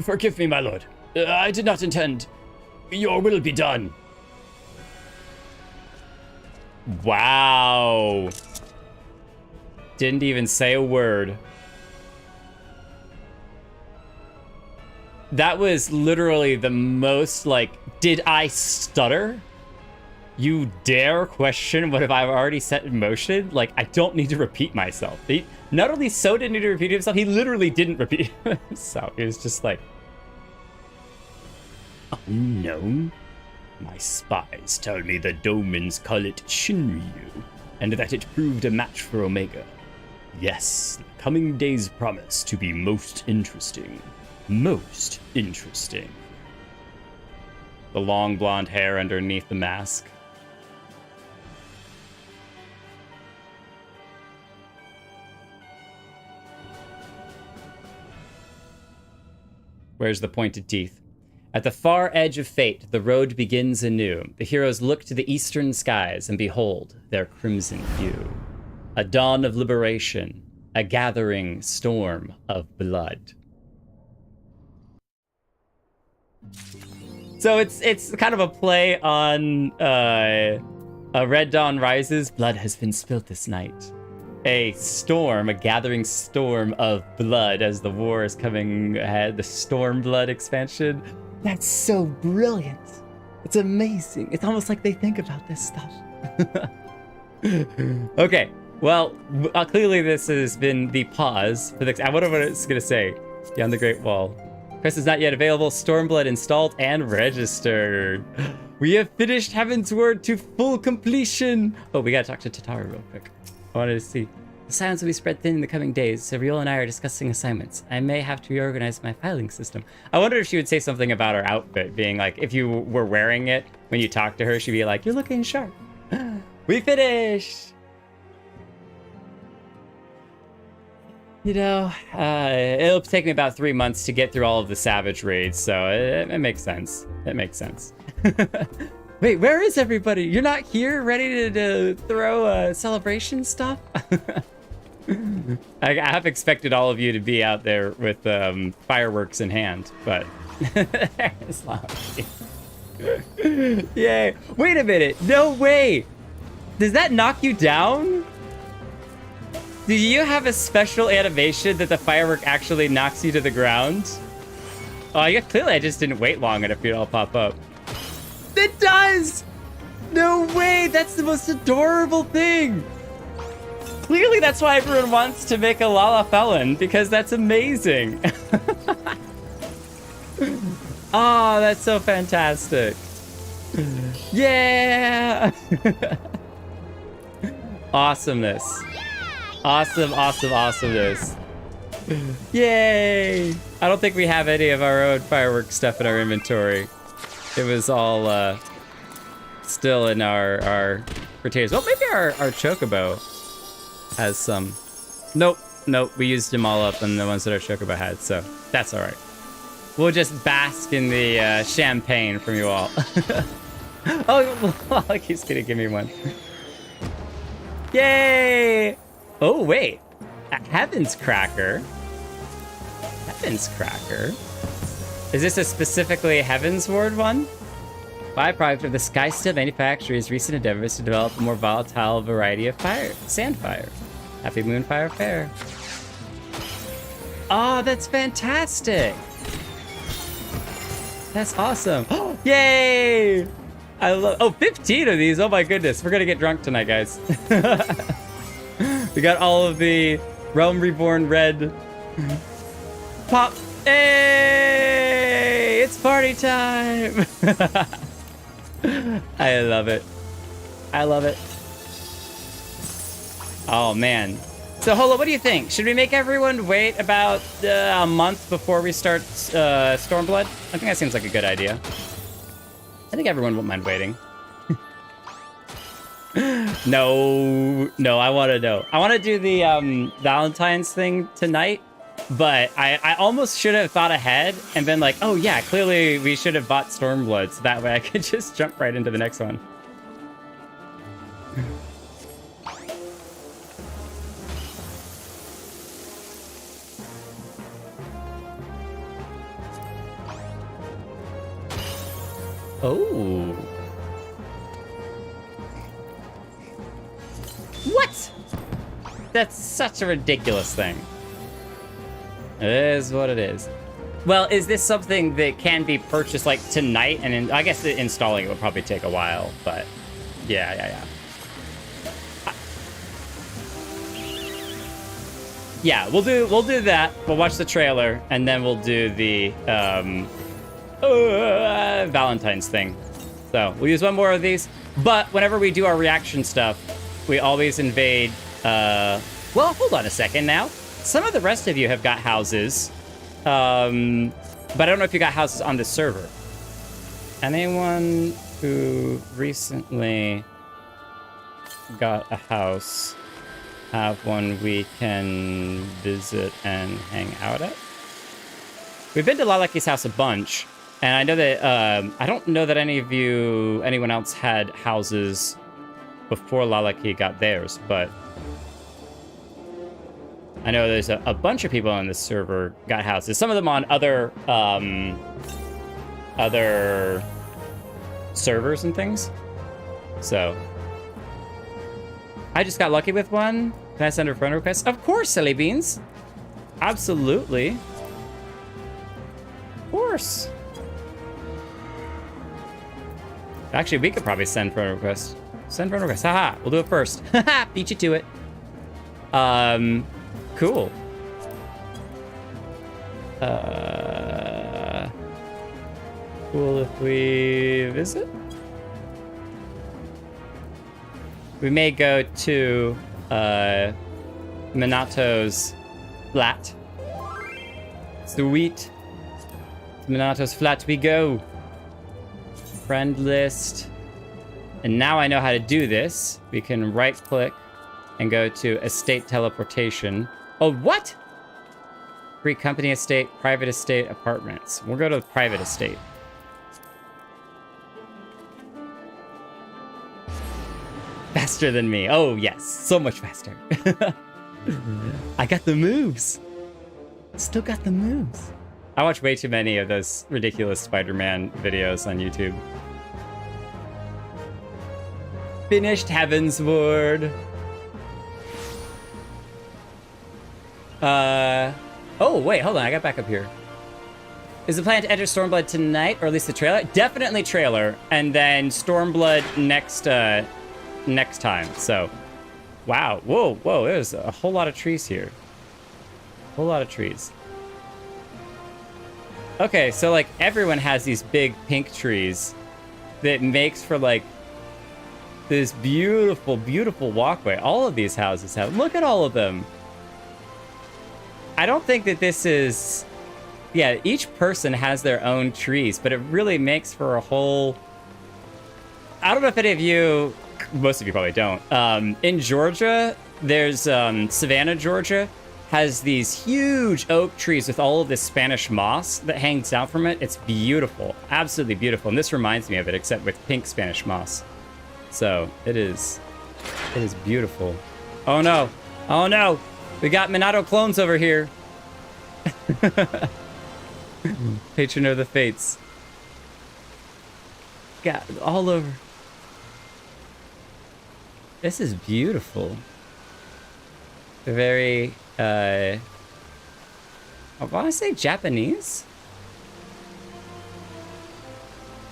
Forgive me, my lord. I did not intend. Your will be done. Wow. Didn't even say a word. That was literally the most, like, did I stutter? You dare question what have I already set in motion? Like, I don't need to repeat myself. He, not only so didn't need to repeat himself, he literally didn't repeat himself. He was just like, unknown? My spies tell me the Domans call it Shinryu, and that it proved a match for Omega. Yes, the coming days promise to be most interesting. Most interesting. The long blonde hair underneath the mask. Where's the pointed teeth? At the far edge of fate, the road begins anew. The heroes look to the eastern skies and behold their crimson hue. A dawn of liberation, a gathering storm of blood. So it's kind of a play on a Red Dawn Rises. Blood has been spilt this night. A storm, a gathering storm of blood as the war is coming ahead. The Stormblood expansion. That's so brilliant. It's amazing. It's almost like they think about this stuff. Okay, well, clearly this has been the pause for the... I wonder what it's going to say. Beyond the Great Wall. Quest is not yet available. Stormblood installed and registered. We have finished Heavensward to full completion. Oh, we gotta talk to Tataru real quick. I wanted to see. The silence will be spread thin in the coming days, so Riol and I are discussing assignments. I may have to reorganize my filing system. I wonder if she would say something about her outfit, being like, if you were wearing it, when you talk to her, she'd be like, you're looking sharp. We finished! You know, it'll take me about 3 months to get through all of the Savage raids, so it makes sense. It makes sense. Wait, where is everybody? You're not here ready to throw celebration stuff? I have expected all of you to be out there with fireworks in hand, but there's Lounge. Yay. Wait a minute. No way. Does that knock you down? Do you have a special animation that the firework actually knocks you to the ground? Oh, yeah, clearly I just didn't wait long enough for it all pop up. It does! No way! That's the most adorable thing! Clearly that's why everyone wants to make a Lala Felon, because that's amazing. Oh, that's so fantastic. Yeah! Awesomeness. Awesome, awesome, awesomeness. Yay! I don't think we have any of our own fireworks stuff in our inventory. It was all still in our retainers. Well, maybe our Chocobo has some. Nope, we used them all up on the ones that our Chocobo had, so that's all right. We'll just bask in the champagne from you all. Oh, he's gonna give me one. Yay! Oh, wait. A Heaven's Cracker. Heaven's Cracker? Is this a specifically Heavensward one? Byproduct of the Skysteel manufacturer's recent endeavors to develop a more volatile variety of sand fire. Happy Moonfire Fair. Oh, that's fantastic. That's awesome. Yay! I love 15 of these. Oh my goodness. We're gonna get drunk tonight, guys. We got all of the Realm Reborn red. Pop. Hey! It's party time! I love it. I love it. Oh man. So Holo, what do you think? Should we make everyone wait about a month before we start Stormblood? I think that seems like a good idea. I think everyone won't mind waiting. No, I want to know. I want to do the Valentine's thing tonight, but I almost should have thought ahead and been like, oh yeah, clearly we should have bought Stormblood, so that way I could just jump right into the next one. Oh. What? That's such a ridiculous thing. It is what it is. Well, is this something that can be purchased like tonight? And I guess installing it will probably take a while, but yeah. Yeah, we'll do that. We'll watch the trailer and then we'll do the Valentine's thing. So we'll use one more of these, but whenever we do our reaction stuff, we always invade. Well, hold on a second now. Some of the rest of you have got houses, but I don't know if you got houses on the server. Anyone who recently got a house have one we can visit and hang out at? We've been to Lalaki's house a bunch. And I know that, I don't know that anyone else had houses before Lalaki got theirs, but I know there's a bunch of people on this server got houses. Some of them on other servers and things. So, I just got lucky with one. Can I send a friend request? Of course, Silly Beans. Absolutely. Of course. Actually, we could probably send friend request. Send friend request. Haha, we'll do it first. Haha, beat you to it. Cool. Cool if we visit. We may go to Minato's flat. Sweet. To Minato's flat we go. Friend list. And now I know how to do this. We can right click and go to estate teleportation. Oh, what? Free company estate, private estate, apartments. We'll go to private estate. Faster than me. Oh, yes. So much faster. I got the moves. Still got the moves. I watch way too many of those ridiculous Spider-Man videos on YouTube. Finished Heavensward. Oh, wait, hold on. I got back up here. Is the plan to enter Stormblood tonight, or at least the trailer? Definitely trailer, and then Stormblood next time. So, wow. Whoa, there's a whole lot of trees here. A whole lot of trees. Okay, so like everyone has these big pink trees that makes for like this beautiful, beautiful walkway. All of these houses have, look at all of them. I don't think that this is, yeah, each person has their own trees, but it really makes for a whole, I don't know if any of you, most of you probably don't. In Georgia, there's Savannah, Georgia, has these huge oak trees with all of this Spanish moss that hangs down from it. It's beautiful, absolutely beautiful. And this reminds me of it, except with pink Spanish moss. So it is beautiful. Oh no, we got Minato clones over here. Patron of the Fates. got all over. This is beautiful. Very, I want to say Japanese.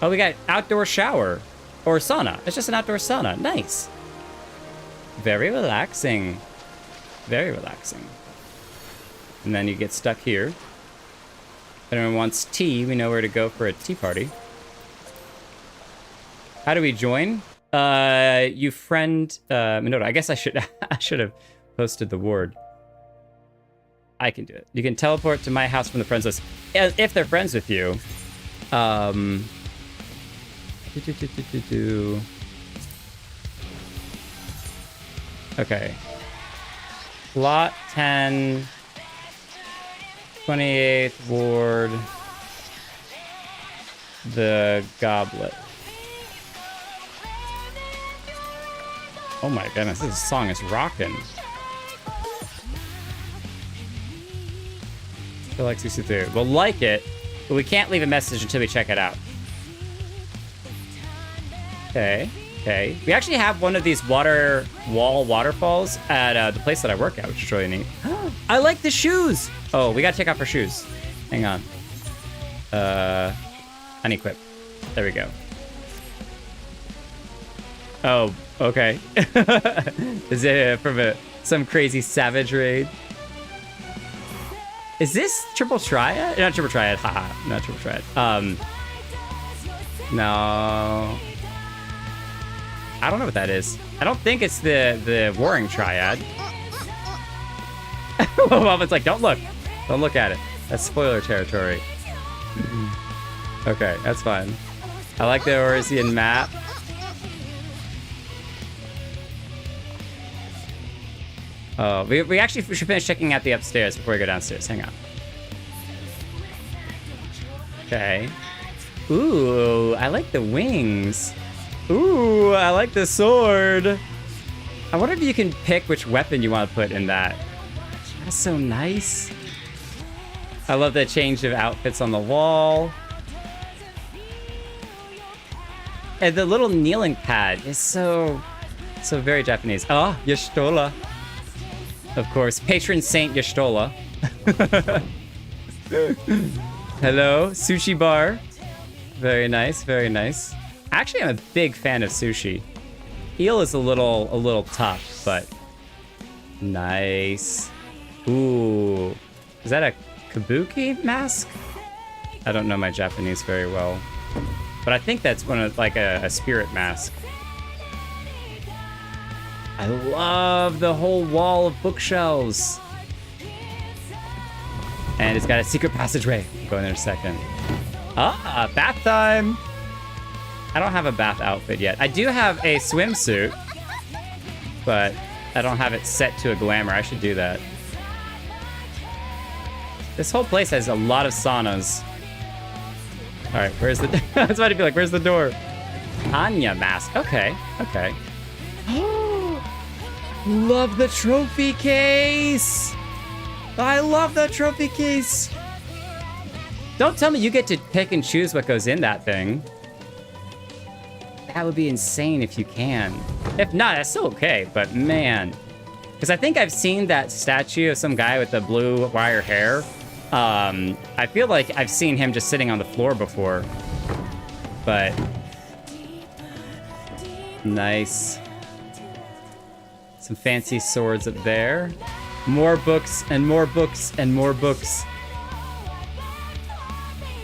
Oh, we got outdoor shower or sauna. It's just an outdoor sauna. Nice. Very relaxing. Very relaxing. And then you get stuck here. If anyone wants tea, we know where to go for a tea party. How do we join? You friend Minota. I guess I should have posted the word. I can do it. You can teleport to my house from the friends list if they're friends with you. Okay. Plot 10, 28th ward, the goblet. Oh my goodness, this song is rocking. FFXIV. We'll like it, but we can't leave a message until we check it out. Okay, okay. We actually have one of these waterfalls at the place that I work at, which is really neat. I like the shoes! Oh, we gotta take off our shoes. Hang on. Unequip. There we go. Oh, okay. Is it from some crazy savage raid? Is this triple triad? Not triple triad, haha. Not triple triad. No. I don't know what that is. I don't think it's the warring triad. Well, it's like, don't look. Don't look at it. That's spoiler territory. Okay, that's fine. I like the Orisian map. Oh, we actually should finish checking out the upstairs before we go downstairs. Hang on. Okay. Ooh, I like the wings. Ooh, I like the sword. I wonder if you can pick which weapon you want to put in that. That's so nice. I love the change of outfits on the wall. And the little kneeling pad is so very Japanese. Oh, Y'shtola. Of course, patron saint Y'shtola. Hello, sushi bar. Very nice, very nice. Actually, I'm a big fan of sushi. Eel is a little tough, but nice. Ooh, is that a kabuki mask? I don't know my Japanese very well, but I think that's one of like a spirit mask. I love the whole wall of bookshelves. And it's got a secret passageway. I'll go in there in a second. Ah, bath time. I don't have a bath outfit yet. I do have a swimsuit, but I don't have it set to a glamour. I should do that. This whole place has a lot of saunas. All right, where's the... I was about to be like, where's the door? Anya mask. Okay, okay. Love the trophy case. I love that trophy case. Don't tell me you get to pick and choose what goes in that thing. That would be insane if you can. If not, that's still okay, but man. Because I think I've seen that statue of some guy with the blue wire hair. I feel like I've seen him just sitting on the floor before. But nice. Some fancy swords up there. More books and more books and more books.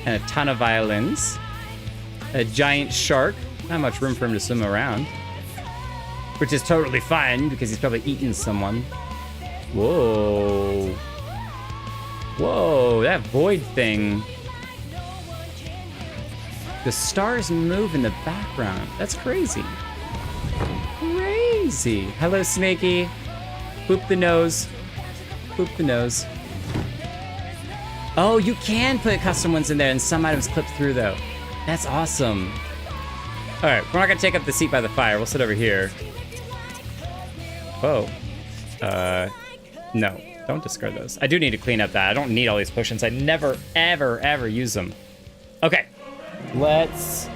And a ton of violins. A giant shark. Not much room for him to swim around. Which is totally fine because he's probably eaten someone. Whoa. Whoa, that void thing. The stars move in the background. That's crazy. Crazy. Hello, Snaky. Boop the nose. Boop the nose. Oh, you can put custom ones in there and some items clip through though. That's awesome. All right, we're not gonna take up the seat by the fire. We'll sit over here. Whoa. No, don't discard those. I do need to clean up that. I don't need all these potions. I never, ever, ever use them. Okay, let's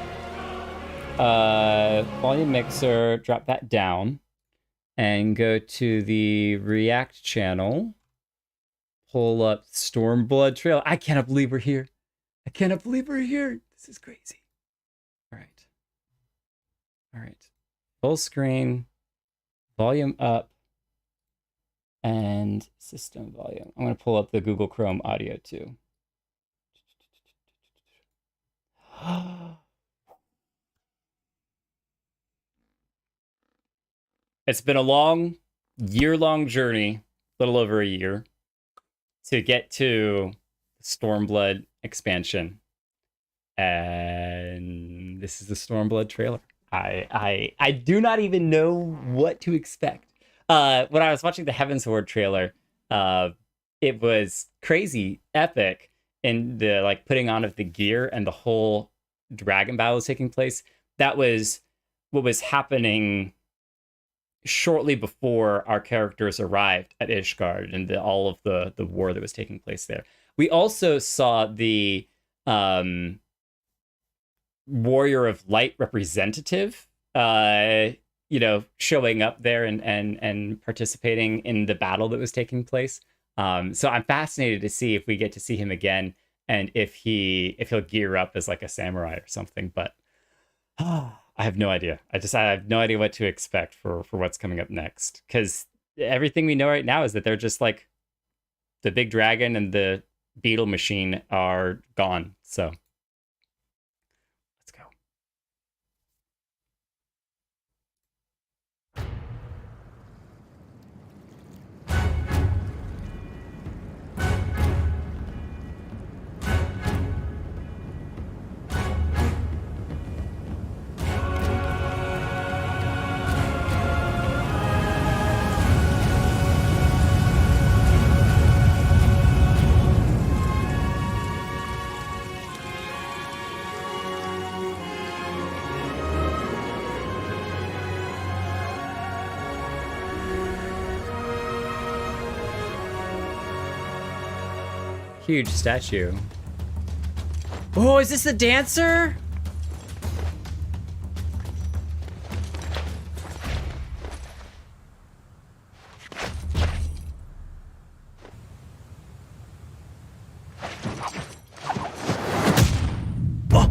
volume mixer, drop that down, and go to the React channel. Pull up Stormblood Trail. I cannot believe we're here. I cannot believe we're here. This is crazy. All right. All right. Full screen, volume up, and system volume. I'm going to pull up the Google Chrome audio too. It's been a long, year-long journey, a little over a year, to get to Stormblood expansion. And this is the Stormblood trailer. I do not even know what to expect. When I was watching the heavensward trailer, it was crazy epic in the like putting on of the gear and the whole dragon battle was taking place. That was what was happening shortly before our characters arrived at Ishgard and all of the war that was taking place there. We also saw the Warrior of Light representative, showing up there and participating in the battle that was taking place. So I'm fascinated to see if we get to see him again and if he'll gear up as like a samurai or something. But I have no idea. I have no idea what to expect for what's coming up next. Because everything we know right now is that they're just like the big dragon and the beetle machine are gone. So let's go. Huge statue. Oh, is this the dancer? Oh.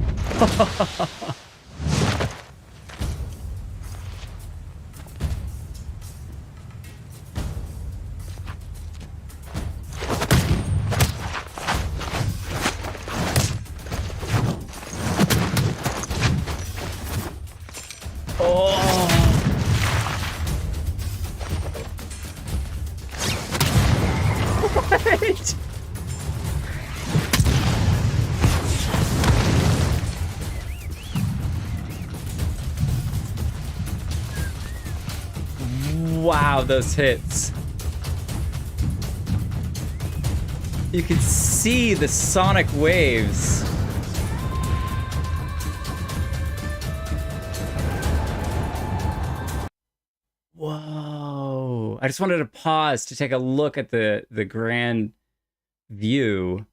Wow, those hits. You can see the sonic waves. Whoa. I just wanted to pause to take a look at the grand view.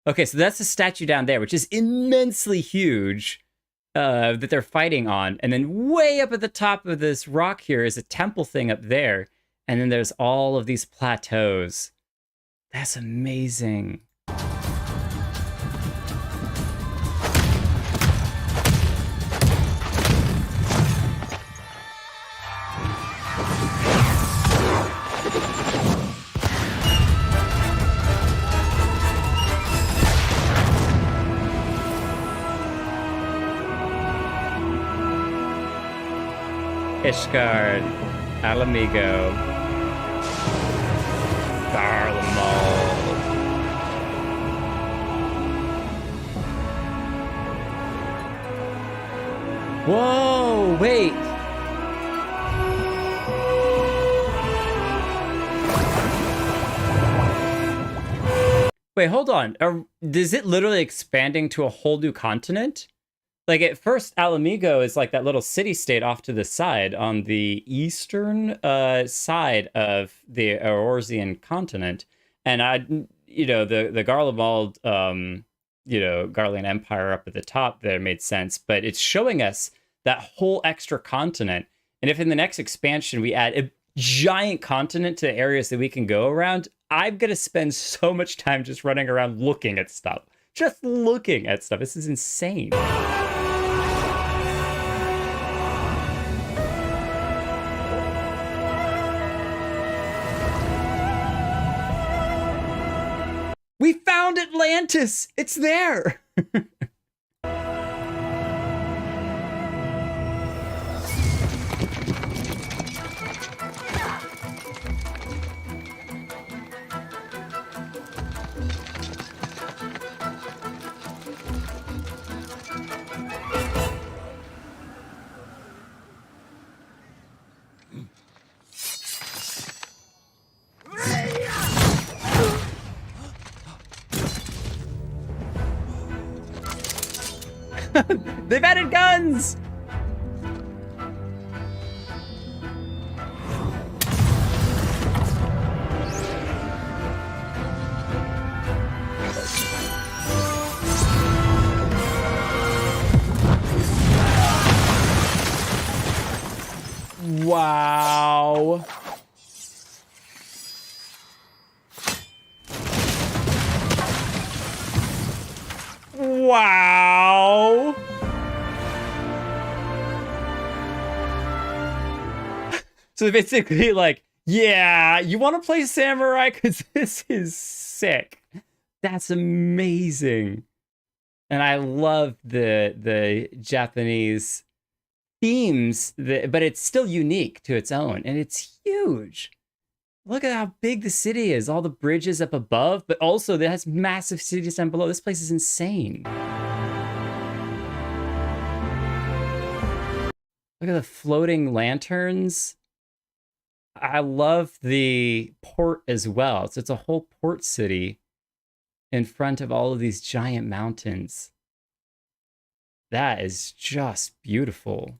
Okay, so that's the statue down there, which is immensely huge. That they're fighting on, and then way up at the top of this rock here is a temple thing up there, and then there's all of these plateaus. That's amazing. Ishgard, Alamigo, Garlemald. Whoa, wait. Wait, hold on. Is it literally expanding to a whole new continent? Like at first, Alamigo is like that little city-state off to the side on the eastern side of the Eorzean continent, and the Garlemald, Garlean Empire up at the top there made sense, but it's showing us that whole extra continent. And if in the next expansion we add a giant continent to the areas that we can go around, I'm going to spend so much time just running around looking at stuff. Just looking at stuff. This is insane. We found Atlantis! It's there! They've added guns! Wow. Wow. So basically, like, yeah, you want to play Samurai? Because this is sick. That's amazing. And I love the Japanese themes, but it's still unique to its own. And it's huge. Look at how big the city is. All the bridges up above, but also it has massive cities down below. This place is insane. Look at the floating lanterns. I love the port as well. So it's a whole port city in front of all of these giant mountains. That is just beautiful.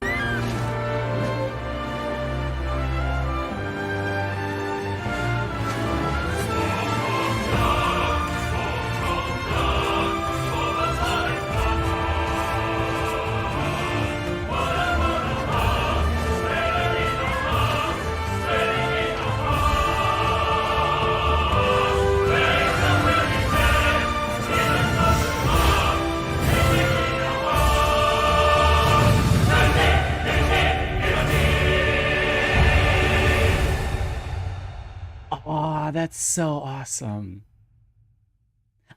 Oh, that's so awesome.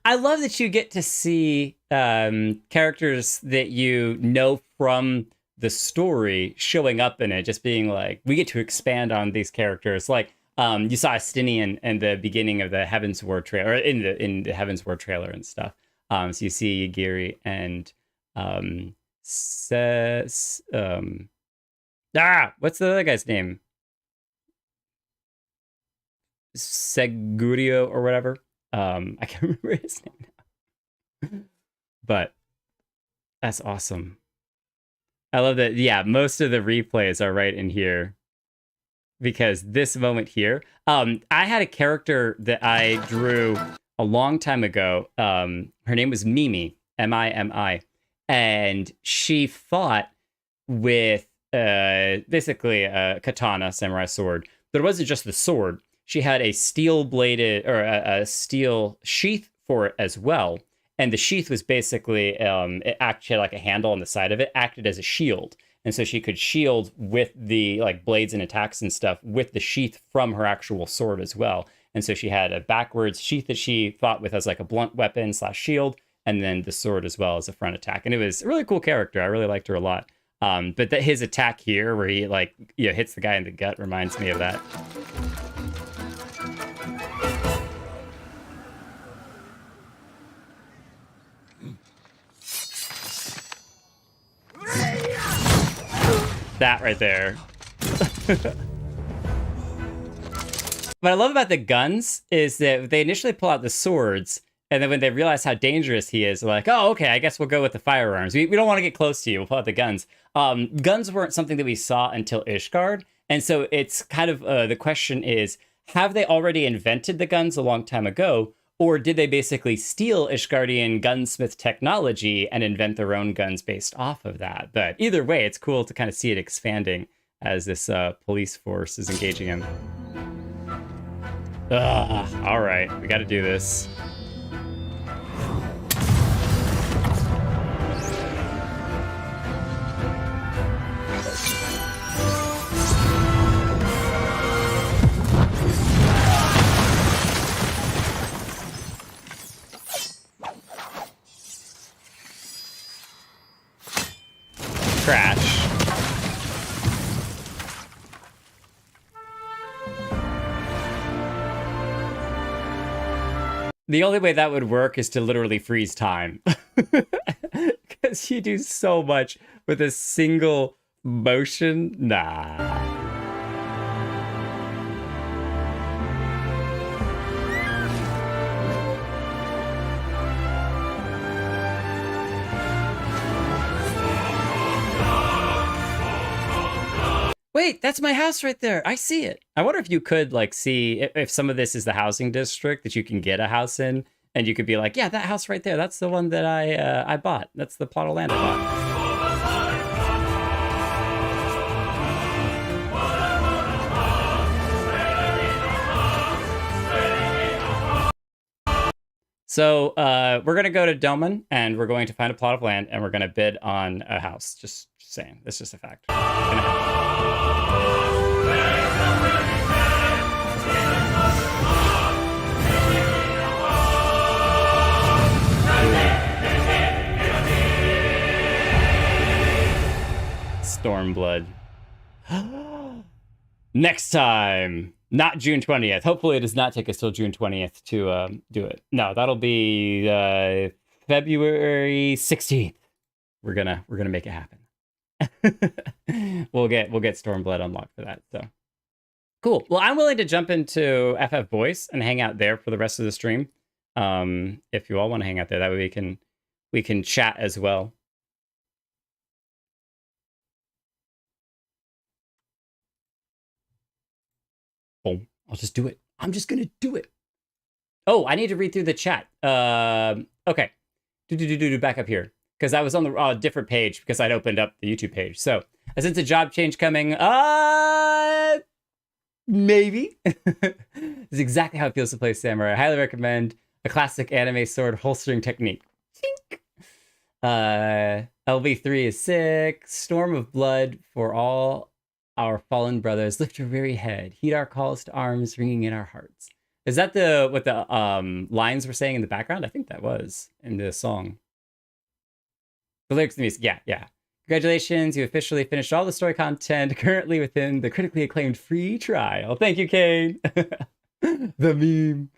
I love that you get to see characters that you know from the story showing up in it, just being like, we get to expand on these characters. Like, you saw Astinian in the beginning of the Heavensward trailer, or in the Heavensward trailer and stuff. So you see Yagiri and what's the other guy's name? Segurio or whatever. I can't remember his name now. But that's awesome. I love that. Yeah, most of the replays are right in here. Because this moment here, I had a character that I drew a long time ago. Her name was Mimi, M-I-M-I. And she fought with basically a katana, samurai sword. But it wasn't just the sword. She had a steel-bladed, or a steel sheath for it as well. And the sheath was basically, it actually had like a handle on the side of it, acted as a shield. And so she could shield with the like blades and attacks and stuff with the sheath from her actual sword as well. And so she had a backwards sheath that she fought with as like a blunt weapon / shield, and then the sword as well as a front attack. And it was a really cool character. I really liked her a lot. But his attack here, where he like hits the guy in the gut, reminds me of that. That right there. What I love about the guns is that they initially pull out the swords, and then when they realize how dangerous he is, they're like, oh, okay, I guess we'll go with the firearms. We don't want to get close to you. We'll pull out the guns. Guns weren't something that we saw until Ishgard, and so it's kind of, the question is, have they already invented the guns a long time ago, Or did they basically steal Ishgardian gunsmith technology and invent their own guns based off of that? But either way, it's cool to kind of see it expanding as this police force is engaging him. All right, we got to do this. Crash. The only way that would work is to literally freeze time. Because you do so much with a single motion. Nah. Wait, that's my house right there. I see it. I wonder if you could like see if some of this is the housing district that you can get a house in, and you could be like, yeah, that house right there. That's the one that I bought. That's the plot of land I bought. So we're gonna go to Doman, and we're going to find a plot of land, and we're gonna bid on a house. Just saying, that's just a fact. Stormblood. Next time, not June 20th. Hopefully it does not take us till June 20th to do it. No, that'll be February 16th. We're gonna make it happen. we'll get Stormblood unlocked for that. So cool. Well, I'm willing to jump into FF Voice and hang out there for the rest of the stream. If you all want to hang out there, that way we can chat as well. Boom. I'll just do it. I'm just gonna do it. Oh, I need to read through the chat. Okay. Back up here. Because I was on the different page because I'd opened up the YouTube page. So, since a job change coming, maybe. This is exactly how it feels to play Samurai. I highly recommend a classic anime sword holstering technique. LV3 is sick. Storm of blood for all our fallen brothers. Lift your weary head. Heed our calls to arms, ringing in our hearts. Is that what the lines were saying in the background? I think that was in the song. The lyrics to the music, yeah. Congratulations, you officially finished all the story content currently within the critically acclaimed free trial. Thank you, Kane. The meme.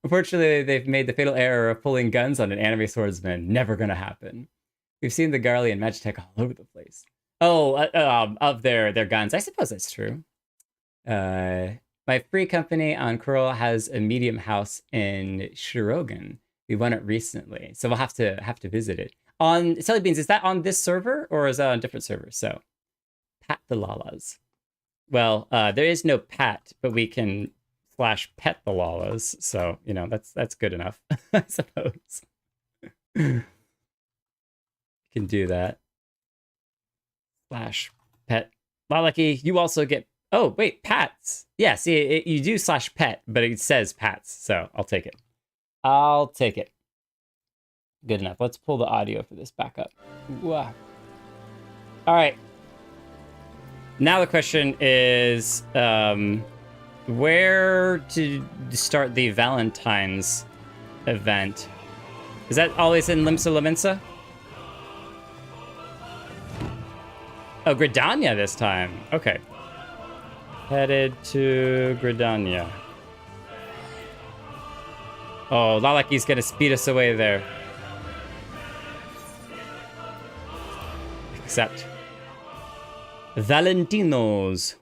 Unfortunately, they've made the fatal error of pulling guns on an anime swordsman. Never gonna happen. We've seen the Garly and Magitech all over the place. Oh, of their guns. I suppose that's true. My free company on Kurl has a medium house in Shirogan. We won it recently, so we'll have to visit it. On Selly Beans, is that on this server or is that on different servers? So, Pat the Lalas. Well, there is no Pat, but we can /pet the Lalas. So, you know, that's good enough, I suppose. You can do that. /pet. Lalaki, you also get... Oh, wait, Pats. Yeah, see, you do /pet, but it says Pats. So, I'll take it. I'll take it. Good enough. Let's pull the audio for this back up. Wow. All right. Now the question is, where to start the Valentine's event? Is that always in Limsa Laminsa? Oh, Gridania this time. Okay. Headed to Gridania. Oh, Lalaki's gonna speed us away there. Except Valentions.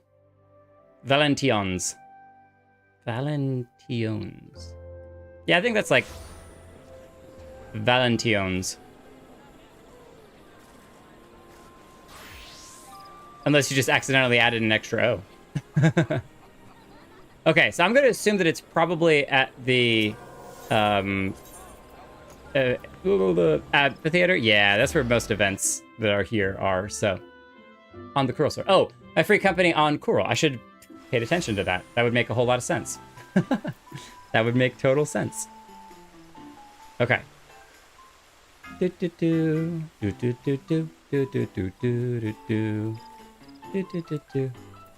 Yeah, I think that's like Valentions. Unless you just accidentally added an extra O. Okay, so I'm going to assume that it's probably at the Amphitheater? Yeah, that's where most events that are here are, so. On the Coral Store. Oh, my free company on Coral. I should have paid attention to that. That would make a whole lot of sense. That would make total sense. Okay.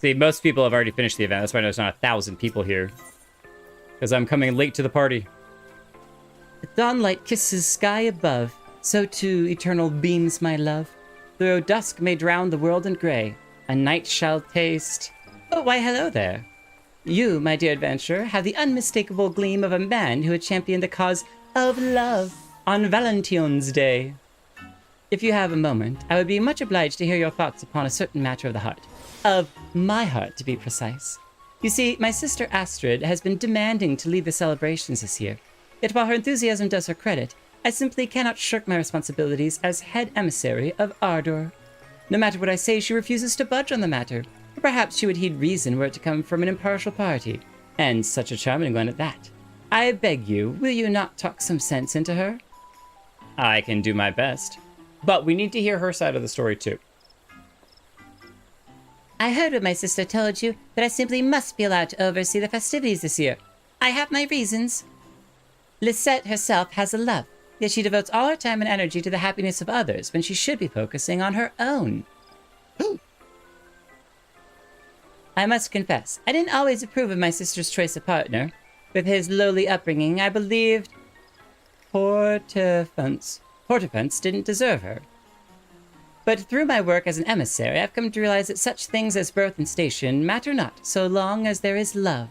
See, most people have already finished the event. That's why there's not 1,000 people here. Because I'm coming late to the party. The dawnlight kisses sky above, so too eternal beams my love. Though dusk may drown the world in grey, a night shall taste... Oh, why hello there. You, my dear adventurer, have the unmistakable gleam of a man who had championed the cause of love on Valentine's Day. If you have a moment, I would be much obliged to hear your thoughts upon a certain matter of the heart. Of my heart, to be precise. You see, my sister Astrid has been demanding to lead the celebrations this year. Yet while her enthusiasm does her credit, I simply cannot shirk my responsibilities as head emissary of Ardor. No matter what I say, she refuses to budge on the matter. Or perhaps she would heed reason were it to come from an impartial party, and such a charming one at that. I beg you, will you not talk some sense into her? I can do my best. But we need to hear her side of the story too. I heard what my sister told you, that I simply must be allowed to oversee the festivities this year. I have my reasons. Lisette herself has a love, yet she devotes all her time and energy to the happiness of others when she should be focusing on her own. I must confess, I didn't always approve of my sister's choice of partner. With his lowly upbringing, I believed Hortefance didn't deserve her. But through my work as an emissary, I've come to realize that such things as birth and station matter not so long as there is love.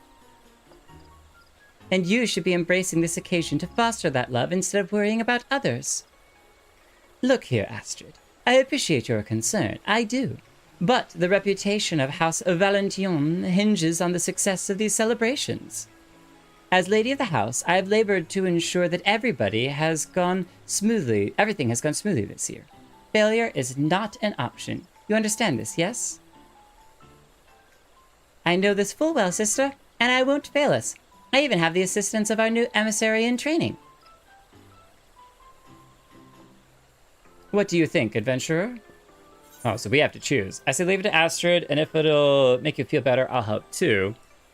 And you should be embracing this occasion to foster that love instead of worrying about others. Look here, Astrid. I appreciate your concern, I do. But the reputation of House Valentine hinges on the success of these celebrations. As Lady of the House, I have labored to ensure that everything has gone smoothly this year. Failure is not an option. You understand this, yes? I know this full well, sister, and I won't fail us. I even have the assistance of our new emissary in training. What do you think, adventurer? Oh, so we have to choose. I say leave it to Astrid, and if it'll make you feel better, I'll help too.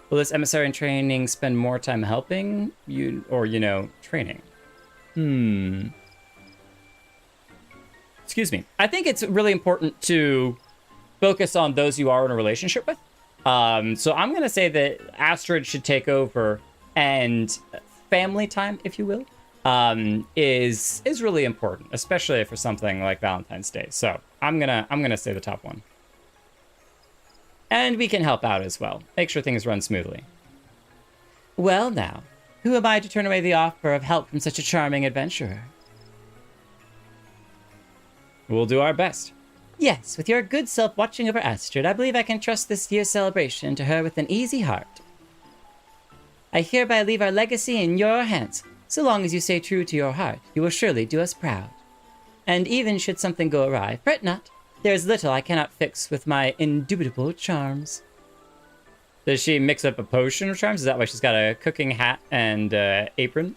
Will this emissary in training spend more time helping you, or, training? Excuse me. I think it's really important to focus on those you are in a relationship with. So I'm going to say that Astrid should take over, and family time, if you will, is really important, especially for something like Valentine's Day. So I'm gonna say the top one. And we can help out as well. Make sure things run smoothly. Well now, who am I to turn away the offer of help from such a charming adventurer? We'll do our best. Yes, with your good self watching over Astrid, I believe I can trust this year's celebration to her with an easy heart. I hereby leave our legacy in your hands. So long as you stay true to your heart, you will surely do us proud. And even should something go awry, fret not. There is little I cannot fix with my indubitable charms. Does she mix up a potion of charms? Is that why she's got a cooking hat and apron?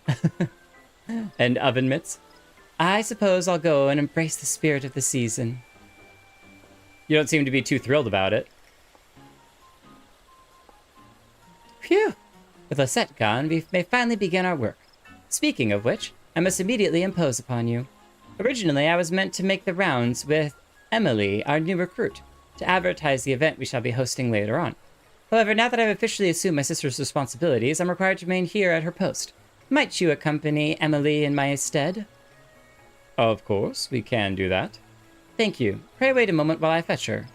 And oven mitts? I suppose I'll go and embrace the spirit of the season. You don't seem to be too thrilled about it. Phew! With Lisette gone, we may finally begin our work. Speaking of which, I must immediately impose upon you. Originally, I was meant to make the rounds with Emily, our new recruit, to advertise the event we shall be hosting later on. However, now that I've officially assumed my sister's responsibilities, I'm required to remain here at her post. Might you accompany Emily in my stead? Of course, we can do that. Thank you. Pray wait a moment while I fetch her.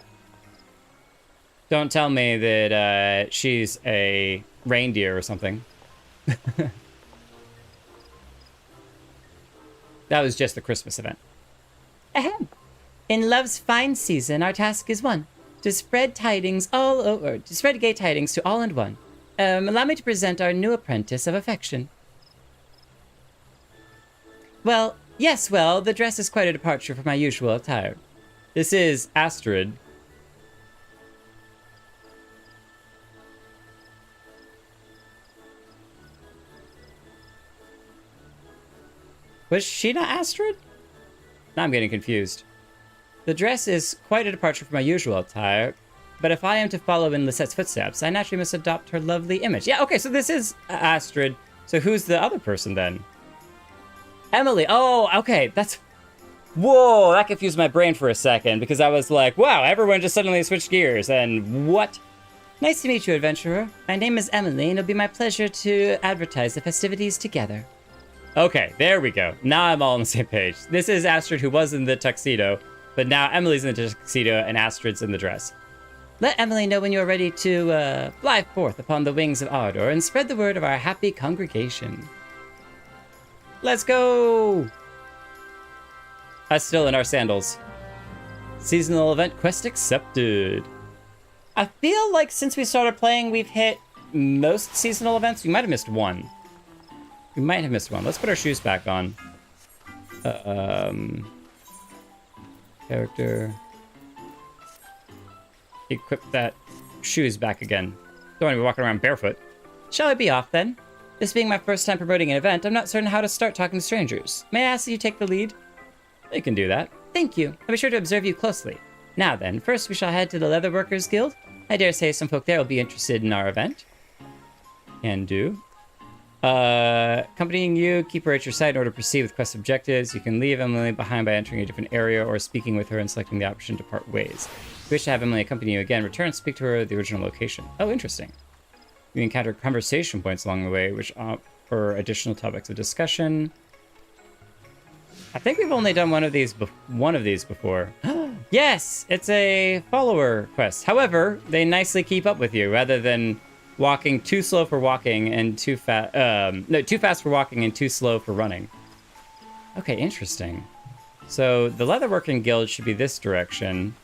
Don't tell me that she's a reindeer or something. That was just the Christmas event. Ahem. In love's fine season, our task is one. To spread tidings all over, to spread gay tidings to all and one. Allow me to present our new apprentice of affection. Well, yes, the dress is quite a departure from my usual attire. This is Astrid. Was she not Astrid? Now I'm getting confused. The dress is quite a departure from my usual attire, but if I am to follow in Lisette's footsteps, I naturally must adopt her lovely image. Yeah, okay, so this is Astrid. So who's the other person then? Emily. Oh, okay, that's... Whoa, that confused my brain for a second, because I was like, wow, everyone just suddenly switched gears, and what? Nice to meet you, adventurer. My name is Emily, and it'll be my pleasure to advertise the festivities together. Okay, there we go. Now I'm all on the same page. This is Astrid, who was in the tuxedo, but now Emily's in the tuxedo and Astrid's in the dress. Let Emily know when you're ready to fly forth upon the wings of Ardor and spread the word of our happy congregation. Let's go! Us still in our sandals. Seasonal event quest accepted. I feel like since we started playing, we've hit most seasonal events. We might have missed one. We might have missed one. Let's put our shoes back on. Character. Equip that shoes back again. Don't want to be walking around barefoot. Shall I be off then? This being my first time promoting an event, I'm not certain how to start talking to strangers. May I ask that you take the lead? You can do that. Thank you. I'll be sure to observe you closely. Now then, first we shall head to the Leatherworkers Guild. I dare say some folk there will be interested in our event. Can do. Accompanying you, keep her at your side in order to proceed with quest objectives. You can leave Emily behind by entering a different area or speaking with her and selecting the option to part ways. If you wish to have Emily accompany you again, return and speak to her at the original location. Oh, interesting. You encounter conversation points along the way, which offer additional topics of discussion. I think we've only done one of these before. Yes, it's a follower quest. However, they nicely keep up with you rather than walking too slow for walking and too fast. No, too fast for walking and too slow for running. Okay, interesting. So the Leatherworking Guild should be this direction.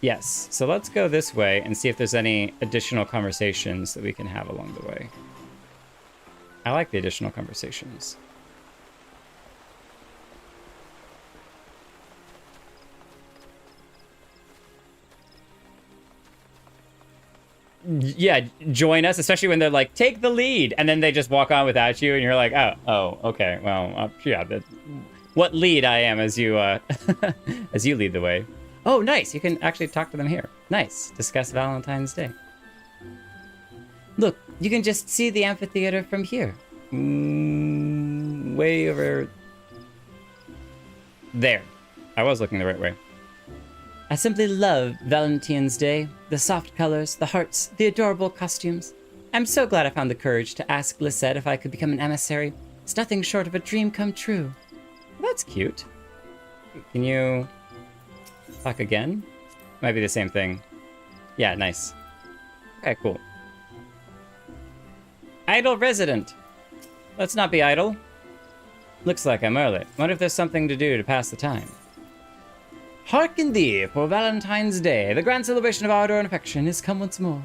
Yes, so let's go this way and see if there's any additional conversations that we can have along the way. I like the additional conversations. Yeah, join us, especially when they're like, take the lead, and then they just walk on without you, and you're like, oh, okay, well, yeah, what lead I am as you, as you lead the way. Oh, nice, you can actually talk to them here. Nice, discuss Valentine's Day. Look, you can just see the amphitheater from here. Way over there. I was looking the right way. I simply love Valentine's Day. The soft colors, the hearts, the adorable costumes. I'm so glad I found the courage to ask Lisette if I could become an emissary. It's nothing short of a dream come true. Well, that's cute. Can you talk again? Might be the same thing. Yeah, nice. Okay, cool. Idle resident. Let's not be idle. Looks like I'm early. Wonder if there's something to do to pass the time. Hearken thee, for Valentine's Day, the grand celebration of ardor and affection is come once more.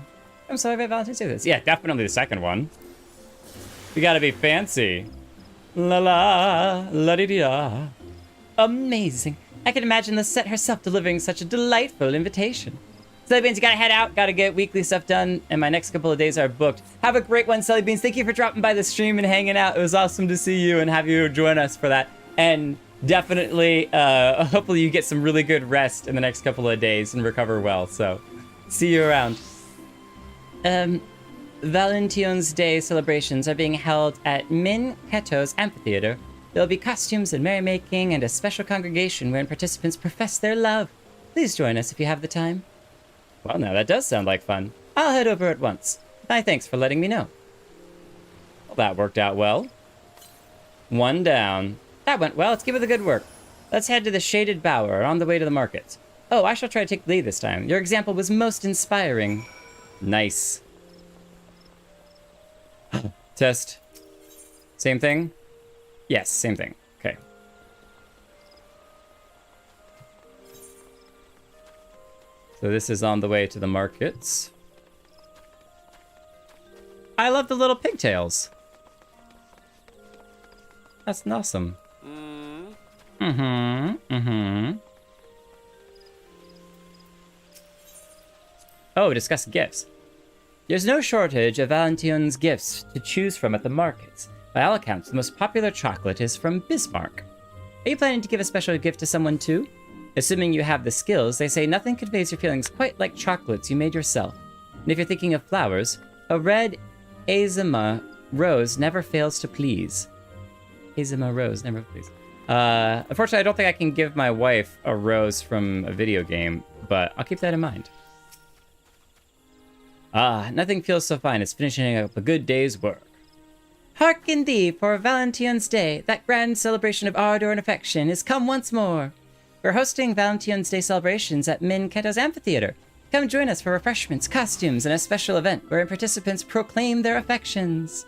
I'm sorry about Valentine's Day this. Yeah, definitely the second one. We gotta be fancy. La la, la di da. Amazing. I can imagine Lisette herself delivering such a delightful invitation. Celly Beans, you gotta head out, gotta get weekly stuff done, and my next couple of days are booked. Have a great one, Celly Beans. Thank you for dropping by the stream and hanging out. It was awesome to see you and have you join us for that. And definitely, hopefully you get some really good rest in the next couple of days and recover well, so see you around. Valentine's Day celebrations are being held at Min Keto's amphitheater. There will be costumes and merrymaking and a special congregation wherein participants profess their love. Please join us if you have the time. Well, now that does sound like fun. I'll head over at once. My thanks for letting me know. Well, that worked out well. One down. That went well. Let's give it the good work. Let's head to the Shaded Bower on the way to the market. Oh, I shall try to take the lead this time. Your example was most inspiring. Nice. Test. Same thing? Yes, same thing. Okay. So this is on the way to the markets. I love the little pigtails. That's awesome. Oh, discuss gifts. There's no shortage of Valentine's gifts to choose from at the markets. By all accounts, the most popular chocolate is from Bismarck. Are you planning to give a special gift to someone too? Assuming you have the skills, they say nothing conveys your feelings quite like chocolates you made yourself. And if you're thinking of flowers, a red Azima rose never fails to please. Azima rose never please. Unfortunately, I don't think I can give my wife a rose from a video game, but I'll keep that in mind. Nothing feels so fine as finishing up a good day's work. Hearken thee, for Valentine's Day, that grand celebration of ardor and affection, is come once more. We're hosting Valentine's Day celebrations at Min Keto's Amphitheater. Come join us for refreshments, costumes, and a special event wherein participants proclaim their affections.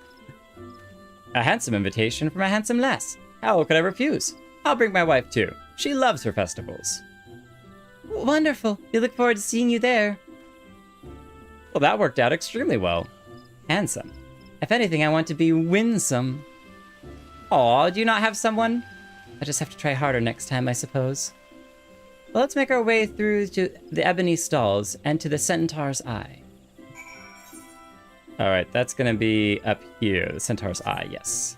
A handsome invitation from a handsome lass. How could I refuse? I'll bring my wife too. She loves her festivals. Wonderful. We look forward to seeing you there. Well, that worked out extremely well. Handsome. If anything, I want to be winsome. Aw, do you not have someone? I just have to try harder next time, I suppose. Well, let's make our way through to the Ebony Stalls and to the Centaur's Eye. Alright, that's gonna be up here. The Centaur's Eye, yes.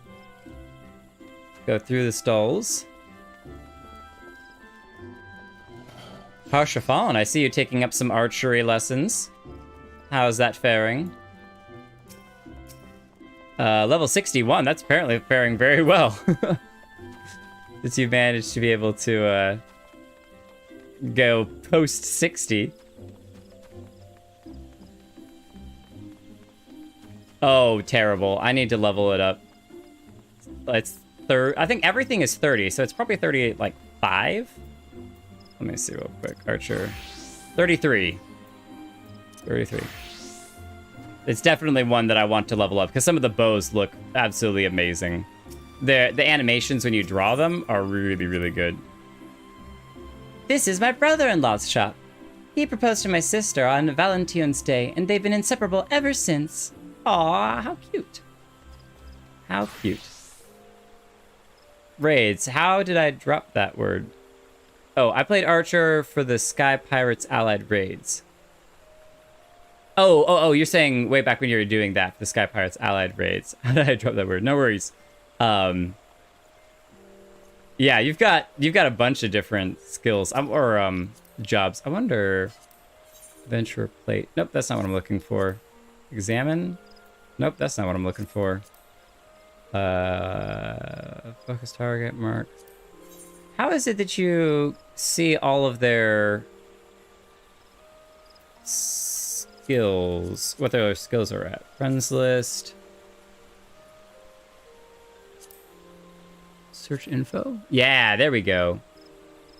Go through the stalls. Parshafon, I see you taking up some archery lessons. How's that faring? Level 61, that's apparently faring very well. Since you managed to be able to go post 60. Oh, terrible. I need to level it up. It's I think everything is 30, so it's probably 38, like 5? Let me see real quick. Archer. 33. 33. It's definitely one that I want to level up, because some of the bows look absolutely amazing. The animations when you draw them are really, really good. This is my brother-in-law's shop. He proposed to my sister on Valentine's Day, and they've been inseparable ever since. Aw, how cute. How cute. Raids. How did I drop that word? Oh, I played Archer for the Sky Pirates Allied Raids. Oh, you're saying way back when you were doing that, the Sky Pirates Allied Raids. How did I drop that word? No worries. Yeah, you've got a bunch of different skills or jobs. I wonder. Venture plate. Nope, that's not what I'm looking for. Examine. Nope, that's not what I'm looking for. Focus target mark. How is it that you see all of their skills? What their skills are at? Friends list. Search info? Yeah, there we go.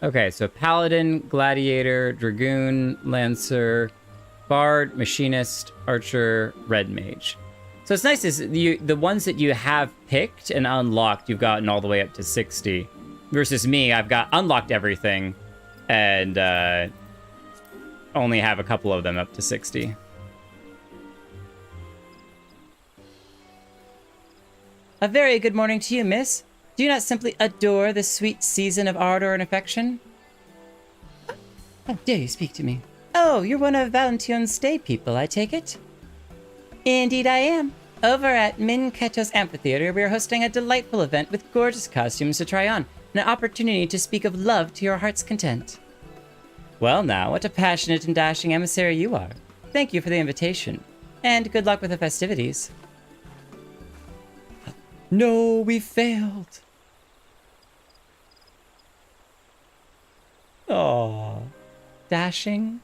Okay, so Paladin, Gladiator, Dragoon, Lancer, Bard, Machinist, Archer, Red Mage. So it's nice is the ones that you have picked and unlocked, you've gotten all the way up to 60. Versus me, I've got unlocked everything and only have a couple of them up to 60. A very good morning to you, miss. Do you not simply adore this sweet season of ardor and affection? How dare you speak to me? Oh, you're one of Valentine's Day people, I take it? Indeed I am. Over at Min Keto's Amphitheater, we are hosting a delightful event with gorgeous costumes to try on, and an opportunity to speak of love to your heart's content. Well now, what a passionate and dashing emissary you are. Thank you for the invitation, and good luck with the festivities. No, we failed. Aww. Dashing?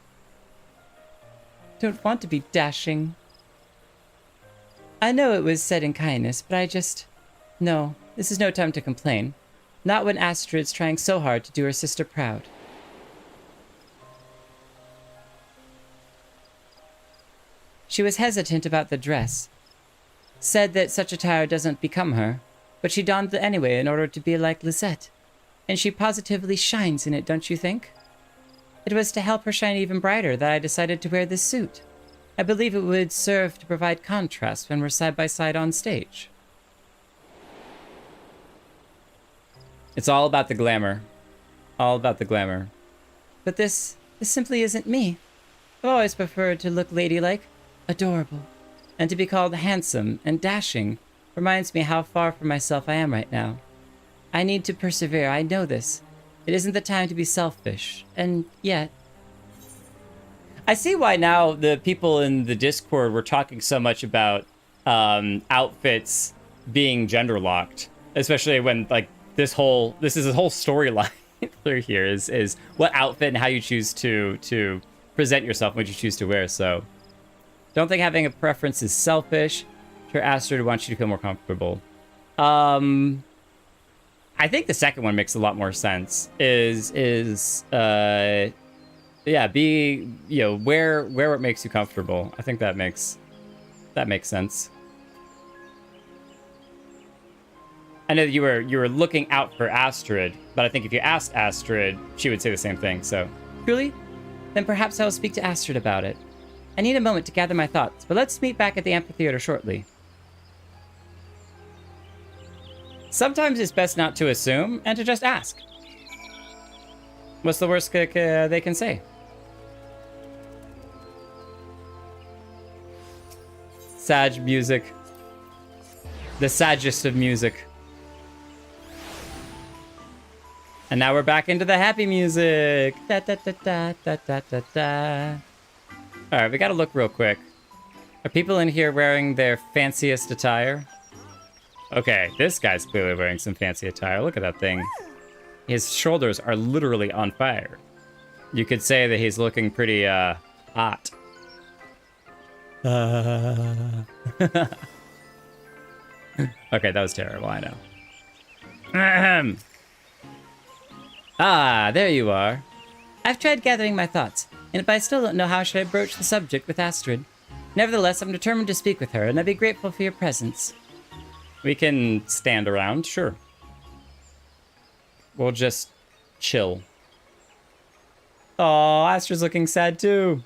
Don't want to be dashing. I know it was said in kindness, but I just... No, this is no time to complain. Not when Astrid's trying so hard to do her sister proud. She was hesitant about the dress. Said that such attire doesn't become her, but she donned it anyway in order to be like Lisette. And she positively shines in it, don't you think? It was to help her shine even brighter that I decided to wear this suit. I believe it would serve to provide contrast when we're side by side on stage. It's all about the glamour. All about the glamour. But this simply isn't me. I've always preferred to look ladylike, adorable, and to be called handsome and dashing reminds me how far from myself I am right now. I need to persevere, I know this. It isn't the time to be selfish, and yet... I see why now the people in the Discord were talking so much about outfits being gender locked, especially when like this is a whole storyline through here is what outfit and how you choose to present yourself, what you choose to wear. So don't think having a preference is selfish. Sure, Astrid wants you to feel more comfortable. I think the second one makes a lot more sense. Yeah, wear what makes you comfortable. I think that makes sense. I know that you were looking out for Astrid, but I think if you asked Astrid, she would say the same thing. So, truly, then perhaps I will speak to Astrid about it. I need a moment to gather my thoughts, but let's meet back at the amphitheater shortly. Sometimes it's best not to assume and to just ask. What's the worst they can say? Sag music. The saddest of music. And now we're back into the happy music. Da, da, da, da, da, da, da, da. Alright, we gotta look real quick. Are people in here wearing their fanciest attire? Okay, this guy's clearly wearing some fancy attire. Look at that thing. His shoulders are literally on fire. You could say that he's looking pretty, hot. Okay, that was terrible, I know. Ahem. Ah, there you are. I've tried gathering my thoughts, but I still don't know how I should broach the subject with Astrid. Nevertheless, I'm determined to speak with her, and I'd be grateful for your presence. We can stand around, sure. We'll just chill. Oh, Astrid's looking sad too.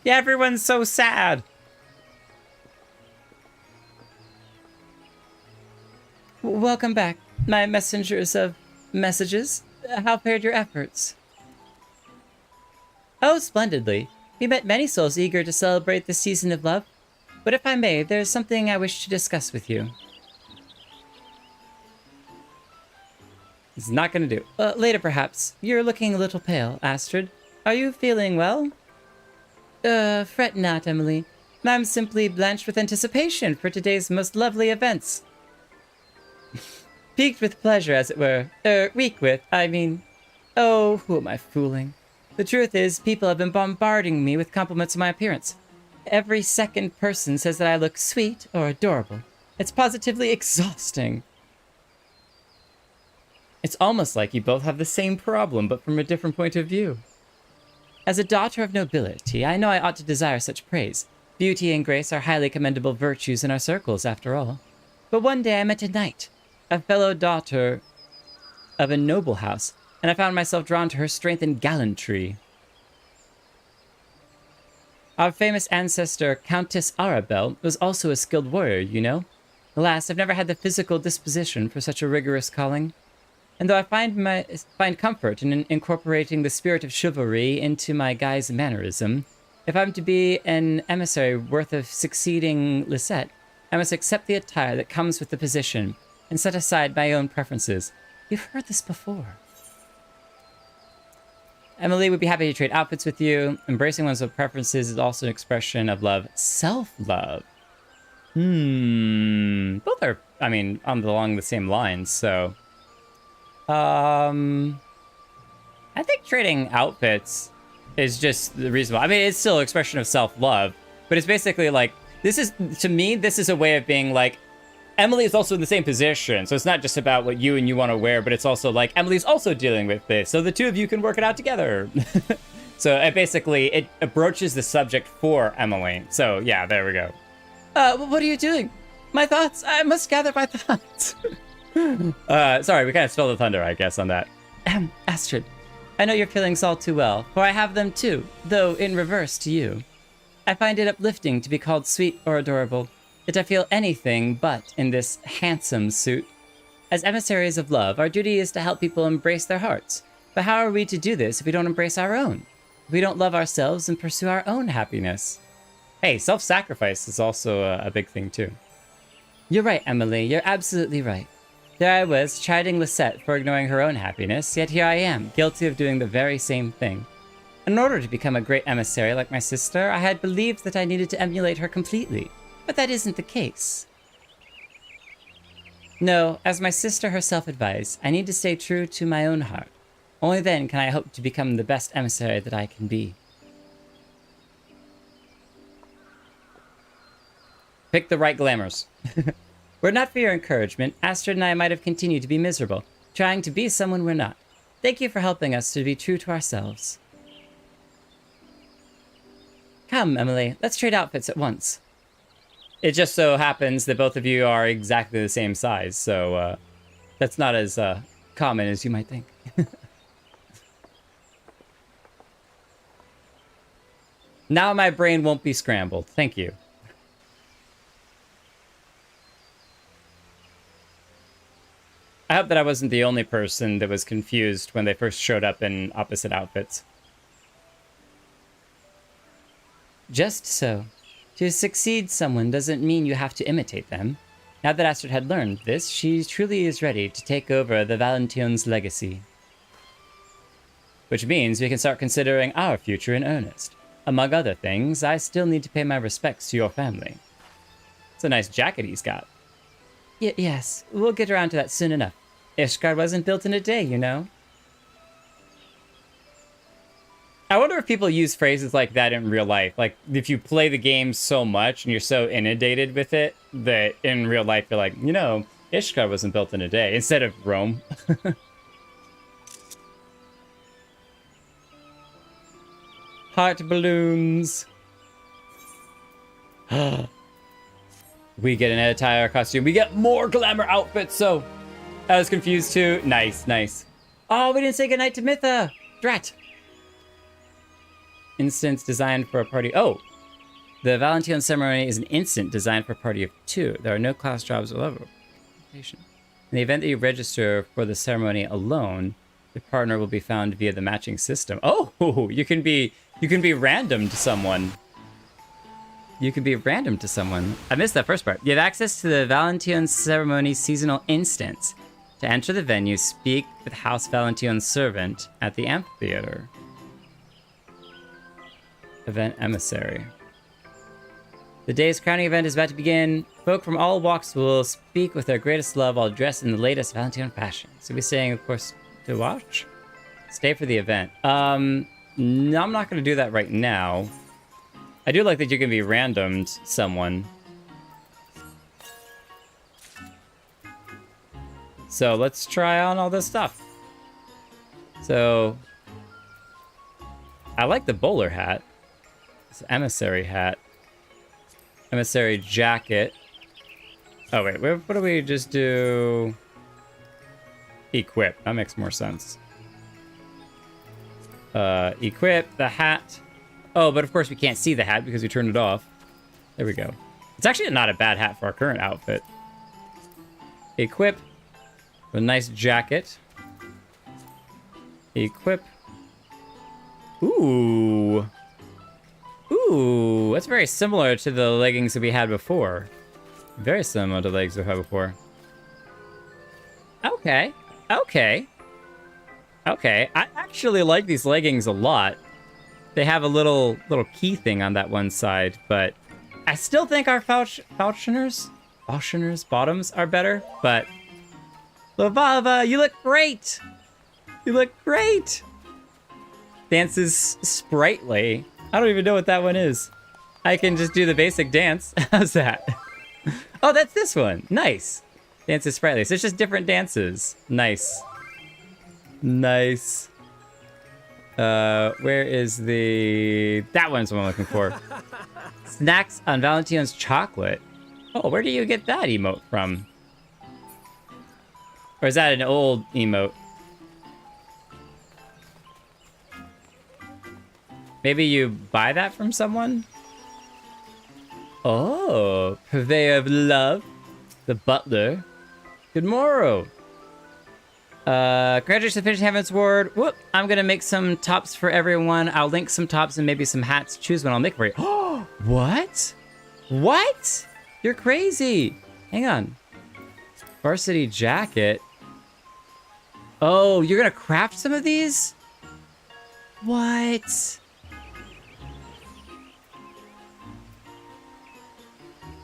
Yeah, everyone's so sad. Welcome back, my messengers of messages. How fared your efforts? Oh, splendidly. We met many souls eager to celebrate the season of love. But if I may, there's something I wish to discuss with you. It's not gonna do. Later, perhaps. You're looking a little pale, Astrid. Are you feeling well? Fret not, Emily. I'm simply blanched with anticipation for today's most lovely events. Piqued with pleasure, as it were. Weak with, I mean... Oh, who am I fooling? The truth is, people have been bombarding me with compliments of my appearance. Every second person says that I look sweet or adorable. It's positively exhausting. It's almost like you both have the same problem, but from a different point of view. As a daughter of nobility, I know I ought to desire such praise. Beauty and grace are highly commendable virtues in our circles, after all. But one day I met a knight, a fellow daughter of a noble house, and I found myself drawn to her strength and gallantry. Our famous ancestor, Countess Arabelle, was also a skilled warrior, you know. Alas, I've never had the physical disposition for such a rigorous calling. And though I find comfort in incorporating the spirit of chivalry into my guise and mannerism, if I'm to be an emissary worth of succeeding Lisette, I must accept the attire that comes with the position and set aside my own preferences. You've heard this before. Emily would be happy to trade outfits with you. Embracing one's own preferences is also an expression of love. Self-love. Both are, I mean, along the same lines, so... I think trading outfits is just reasonable. I mean, it's still an expression of self-love, but it's basically like, this is, to me, this is a way of being like, Emily is also in the same position, so it's not just about what you want to wear, but it's also like, Emily's also dealing with this, so the two of you can work it out together. So it broaches the subject for Emily. So yeah, there we go. What are you doing? My thoughts, I must gather my thoughts. Sorry, we kind of stole the thunder, I guess, on that. Astrid, I know your feelings all too well, for I have them too, though in reverse to you. I find it uplifting to be called sweet or adorable, yet I feel anything but in this handsome suit. As emissaries of love, our duty is to help people embrace their hearts. But how are we to do this if we don't embrace our own? If we don't love ourselves and pursue our own happiness? Hey, self-sacrifice is also a big thing too. You're right, Emily. You're absolutely right. There I was, chiding Lisette for ignoring her own happiness, yet here I am, guilty of doing the very same thing. In order to become a great emissary like my sister, I had believed that I needed to emulate her completely. But that isn't the case. No, as my sister herself advised, I need to stay true to my own heart. Only then can I hope to become the best emissary that I can be. Pick the right glamours. Were it not for your encouragement, Astrid and I might have continued to be miserable, trying to be someone we're not. Thank you for helping us to be true to ourselves. Come, Emily, let's trade outfits at once. It just so happens that both of you are exactly the same size, so that's not as common as you might think. Now my brain won't be scrambled. Thank you. I hope that I wasn't the only person that was confused when they first showed up in opposite outfits. Just so. To succeed someone doesn't mean you have to imitate them. Now that Astrid had learned this, she truly is ready to take over the Valention's legacy. Which means we can start considering our future in earnest. Among other things, I still need to pay my respects to your family. It's a nice jacket he's got. Yes, we'll get around to that soon enough. Ishgard wasn't built in a day, you know? I wonder if people use phrases like that in real life. Like, if you play the game so much and you're so inundated with it, that in real life you're like, you know, Ishgard wasn't built in a day, instead of Rome. Heart balloons. We get an attire costume. We get more glamour outfits, so... I was confused too. Nice, nice. Oh, we didn't say goodnight to Mitha. Drat. Instance designed for a party. Oh, the Valention ceremony is an instant designed for a party of 2. There are no class jobs or level. In the event that you register for the ceremony alone, your partner will be found via the matching system. Oh, you can be random to someone. You can be random to someone. I missed that first part. You have access to the Valention ceremony seasonal instance. To enter the venue, speak with House Valention's servant at the amphitheater. Event emissary. The day's crowning event is about to begin. Folk from all walks will speak with their greatest love while dressed in the latest Valention fashion. So we're saying, of course, to watch? Stay for the event. No, I'm not going to do that right now. I do like that you can be randomed someone. So let's try on all this stuff. So I like the bowler hat. It's emissary hat. Emissary jacket. Oh wait, what do we just do? Equip. That makes more sense. Equip the hat. Oh, but of course we can't see the hat because we turned it off. There we go. It's actually not a bad hat for our current outfit. Equip. A nice jacket. Equip. Ooh. Ooh, that's very similar to the leggings that we had before. Very similar to the leggings we had before. Okay. Okay. Okay. I actually like these leggings a lot. They have a little key thing on that one side, but I still think our Falconers bottoms are better, but Lavava, you look great! You look great! Dances sprightly. I don't even know what that one is. I can just do the basic dance. How's that? Oh, that's this one. Nice. Dances sprightly. So it's just different dances. Nice. Nice. Where is the... That one's what I'm looking for. Snacks on Valention's chocolate. Oh, where do you get that emote from? Or is that an old emote? Maybe you buy that from someone? Oh, purveyor of love. The butler. Good morrow. Congratulations to finishing heavensward. Whoop! I'm gonna make some tops for everyone. I'll link some tops and maybe some hats. Choose one, I'll make for you. Oh, what? What? You're crazy. Hang on. Varsity jacket. Oh, you're gonna craft some of these? What?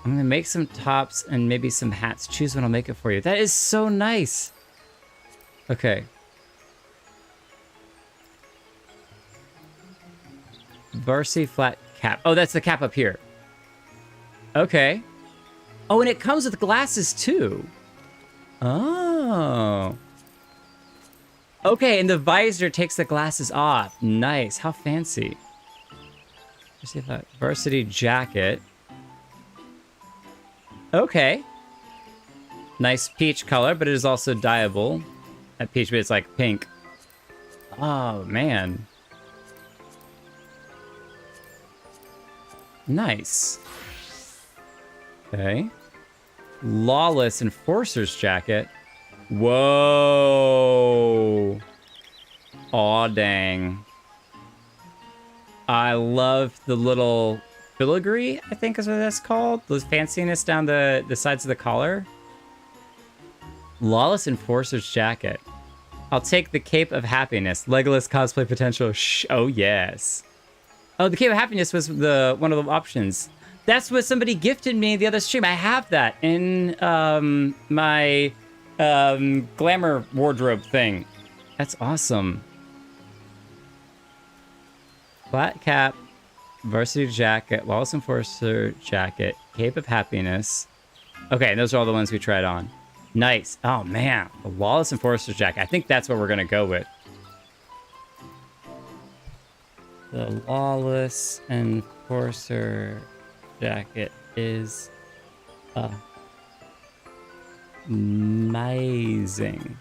I'm gonna make some tops and maybe some hats. Choose when I'll make it for you. That is so nice. Okay. Varsity flat cap. Oh, that's the cap up here. Okay. Oh, and it comes with glasses too. Oh. Okay, and the visor takes the glasses off. Nice. How fancy. Let's see if that varsity jacket. Okay. Nice peach color, but it is also dyeable. That peach, but it's like pink. Oh, man. Nice. Okay. Lawless Enforcer's jacket. Whoa. Aw, dang. I love the little filigree, I think is what that's called. Those fanciness down the sides of the collar. Lawless Enforcer's jacket. I'll take the Cape of Happiness. Legolas cosplay potential. Oh, yes. Oh, the Cape of Happiness was one of the options. That's what somebody gifted me the other stream. I have that in my glamour wardrobe thing. That's awesome. Flat cap, varsity jacket, Lawless Enforcer jacket, Cape of Happiness. Okay, those are all the ones we tried on. Nice. Oh, man. The Lawless Enforcer jacket. I think that's what we're going to go with. The Lawless Enforcer jacket is amazing.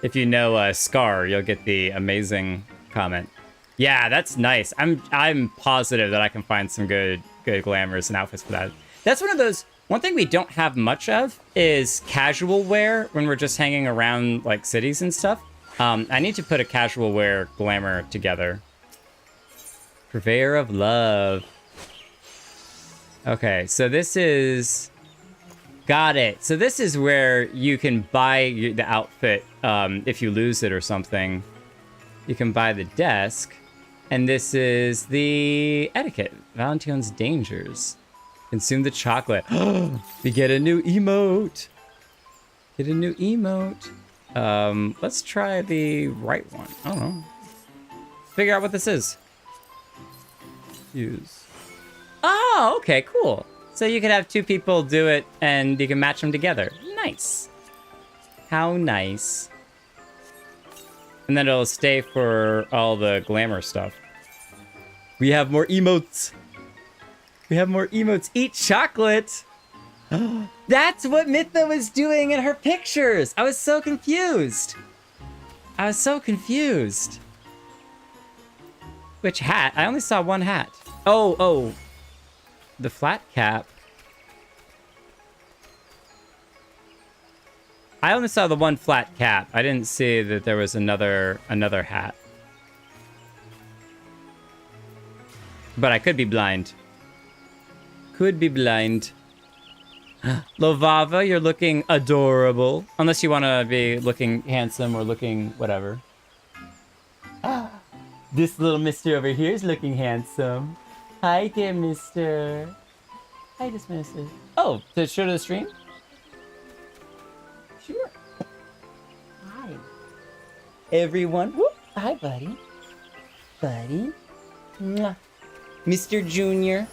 If you know Scar, you'll get the amazing comment. Yeah, that's nice. I'm positive that I can find some good glamours and outfits for that. That's one of those. One thing we don't have much of is casual wear when we're just hanging around like cities and stuff. I need to put a casual wear glamour together. Purveyor of Love. Okay, so this is... Got it. So this is where you can buy the outfit if you lose it or something. You can buy the desk. And this is the etiquette. Valentine's Dangers. Consume the chocolate. We get a new emote. Get a new emote. Let's try the right one. I don't know. Figure out what this is. Use. Oh, okay, cool. So you could have two people do it and you can match them together. Nice. How nice. And then it'll stay for all the glamour stuff. We have more emotes. We have more emotes. Eat chocolate. That's what Mytha was doing in her pictures. I was so confused. I was so confused. Which hat? I only saw one hat. Oh. The flat cap. I only saw the one flat cap. I didn't see that there was another hat. But I could be blind. Could be blind. Lovava, you're looking adorable. Unless you want to be looking handsome or looking whatever. This little mister over here is looking handsome. Hi there, mister. Hi, this mister. Oh, to show to the stream? Sure. Hi. Everyone. Whoop. Hi, buddy. Buddy. Mwah. Mr. Junior.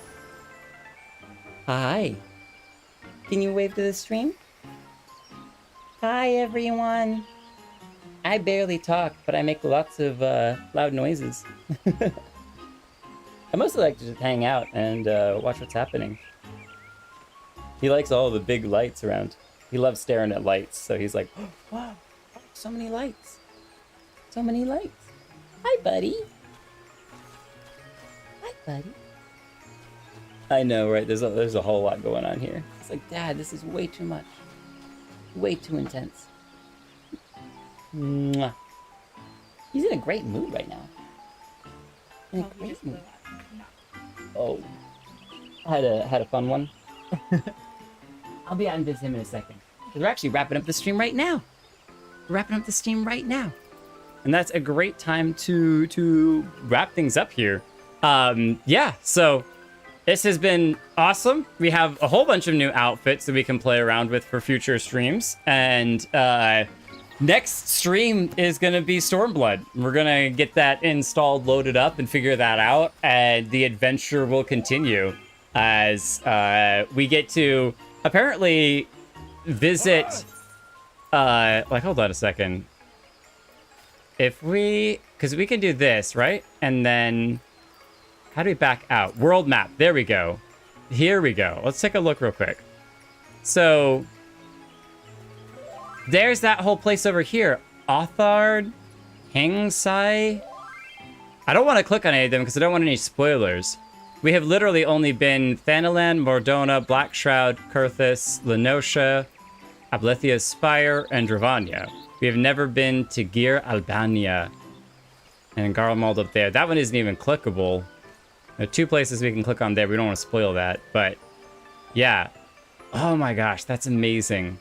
Hi. Can you wave to the stream? Hi, everyone. I barely talk, but I make lots of loud noises. I mostly like to just hang out and watch what's happening. He likes all the big lights around. He loves staring at lights, so he's like, oh, wow, so many lights. So many lights. Hi, buddy. Hi, buddy. I know, right? There's a whole lot going on here. It's like, Dad, this is way too much. Way too intense. Mwah. He's in a great mood right now. In a great mood. Oh. I had a fun one. I'll be out and visit him in a second. We're actually wrapping up the stream right now. And that's a great time to wrap things up here. Yeah, so this has been awesome. We have a whole bunch of new outfits that we can play around with for future streams. And next stream is going to be Stormblood. We're going to get that installed, loaded up, and figure that out. And the adventure will continue as we get to apparently visit... hold on a second. If we... Because we can do this, right? And then... How do we back out? World map. There we go. Here we go. Let's take a look real quick. So... There's that whole place over here. Othard, Hangsai. I don't want to click on any of them because I don't want any spoilers. We have literally only been Thanalan, Mordona, Blackshroud, Kurthus, Lenosha, Ablethia's Spire, and Dravania. We have never been to Gir Albania. And Garlemald up there. That one isn't even clickable. There are 2 places we can click on there. We don't want to spoil that, but yeah. Oh my gosh, that's amazing.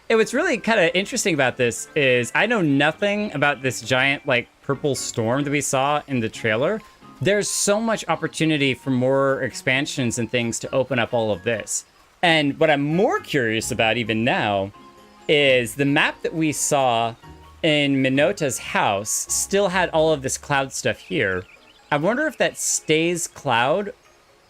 And what's really kind of interesting about this is I know nothing about this giant, like, purple storm that we saw in the trailer. There's so much opportunity for more expansions and things to open up all of this. And what I'm more curious about even now is the map that we saw in Minota's house still had all of this cloud stuff here. I wonder if that stays cloud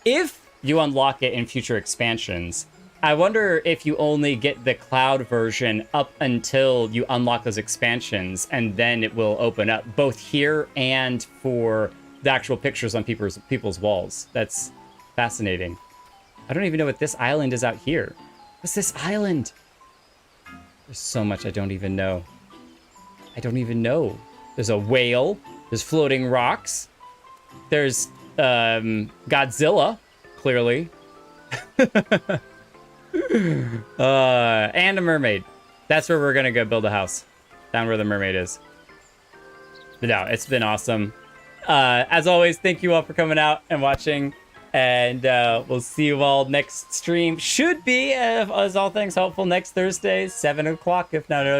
if you unlock it in future expansions. I wonder if you only get the cloud version up until you unlock those expansions, and then it will open up both here and for the actual pictures on people's walls. That's fascinating. I don't even know what this island is out here. What's this island? There's so much I don't even know. There's a whale. There's floating rocks. There's Godzilla, clearly. And a mermaid. That's where we're gonna go build a house. Down where the mermaid is. But no, it's been awesome. As always, thank you all for coming out and watching. And we'll see you all next stream. Should be, as all things hopeful, next Thursday, 7 o'clock, if not earlier.